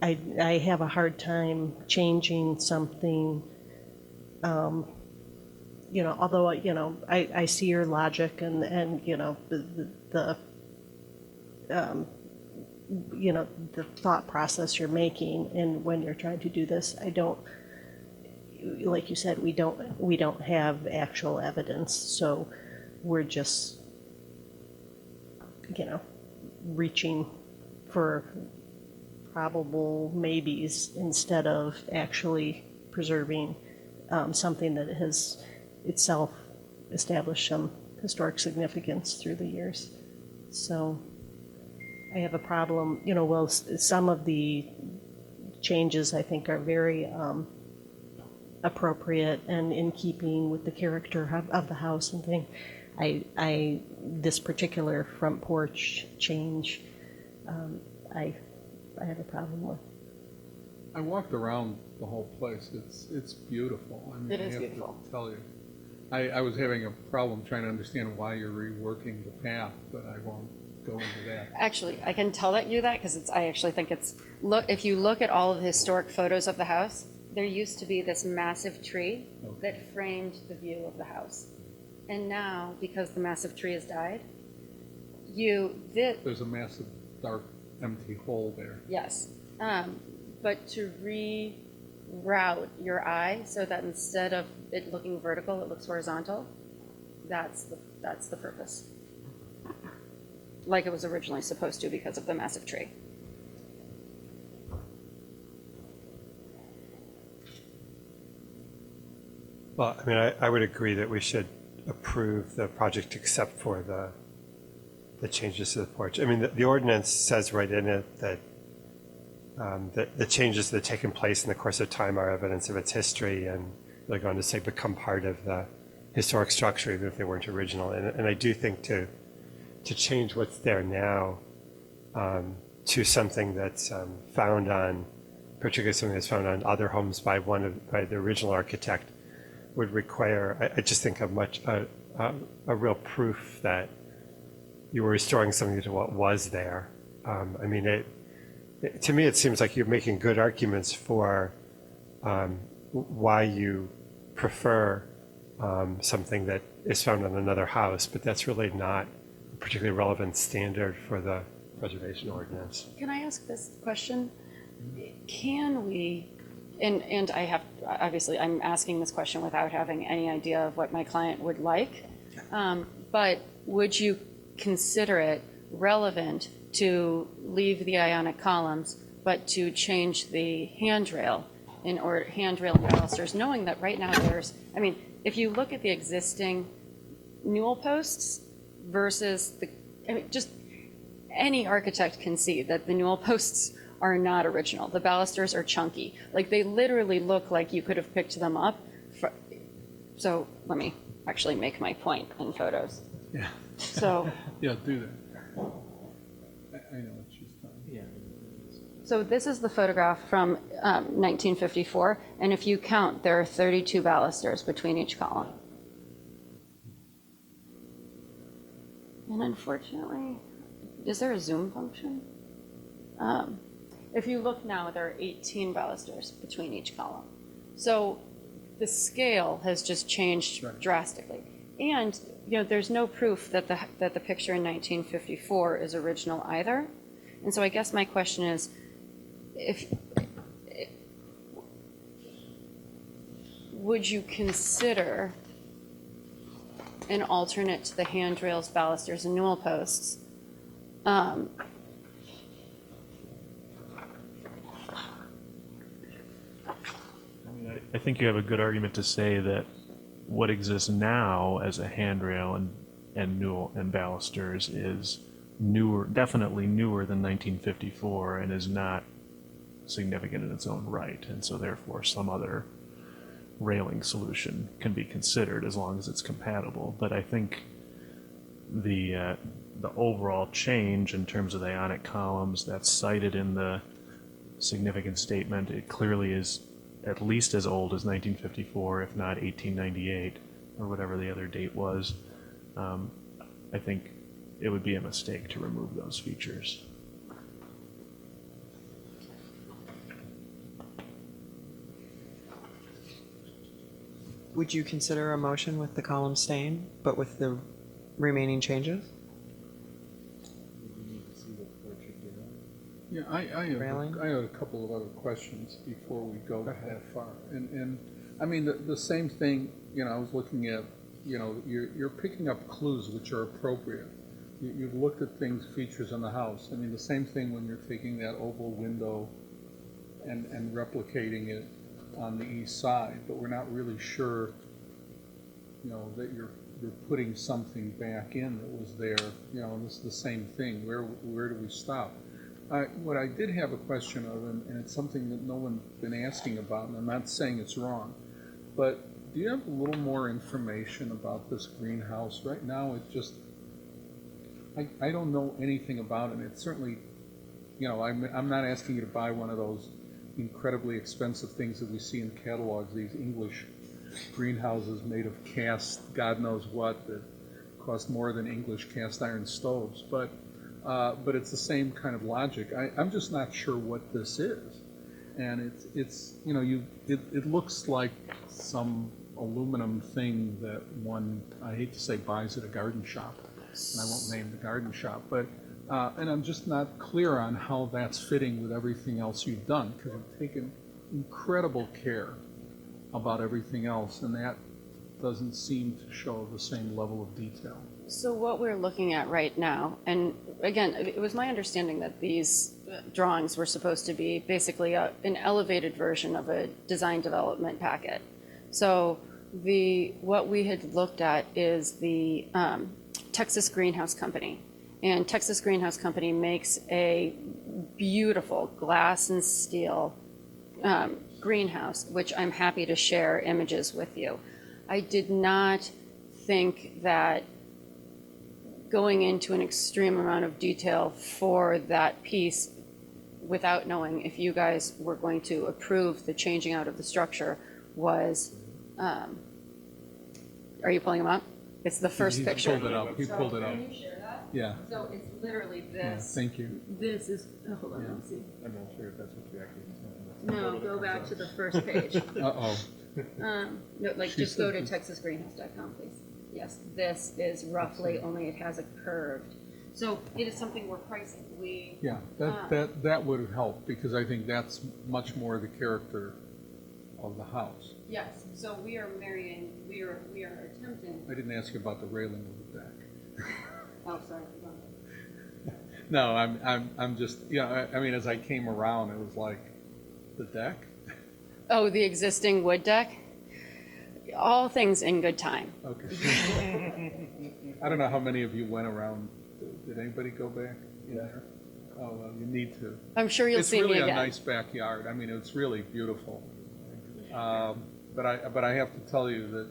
I have a hard time changing something, although, I see your logic and the thought process you're making, and when you're trying to do this, I don't, like you said, we don't have actual evidence, so we're just, reaching for probable maybes instead of actually preserving something that has itself established some historic significance through the years. So I have a problem, some of the changes I think are very appropriate and in keeping with the character of the house and thing. This particular front porch change, I have a problem with. I walked around the whole place. It's beautiful. I mean, It is I have beautiful. to tell you. I was having a problem trying to understand why you're reworking the path, but I won't go into that. Actually, I can tell you that because I actually think if you look at all of the historic photos of the house, there used to be this massive tree that framed the view of the house. And now, because the massive tree has died, There's a massive, dark, empty hole there. yes. But to reroute your eye so that instead of it looking vertical, it looks horizontal, that's the purpose. Like it was originally supposed to because of the massive tree. Well, I mean, I would agree that we should approve the project except for the changes to the porch. I mean, the ordinance says right in it that the changes that have taken place in the course of time are evidence of its history, and they're going to say become part of the historic structure even if they weren't original. And I do think to change what's there now to something that's found on, particularly something that's found on other homes by the original architect, would require, I just think, a real proof that you were restoring something to what was there. I mean, to me, it seems like you're making good arguments for why you prefer something that is found on another house, but that's really not particularly relevant standard for the preservation ordinance. Can I ask this question? Can we, and I have, obviously, I'm asking this question without having any idea of what my client would like, but would you consider it relevant to leave the ionic columns, but to change the handrail handrail and balusters, knowing that right now there's, I mean, if you look at the existing newel posts versus the, I mean, just any architect can see that the newel posts are not original. The balusters are chunky. Like, they literally look like you could have picked them up. So let me actually make my point in photos. Yeah. So. Yeah, do that. I know what she's talking. Yeah. So this is the photograph from 1954, and if you count, there are 32 balusters between each column. And unfortunately, is there a zoom function? If you look now, there are 18 balusters between each column. So the scale has just changed drastically. And you know, there's no proof that the picture in 1954 is original either. And so I guess my question is, would you consider an alternate to the handrails, balusters, and newel posts? I think you have a good argument to say that what exists now as a handrail and newel and balusters is newer, definitely newer than 1954, and is not significant in its own right, and so therefore some other railing solution can be considered as long as it's compatible. But I think the overall change in terms of the ionic columns that's cited in the significant statement, it clearly is at least as old as 1954, if not 1898, or whatever the other date was. I think it would be a mistake to remove those features. Would you consider a motion with the column staying, but with the remaining changes? Yeah, I have a couple of other questions before we go that far. And I mean, the same thing, you know, I was looking at, you know, you're picking up clues which are appropriate. You've looked at things, features in the house. I mean, the same thing when you're taking that oval window and replicating it on the east side, but we're not really sure, you know, that you're putting something back in that was there. You know, and this is the same thing. Where do we stop? What I did have a question of, and it's something that no one's been asking about, and I'm not saying it's wrong, but do you have a little more information about this greenhouse? Right now, it just, I don't know anything about it. It's certainly, you know, I'm not asking you to buy one of those incredibly expensive things that we see in catalogs, these English greenhouses made of cast, God knows what, that cost more than English cast iron stoves. But it's the same kind of logic. I'm just not sure what this is. And it's you know, it looks like some aluminum thing that one, I hate to say, buys at a garden shop. And I won't name the garden shop, but and I'm just not clear on how that's fitting with everything else you've done, because you've taken incredible care about everything else, and that doesn't seem to show the same level of detail. So what we're looking at right now, and again, it was my understanding that these drawings were supposed to be basically an elevated version of a design development packet. So what we had looked at is the Texas Greenhouse Company. And Texas Greenhouse Company makes a beautiful glass and steel greenhouse, which I'm happy to share images with you. I did not think that going into an extreme amount of detail for that piece without knowing if you guys were going to approve the changing out of the structure was, are you pulling them up? It's the first picture. He pulled it up. He pulled it up. Can you share that? Yeah. So it's literally this. Yeah, thank you. This is, hold on, let me see. I'm not sure if that's what you actually No, go back to the first page. Uh-oh. No, like just go to texasgreenhouse.com, please. yes, this is roughly, only it has a curved. So it is something we're pricing. Yeah, that would help, because I think that's much more the character of the house. Yes, so we are attempting. I didn't ask you about the railing of the deck. Oh, sorry. No, I'm just, I mean, as I came around, it was like, the deck? Oh, the existing wood deck? All things in good time. Okay. I don't know how many of you went around. Did anybody go back in there? Oh, well, you need to. I'm sure you'll see me It's really again. a nice backyard. I mean, it's really beautiful. But I have to tell you that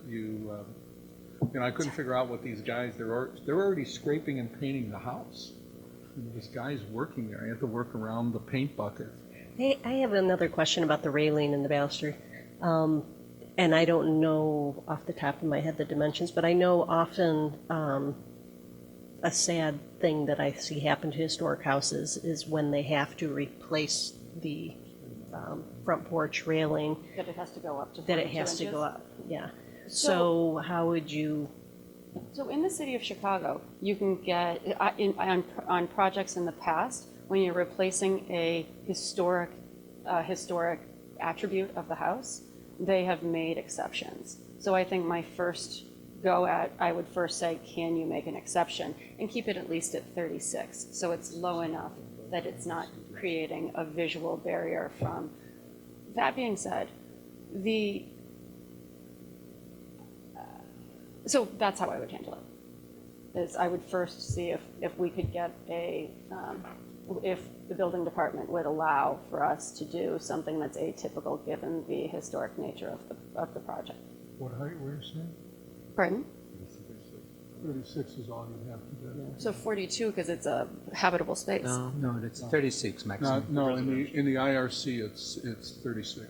I couldn't figure out what these guys, they're already scraping and painting the house. This guy's working there. I have to work around the paint bucket. Hey, I have another question about the railing and the baluster. And I don't know off the top of my head the dimensions, but I know often a sad thing that I see happen to historic houses is when they have to replace the front porch railing. That it has to go up to That it 42 has to go inches? up, yeah. So how would you? So in the city of Chicago, you can get, on projects in the past, when you're replacing a historic attribute of the house, they have made exceptions. So I think my first go at, I would first say, can you make an exception? And keep it at least at 36, so it's low enough that it's not creating a visual barrier from. That being said, so that's how I would handle it. Is I would first see if we could get if the building department would allow for us to do something that's atypical given the historic nature of the project. What height were you saying? Pardon? 36 is all you have to do. So 42 because it's a habitable space. No, that's 36 maximum. No, in the IRC it's 36.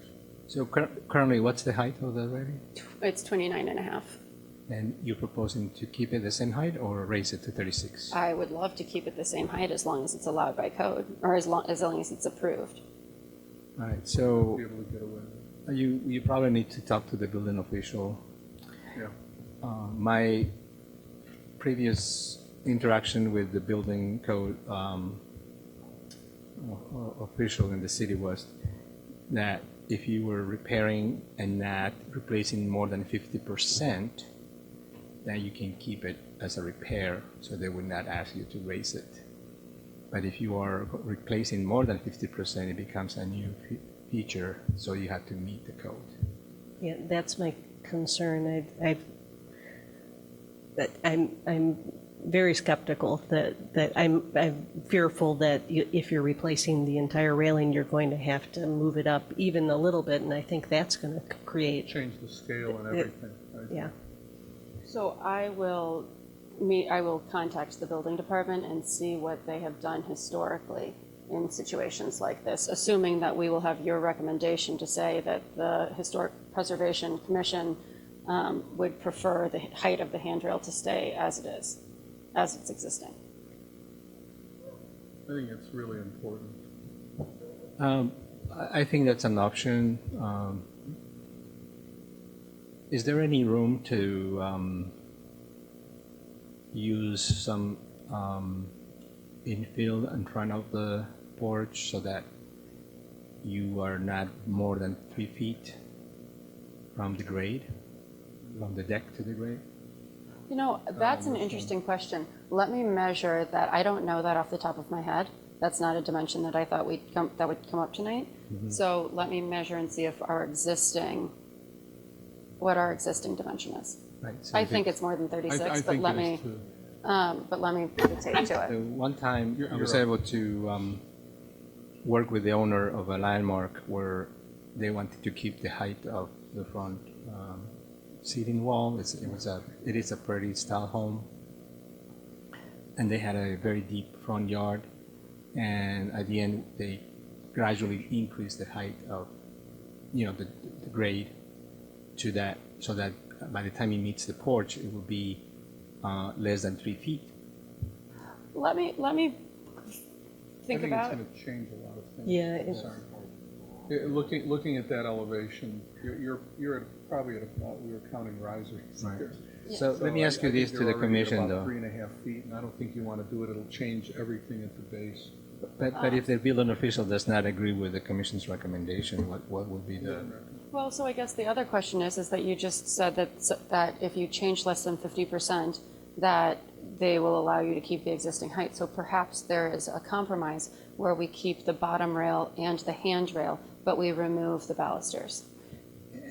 So currently, what's the height of the railing? It's 29 and a half. And you're proposing to keep it the same height or raise it to 36? I would love to keep it the same height as long as it's allowed by code, or as long as it's approved. All right, so Be able to get away with it. you probably need to talk to the building official. Yeah. My previous interaction with the building code official in the city was that if you were repairing and not replacing more than 50%, then you can keep it as a repair, so they would not ask you to raise it. But if you are replacing more than 50%, it becomes a new feature, so you have to meet the code. Yeah, that's my concern. I'm very skeptical that I'm fearful that if you're replacing the entire railing, you're going to have to move it up even a little bit, and I think that's going to create. Change the scale and everything. Right? Yeah. So I will contact the building department and see what they have done historically in situations like this, assuming that we will have your recommendation to say that the Historic Preservation Commission would prefer the height of the handrail to stay as it is, as it's existing. I think it's really important. I think that's an option. Is there any room to use some infill in front of the porch so that you are not more than 3 feet from the grade, from the deck to the grade? You know, that's an interesting question. Let me measure that. I don't know that off the top of my head. That's not a dimension that I thought that would come up tonight. Mm-hmm. So let me measure and see if what our existing dimension is. Right, so I think it's more than 36, but let me put a tape to it. One time I was able to work with the owner of a landmark where they wanted to keep the height of the front seating wall. It is a prairie style home, and they had a very deep front yard, and at the end they gradually increased the height of the grade to that, so that by the time it meets the porch it will be less than 3 feet. Let me think I think about it's going to change a lot of things. Yeah. Looking at that elevation, you're probably at about, we were counting risers there. So let me ask you I think this to you're the already at commission, about though. 3.5 feet, and I don't think you want to do it. It'll change everything at the base. But if the building official does not agree with the commission's recommendation, what would be the? Well, so I guess the other question is that you just said that if you change less than 50%, that they will allow you to keep the existing height. So perhaps there is a compromise where we keep the bottom rail and the handrail, but we remove the balusters.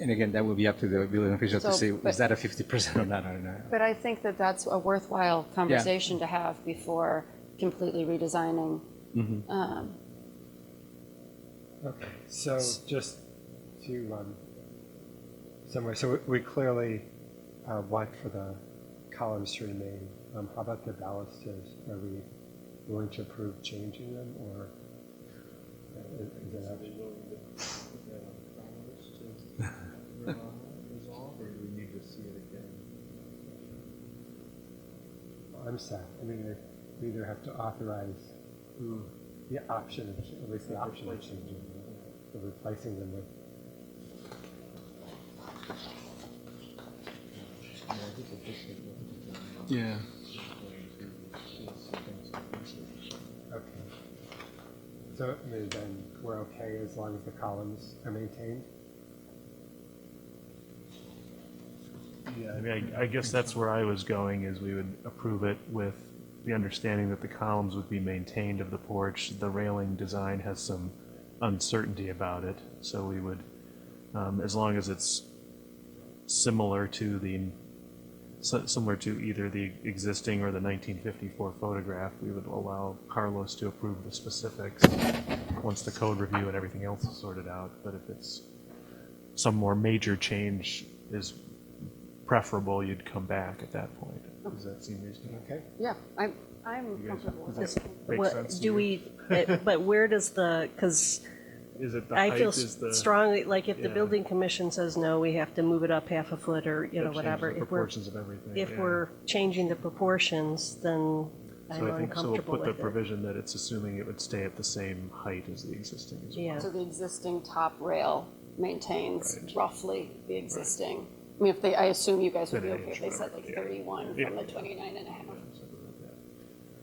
And again, that would be up to the building official to So, say, but- is that a 50% or not? Or not? But I think that that's a worthwhile conversation to have before completely redesigning. Okay, so just to summarize, so we clearly want for the columns to remain. How about the balusters? Are we willing to approve changing them, or is it actually? I'm sad. I mean, we either have to authorize the option, at least the option of changing them, or replacing them with. Yeah. Okay. So I mean, then we're okay as long as the columns are maintained? Yeah, I mean, I guess that's where I was going, is we would approve it with the understanding that the columns would be maintained of the porch. The railing design has some uncertainty about it, so we would, as long as it's similar to either the existing or the 1954 photograph, we would allow Carlos to approve the specifics once the code review and everything else is sorted out. But if it's some more major change is preferable, you'd come back at that point. Does that seem reasonable? Okay. Yeah, I'm comfortable with Does it. that make What, sense to do you? we, but where does the, because Is it the I height feel is the? strongly, like if the yeah. building commission says no, we have to move it up half a foot or, That changes whatever. the If we're, proportions of everything, if yeah. we're changing the proportions, then I'm So I think, so we'll uncomfortable put the with it. provision that it's assuming it would stay at the same height as the existing as well. Yeah. So the existing top rail maintains roughly the existing. I mean, I assume you guys would be That okay if age, they said whatever, like yeah. 31 Yeah. from the 29 and a half.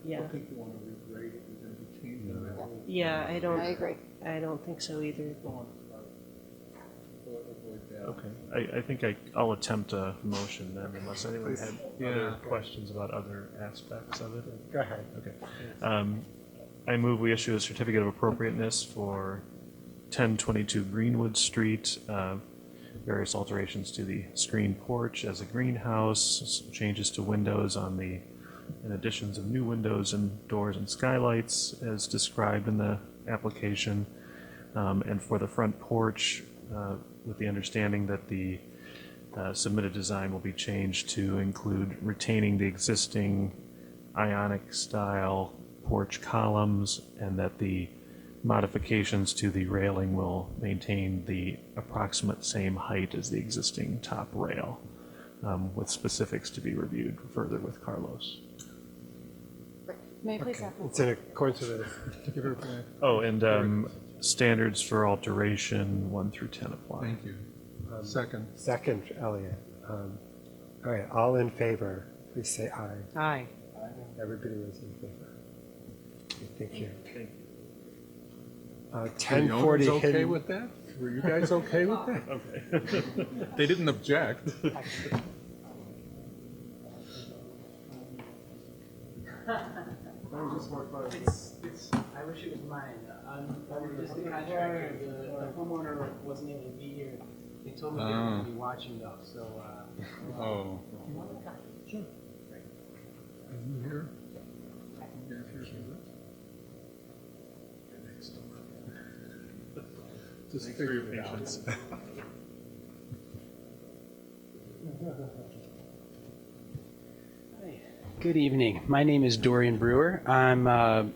Yeah. I think you want to regrade it, you're going to be changing that. Yeah, I don't. I agree. I don't think so either. Okay, I think I'll attempt a motion then, unless anyone had other questions about other aspects of it. Go ahead. Okay. I move we issue a certificate of appropriateness for 1022 Greenwood Street, various alterations to the screen porch as a greenhouse, changes to windows and additions of new windows and doors and skylights as described in the application, and for the front porch, with the understanding that the submitted design will be changed to include retaining the existing ionic style porch columns, and that the modifications to the railing will maintain the approximate same height as the existing top rail, with specifics to be reviewed further with Carlos. May I please have It's in accordance with the certificate of appropriateness. Oh, and standards for alteration 1 through 10 apply. Thank you. Second. Second, Elliot. All right, all in favor, please say aye. Aye. Everybody was in favor. Okay, thank you. 1040 1040 okay Hidden. with that? Were you guys okay with that? Okay. They didn't object. I wish it was mine. I'm just the contractor. The homeowner wasn't able to be here. They told me they were going to be watching though, so. Oh. Sure. Are you here? You guys here for this? Just figure it out. Good evening. My name is Dorian Brewer. I'm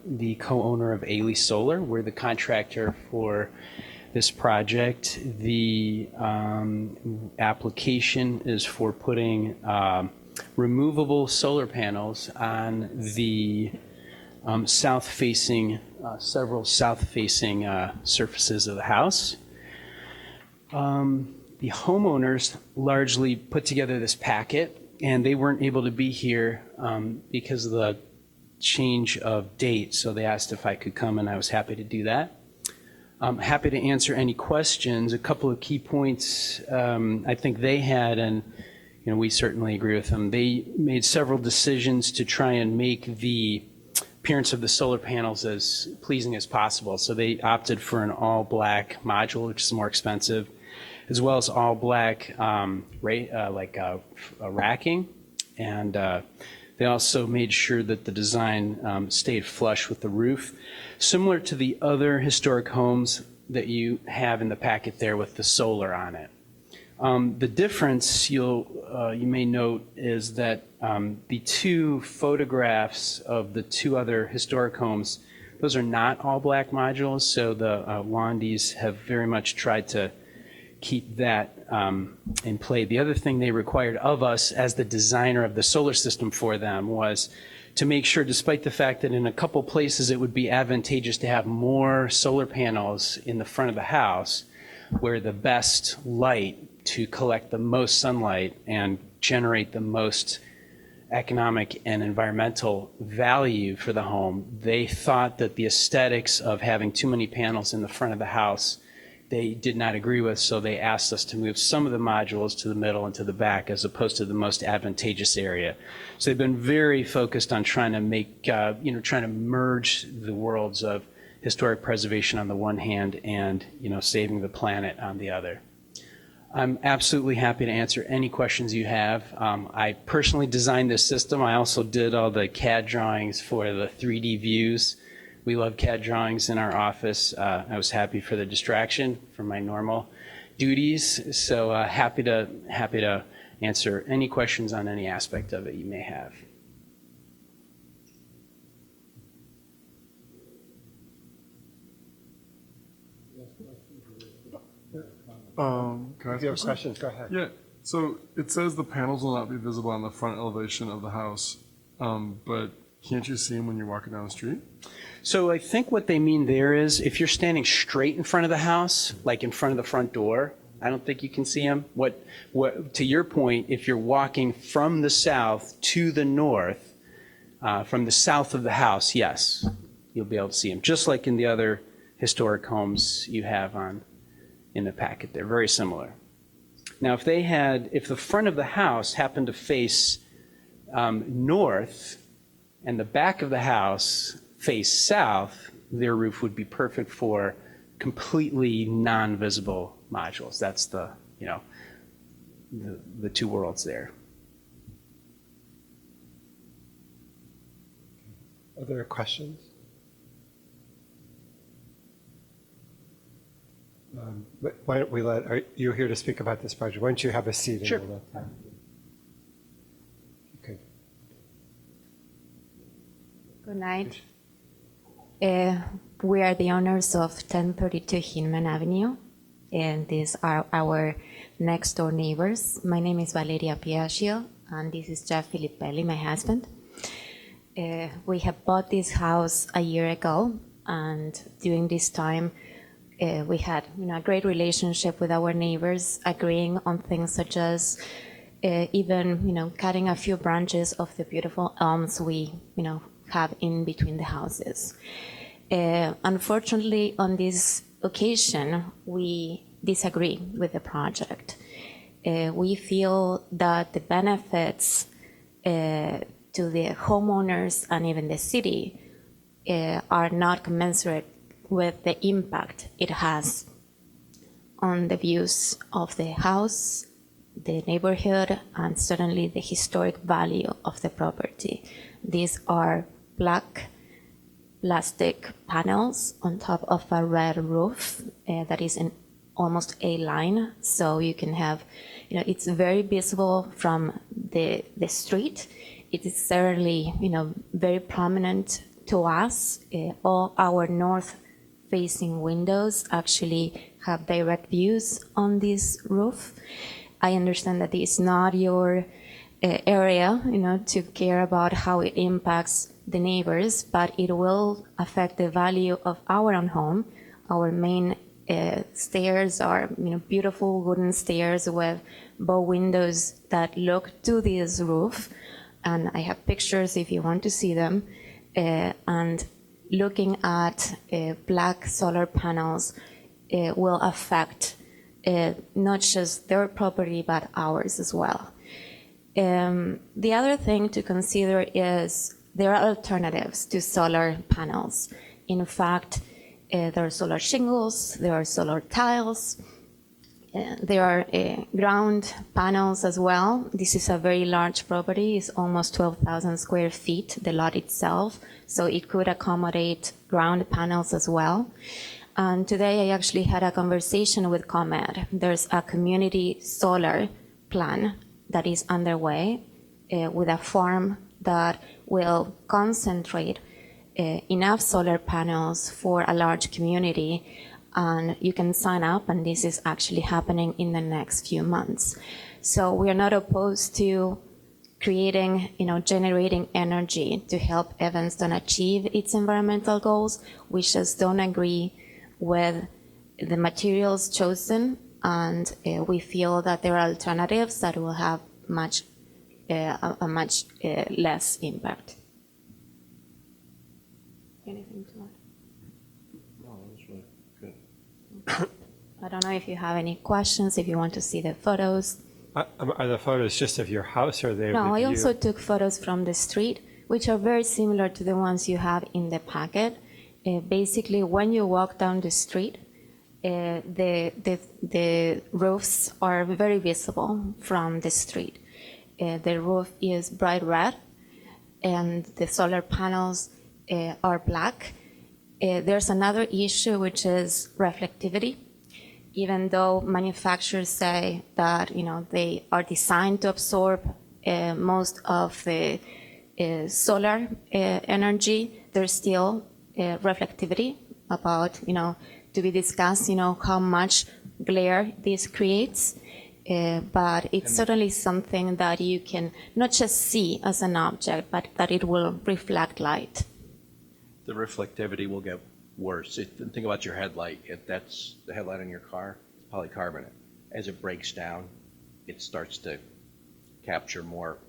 the co-owner of Ailey Solar. We're the contractor for this project. The application is for putting removable solar panels on the south-facing, several south-facing surfaces of the house. The homeowners largely put together this packet, and they weren't able to be here because of the change of date, so they asked if I could come, and I was happy to do that. I'm happy to answer any questions. A couple of key points I think they had, and we certainly agree with them. They made several decisions to try and make the appearance of the solar panels as pleasing as possible. So they opted for an all-black module, which is more expensive, as well as all-black racking, and they also made sure that the design stayed flush with the roof, similar to the other historic homes that you have in the packet there with the solar on it. The difference you may note is that the two photographs of the two other historic homes, those are not all black modules, so the Londies have very much tried to keep that in play. The other thing they required of us as the designer of the solar system for them was to make sure, despite the fact that in a couple places it would be advantageous to have more solar panels in the front of the house, where the best light to collect the most sunlight and generate the most economic and environmental value for the home, they thought that the aesthetics of having too many panels in the front of the house they did not agree with, so they asked us to move some of the modules to the middle and to the back as opposed to the most advantageous area. So they've been very focused on trying to make, trying to merge the worlds of historic preservation on the one hand and, saving the planet on the other. I'm absolutely happy to answer any questions you have. I personally designed this system. I also did all the CAD drawings for the 3D views. We love CAD drawings in our office. I was happy for the distraction from my normal duties, so happy to answer any questions on any aspect of it you may have. Can I If you have questions, go ahead. Yeah. So it says the panels will not be visible on the front elevation of the house, but can't you see them when you're walking down the street? So I think what they mean there is if you're standing straight in front of the house, like in front of the front door, I don't think you can see them. What to your point, if you're walking from the south to the north, from the south of the house, yes, you'll be able to see them, just like in the other historic homes you have in the packet. They're very similar. Now, if the front of the house happened to face north and the back of the house face south, their roof would be perfect for completely non-visible modules. That's the two worlds there. Other questions? Why don't we are you here to speak about this project? Why don't you have a seat? And Sure. we'll let that. Okay. Good night. We are the owners of 1032 Hinman Avenue, and these are our next door neighbors. My name is Valeria Piaggio, and this is Jeff Filippelli, my husband. We have bought this house a year ago, and during this time, we had a great relationship with our neighbors, agreeing on things such as even cutting a few branches of the beautiful elms we have in between the houses. Unfortunately, on this occasion, we disagree with the project. We feel that the benefits to the homeowners and even the city are not commensurate with the impact it has on the views of the house, the neighborhood, and certainly the historic value of the property. These are black plastic panels on top of a red roof that is in almost a line, so you can have, it's very visible from the street. It is certainly, very prominent to us. All our north-facing windows actually have direct views on this roof. I understand that it's not your area, to care about how it impacts the neighbors, but it will affect the value of our own home, our main stairs are, beautiful wooden stairs with bow windows that look to this roof. And I have pictures if you want to see them. And looking at black solar panels will affect not just their property, but ours as well. The other thing to consider is there are alternatives to solar panels. In fact, there are solar shingles, there are solar tiles, there are ground panels as well. This is a very large property. It's almost 12,000 square feet, the lot itself. So it could accommodate ground panels as well. And today I actually had a conversation with ComEd. There's a community solar plan that is underway with a farm that will concentrate enough solar panels for a large community, and you can sign up, and this is actually happening in the next few months. So we are not opposed to creating, generating energy to help Evanston achieve its environmental goals. We just don't agree with the materials chosen, and we feel that there are alternatives that will have a much less impact. Anything to add? No, that was really good. I don't know if you have any questions, if you want to see the photos. Are the photos just of your house, or are they No, with I you? also took photos from the street, which are very similar to the ones you have in the packet. Basically, when you walk down the street, the roofs are very visible from the street. The roof is bright red, and the solar panels are black. There's another issue, which is reflectivity. Even though manufacturers say that they are designed to absorb most of the solar energy, there's still reflectivity about to be discussed. How much glare this creates. But it's certainly something that you can not just see as an object, but that it will reflect light. The reflectivity will get worse. Think about your headlight. If that's the headlight on your car, it's polycarbonate. As it breaks down, it starts to capture more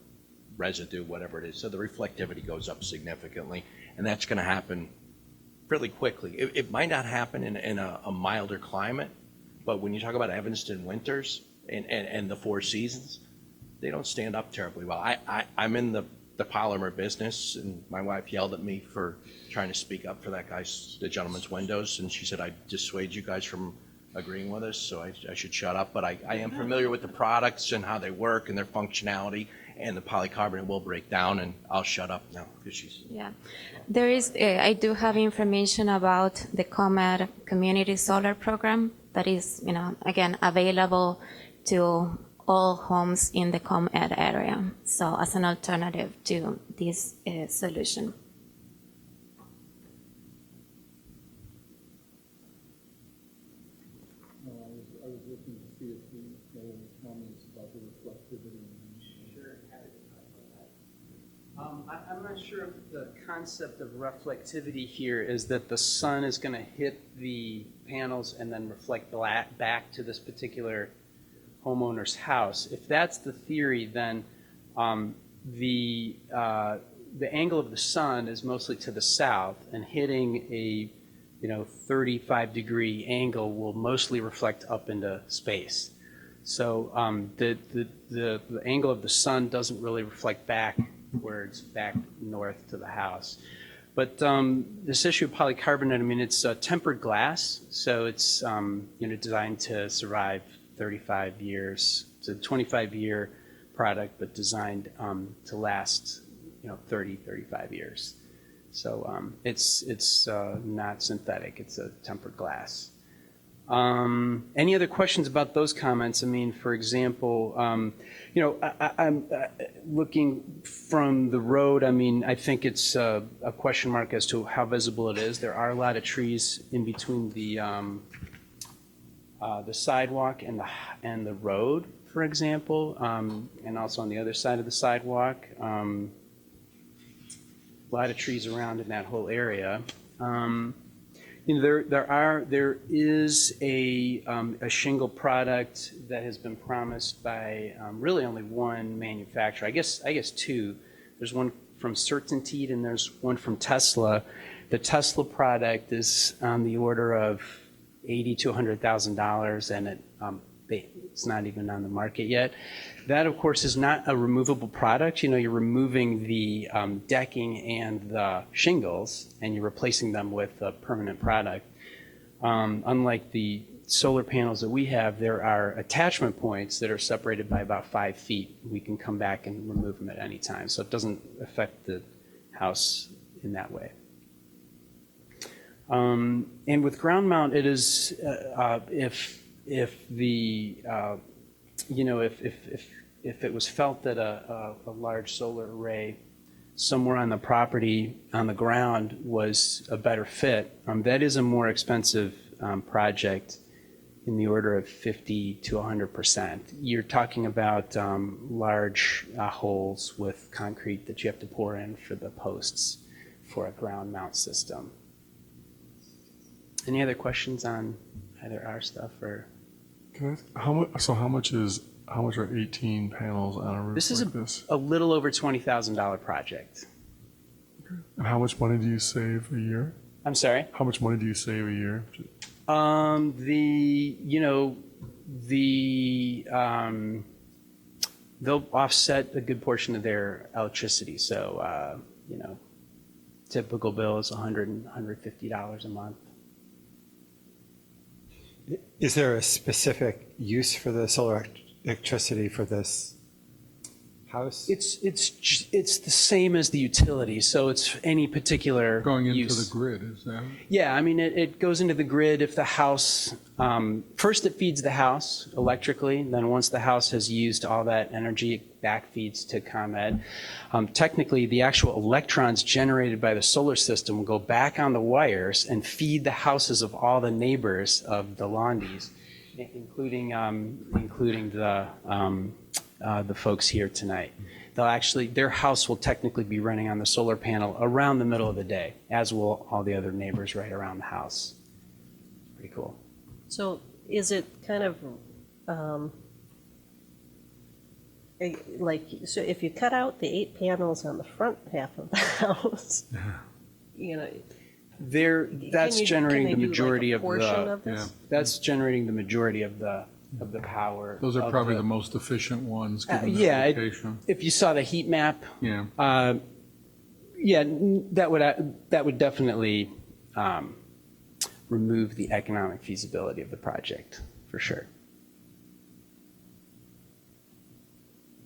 residue, whatever it is. So the reflectivity goes up significantly, and that's going to happen fairly quickly. It might not happen in a milder climate, but when you talk about Evanston winters and the Four Seasons, they don't stand up terribly well. I'm in the polymer business, and my wife yelled at me for trying to speak up for the gentleman's windows, and she said I dissuade you guys from agreeing with us, so I should shut up. But I am familiar with the products and how they work and their functionality, and the polycarbonate will break down, and I'll shut up now because she's... Yeah, there is, I do have information about the ComEd Community Solar Program that is, again, available to all homes in the ComEd area. So as an alternative to this solution. I was looking to see if you had any comments about the reflectivity. I'm not sure if the concept of reflectivity here is that the sun is going to hit the panels and then reflect back to this particular homeowner's house. If that's the theory, then the angle of the sun is mostly to the south, and hitting a 35-degree angle will mostly reflect up into space. So the angle of the sun doesn't really reflect backwards, back north to the house. But this issue of polycarbonate, it's tempered glass, so it's designed to survive 35 years. It's a 25-year product, but designed to last 30, 35 years. So it's not synthetic, it's a tempered glass. Any other questions about those comments? For example, I'm looking from the road. I think it's a question mark as to how visible it is. There are a lot of trees in between the sidewalk and the road, for example, and also on the other side of the sidewalk. A lot of trees around in that whole area. You know, there is a shingle product that has been promised by really only one manufacturer. I guess two. There's one from Certainteed and there's one from Tesla. The Tesla product is on the order of $80,000 to $100,000, and it's not even on the market yet. That, of course, is not a removable product. You know, you're removing the decking and the shingles, and you're replacing them with a permanent product. Unlike the solar panels that we have, there are attachment points that are separated by about 5 feet. We can come back and remove them at any time, so it doesn't affect the house in that way. And with ground mount, it is if it was felt that a large solar array somewhere on the property on the ground was a better fit, that is a more expensive project in the order of 50 to 100%. You're talking about large holes with concrete that you have to pour in for the posts for a ground mount system. Any other questions on either our stuff or? Can I ask, how much are 18 panels on a roof This is like this? a little over $20,000 project. And how much money do you save a year? I'm sorry? How much money do you save a year? They'll offset a good portion of their electricity. So, typical bill is $100, $150 a month. Is there a specific use for the solar electricity for this house? It's the same as the utility, so it's any particular Going into use. the grid, is that? Yeah, I mean, it goes into the grid if the house, first it feeds the house electrically, then once the house has used all that energy, it back feeds to ComEd. Technically, the actual electrons generated by the solar system will go back on the wires and feed the houses of all the neighbors of the Londies, including the folks here tonight. Their house will technically be running on the solar panel around the middle of the day, as will all the other neighbors right around the house. Pretty cool. So is it kind of so if you cut out the 8 panels on the front half of the house, That's generating the majority of the. Yeah. That's generating the majority of the power. Those are probably the most efficient ones, given the yeah, location. if you saw the heat map, Yeah. that would definitely remove the economic feasibility of the project for sure.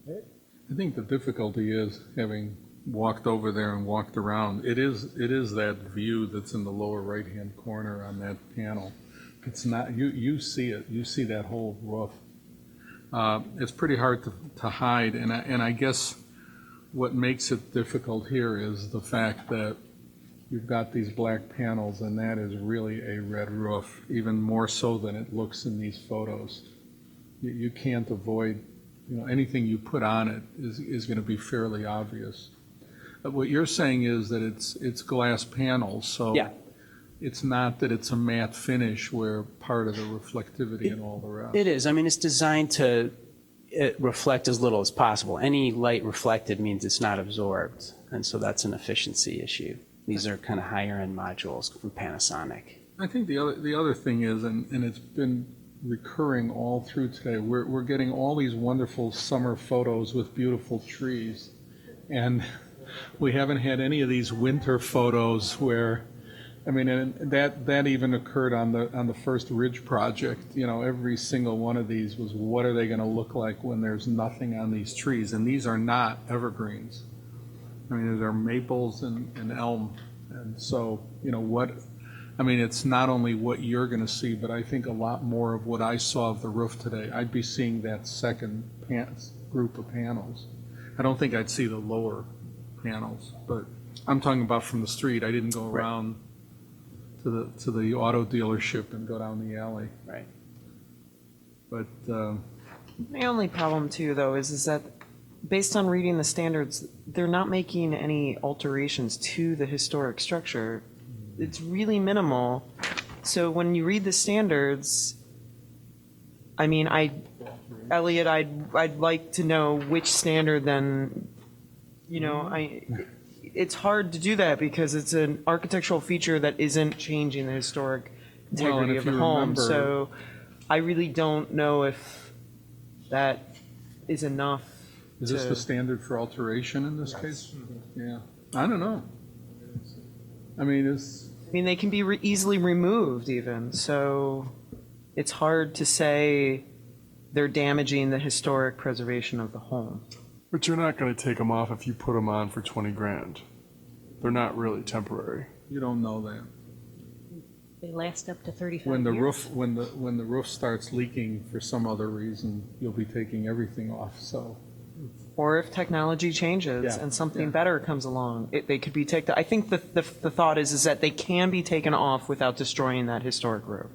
I think the difficulty is, having walked over there and walked around, it is that view that's in the lower right-hand corner on that panel. It's not, you see it, you see that whole roof. It's pretty hard to hide, and I guess what makes it difficult here is the fact that you've got these black panels, and that is really a red roof, even more so than it looks in these photos. You can't avoid, anything you put on it is going to be fairly obvious. But what you're saying is that it's glass panels, so yeah. It's not that it's a matte finish where part of the reflectivity and all the rest. It is. I mean, it's designed to reflect as little as possible. Any light reflected means it's not absorbed, and so that's an efficiency issue. These are kind of higher-end modules from Panasonic. I think the other thing is, and it's been recurring all through today, we're getting all these wonderful summer photos with beautiful trees, and we haven't had any of these winter photos where, I mean, and that even occurred on the first Ridge project. Every single one of these was, what are they going to look like when there's nothing on these trees? And these are not evergreens. I mean, these are maples and elm. And so, it's not only what you're going to see, but I think a lot more of what I saw of the roof today. I'd be seeing that second group of panels. I don't think I'd see the lower panels, but I'm talking about from the street. I didn't go around to the auto dealership and go down the alley. Right. But My only problem too, though, is that based on reading the standards, they're not making any alterations to the historic structure. It's really minimal So when you read the standards, I mean, Elliot, I'd like to know which standard then, it's hard to do that because it's an architectural feature that isn't changing the historic integrity of the home. So I really don't know if that is enough. Is this the standard for alteration in this case? Yeah, I don't know. I mean, they can be easily removed even, so it's hard to say they're damaging the historic preservation of the home. But you're not going to take them off if you put them on for 20 grand. They're not really temporary. You don't know that. They last up to 35 When the years. roof, when the roof starts leaking for some other reason, you'll be taking everything off, so. Or if technology changes Yeah, and something better comes along, they could be taken. I think the thought is that they can be taken off without destroying that historic roof.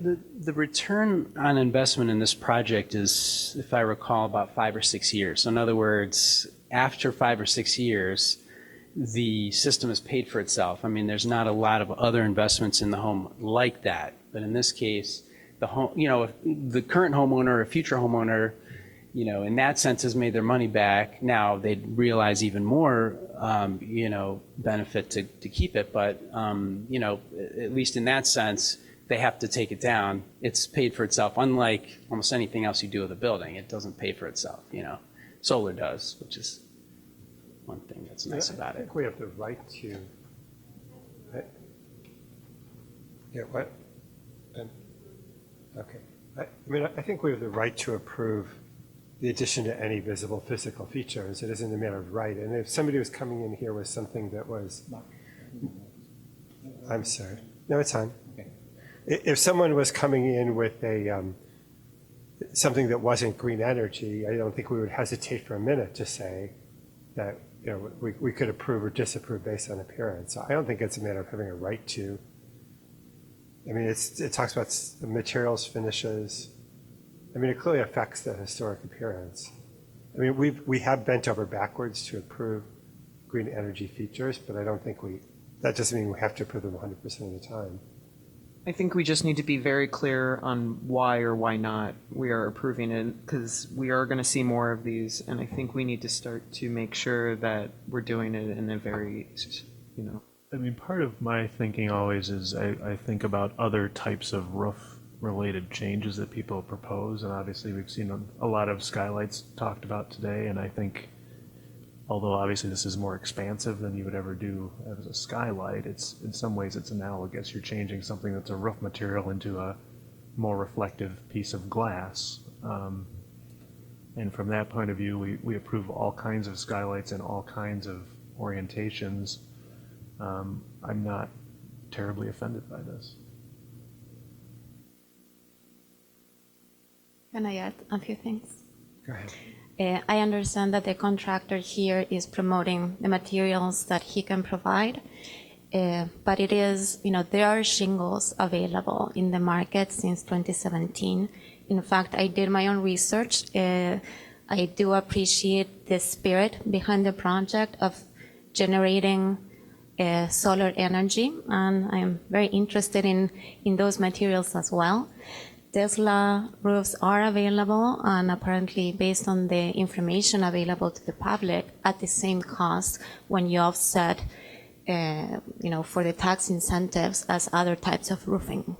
The return on investment in this project is, if I recall, about 5 or 6 years. So in other words, after 5 or 6 years, the system has paid for itself. I mean, there's not a lot of other investments in the home like that. But in this case, the home, the current homeowner or future homeowner, in that sense has made their money back. Now they'd realize even more, benefit to keep it. But, at least in that sense, they have to take it down. It's paid for itself. Unlike almost anything else you do with a building, it doesn't pay for itself, Solar does, which is one thing that's nice about I it. think we have the right to. Yeah, what? Okay. I think we have the right to approve the addition to any visible physical features. It isn't a matter of right. And if somebody was coming in here with something that was, I'm sorry. No, it's fine. If someone was coming in with something that wasn't green energy, I don't think we would hesitate for a minute to say that we could approve or disapprove based on appearance. So I don't think it's a matter of having a right to. I mean, it talks about the materials, finishes. I mean, it clearly affects the historic appearance. I mean, we have bent over backwards to approve green energy features, but I don't think that doesn't mean we have to approve them 100% of the time. I think we just need to be very clear on why or why not we are approving it, because we are going to see more of these, and I think we need to start to make sure that we're doing it in a very, I mean, part of my thinking always is I think about other types of roof-related changes that people propose, and obviously we've seen a lot of skylights talked about today, and I think, although obviously this is more expansive than you would ever do as a skylight, it's in some ways it's analogous. You're changing something that's a roof material into a more reflective piece of glass. And from that point of view, we approve all kinds of skylights in all kinds of orientations. I'm not terribly offended by this. Can I add a few things? Go ahead. I understand that the contractor here is promoting the materials that he can provide, but it is, there are shingles available in the market since 2017. In fact, I did my own research. I do appreciate the spirit behind the project of generating solar energy, and I'm very interested in those materials as well. Tesla roofs are available, and apparently based on the information available to the public at the same cost when you offset, for the tax incentives as other types of roofing.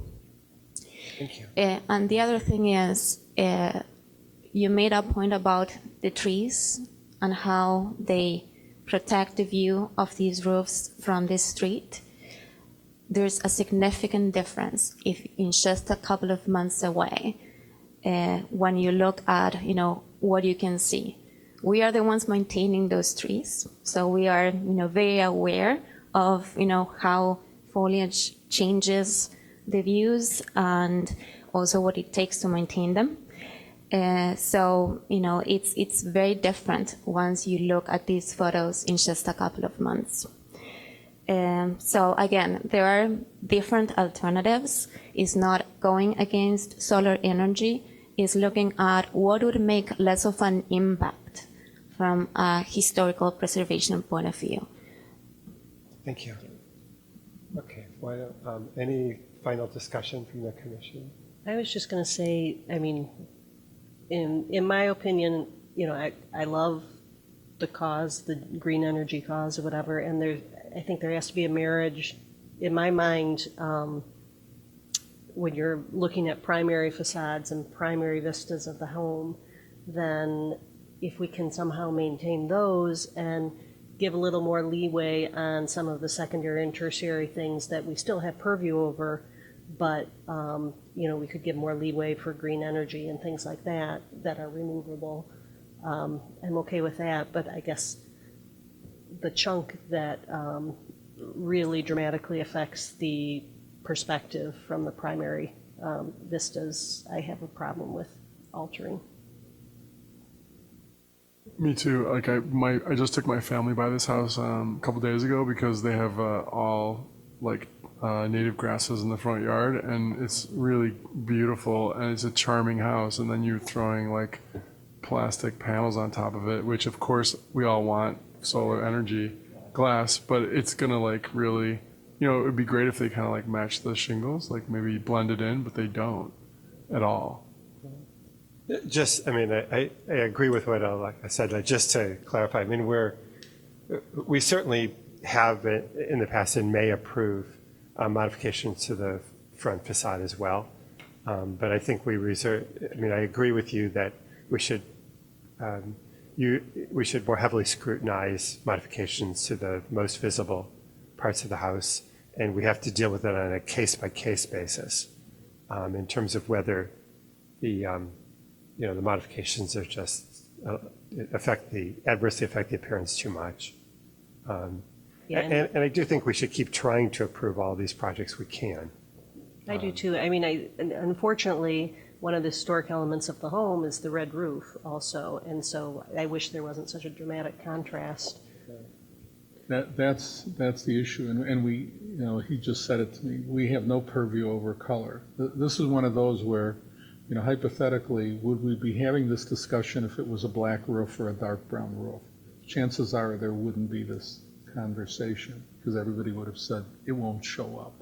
Thank you. And the other thing is, you made a point about the trees and how they protect the view of these roofs from the street. There's a significant difference if in just a couple of months away, when you look at, what you can see. We are the ones maintaining those trees, so we are, very aware of, how foliage changes the views and also what it takes to maintain them. So, it's very different once you look at these photos in just a couple of months. So again, there are different alternatives. It's not going against solar energy. It's looking at what would make less of an impact from a historical preservation point of view. Thank you. Okay. Any final discussion from the commission? I was just going to say, I mean, in my opinion, you know, I love the cause, the green energy cause or whatever, and I think there has to be a marriage, in my mind, when you're looking at primary facades and primary vistas of the home, then if we can somehow maintain those and give a little more leeway on some of the secondary and tertiary things that we still have purview over, but you know, we could give more leeway for green energy and things like that that are removable. I'm okay with that, but I guess the chunk that really dramatically affects the perspective from the primary vistas, I have a problem with altering. Me too. Like I just took my family by this house a couple days ago because they have all like native grasses in the front yard, and it's really beautiful, and it's a charming house. And then you're throwing like plastic panels on top of it, which of course we all want solar energy glass, but it's gonna like really, you know, it would be great if they kind of like match the shingles, like maybe blend it in, but they don't at all. Just, I mean, I agree with what like I said. Just to clarify, I mean, we certainly have in the past and may approve modifications to the front facade as well. But I think we reserve. I mean, I agree with you that we should more heavily scrutinize modifications to the most visible parts of the house, and we have to deal with it on a case-by-case basis in terms of whether the you know, the modifications are just adversely affect the appearance too much. Yeah, and I do think we should keep trying to approve all these projects we can. I do too. I mean, unfortunately, one of the historic elements of the home is the red roof also, and so I wish there wasn't such a dramatic contrast. That's the issue, and we, you know, he just said it to me. We have no purview over color. This is one of those where, you know, hypothetically, would we be having this discussion if it was a black roof or a dark brown roof? Chances are there wouldn't be this conversation because everybody would have said it won't show up.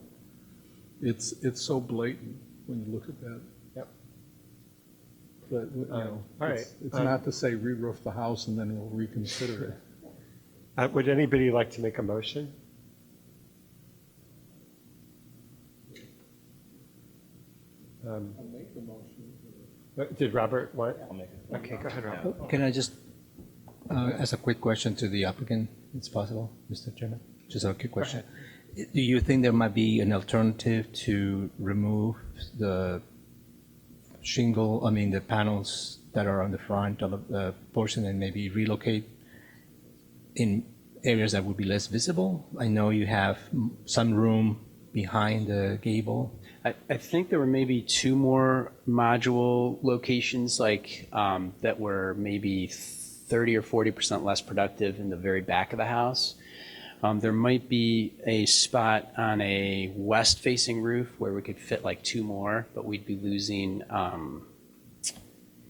It's so blatant when you look at that. Yep. But you know, all right. It's not to say re-roof the house and then we'll reconsider it. Would anybody like to make a motion? I'll make the motion. Did Robert want? I'll make it. Okay, go ahead, Robert. Can I just ask a quick question to the applicant, if it's possible, Mr. Chairman? Just a quick question. Do you think there might be an alternative to remove the the panels that are on the front of the portion and maybe relocate in areas that would be less visible? I know you have some room behind the gable. I think there were maybe 2 more module locations like that were maybe 30 or 40% less productive in the very back of the house. There might be a spot on a west-facing roof where we could fit like 2 more, but we'd be losing.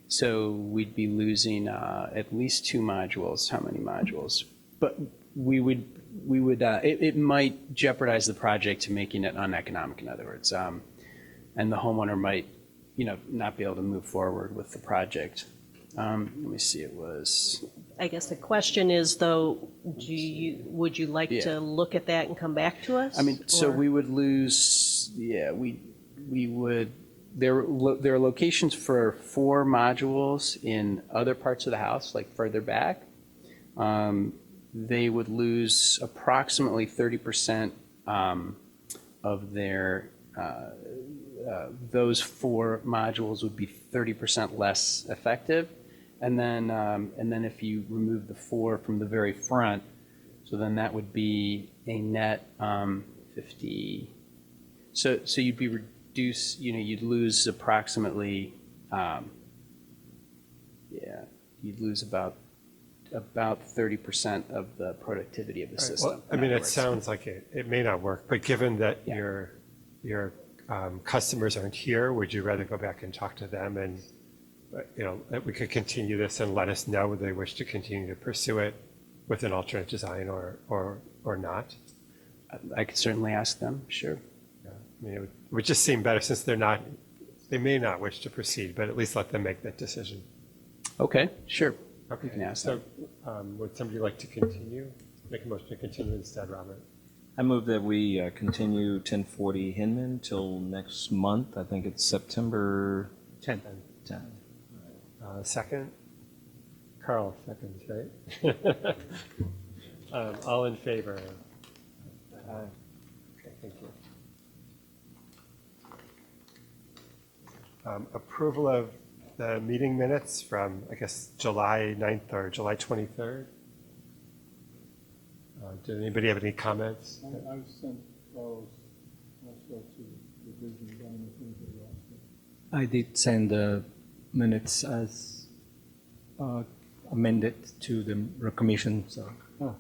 So we'd be losing at least 2 modules. How many modules? But we would. It might jeopardize the project to making it uneconomic. In other words, and the homeowner might, you know, not be able to move forward with the project. Let me see. It was. I guess the question is, though, would you like to look at that and come back to us? I mean, so we would lose. Yeah, we would. There are locations for 4 modules in other parts of the house, like further back. They would lose approximately 30% of their. Those 4 modules would be 30% less effective. And then if you remove the 4 from the very front, so then that would be a net 50. So you'd be reduced. You know, you'd lose approximately. You'd lose about 30% of the productivity of the system. Well, I mean, it sounds like it may not work, but given that your customers aren't here, would you rather go back and talk to them and, you know, that we could continue this and let us know whether they wish to continue to pursue it with an alternate design or not? I could certainly ask them, sure. Yeah. mean, it would just seem better since they may not wish to proceed, but at least let them make that decision. Okay, sure. Okay, can ask so would somebody like to continue? Make a motion to continue instead, Robert. I move that we continue 1040 Hinman till next month. I think it's September 10. 10. Second? Carl seconds, right? All in favor? Okay, thank you. Approval of the meeting minutes from, I guess, July 9th or July 23rd. Did anybody have any comments? I sent those also to revision done the things that you asked me. I did send the minutes as amended to the commission, so. Oh,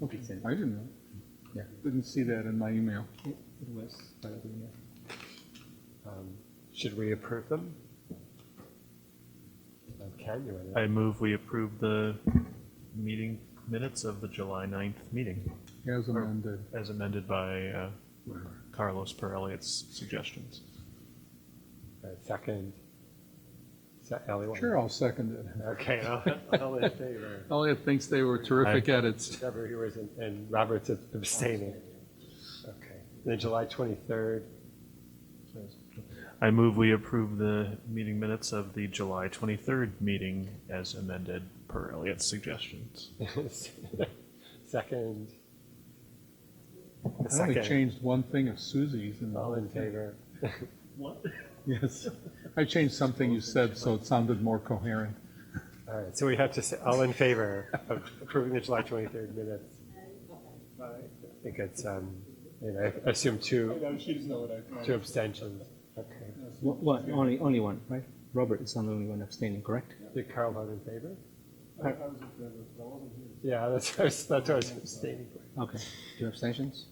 okay. I didn't know. Yeah. Didn't see that in my email. It was part of the email. Should we approve them? Ken, you want to? I move we approve the meeting minutes of the July 9th meeting. As amended. As amended by Carlos per Elliott's suggestions. Second. Elliot? Sure, I'll second it. Okay, all in favor. Elliot thinks they were terrific edits. Trevor Hewers and Robert's abstaining. Okay. Then July 23rd. I move we approve the meeting minutes of the July 23rd meeting as amended per Elliott's suggestions. Second. I only changed one thing of Susie's. And all in favor. What? Yes. I changed something you said so it sounded more coherent. All right, so we have to say all in favor of approving the July 23rd minutes. I think it's, I assume two abstentions. Okay. What? Only one, right? Robert is not the only one abstaining, correct? Did Carl vote in favor? I was in favor, but I wasn't here. Yeah, that's what I was abstaining for. Okay. 2 abstentions?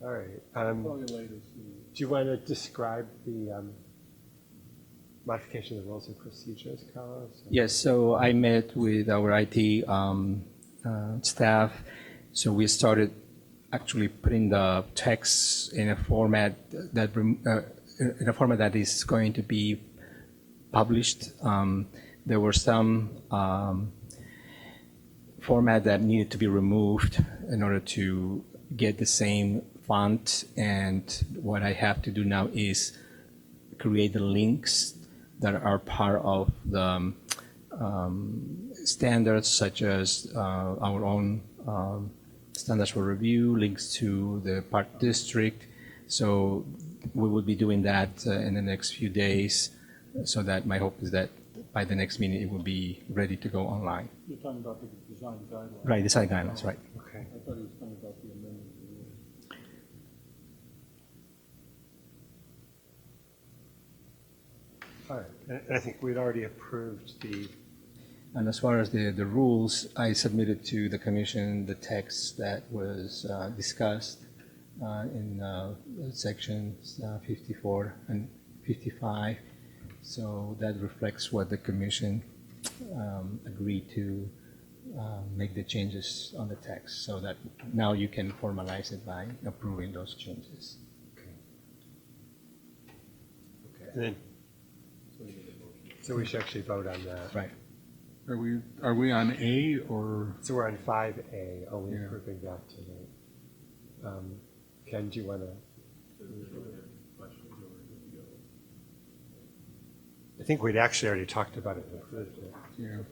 All right. I'll tell you later, Sue. Do you want to describe the modification of the rules and procedures, Carlos? Yes, so I met with our IT staff. So we started actually putting the text in a format that is going to be published. There were some format that needed to be removed in order to get the same font, and what I have to do now is create the links that are part of the standards, such as our own standards for review, links to the park district. So we will be doing that in the next few days, so that my hope is that by the next meeting it will be ready to go online. You're talking about the design guidelines. Right, design guidelines, right. Okay. I thought he was talking about the amendment. All right. And I think we'd already approved the. And as far as the rules, I submitted to the commission the text that was discussed in sections 54 and 55. So that reflects what the commission agreed to make the changes on the text, so that now you can formalize it by approving those changes. Okay. And then, so we should actually vote on that. Right. Are we on A or? So we're on 5A, only approving that tonight. Ken, do you want to? I think we'd actually already talked about it. Yeah.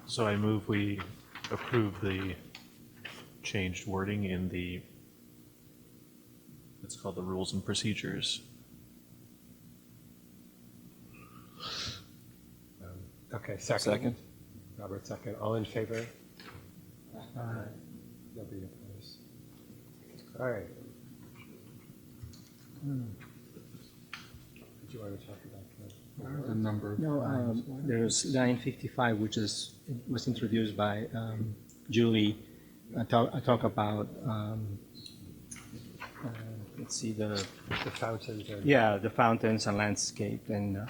So I move we approve the changed wording in the, it's called the rules and procedures. Okay, second. Robert, second. All in favor? Nobody opposed. All right. Did you want to talk about The number. No, there's line 55, which was introduced by Julie. I talk about let's see the fountains. Yeah, the fountains and landscape, and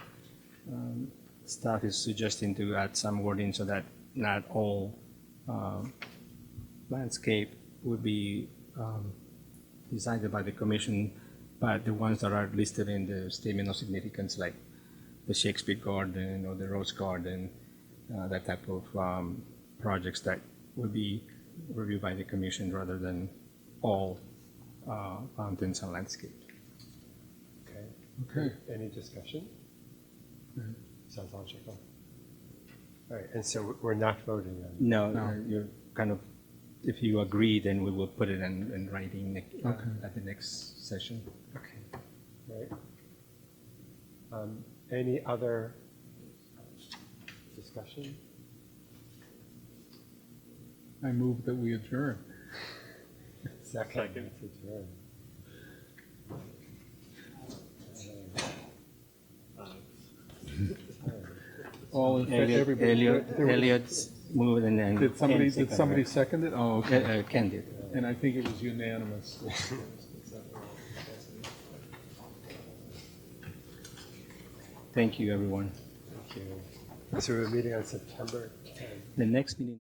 staff is suggesting to add some wording so that not all landscape would be decided by the commission, but the ones that are listed in the statement of significance, like the Shakespeare Garden or the Rose Garden, that type of projects that would be reviewed by the commission rather than all fountains and landscape. Okay. Okay. Any discussion? Sounds logical. All right, and so we're not voting on. No, you're kind of, if you agree, then we will put it in writing at the next session. Okay. Right. Any other discussion? I move that we adjourn. Second. It's adjourned. All in favor, everybody. Elliot's moved and then. Did somebody second it? Oh, okay. Ken did. And I think it was unanimous. Thank you, everyone. Thank you. So we're meeting on September 10th. The next meeting.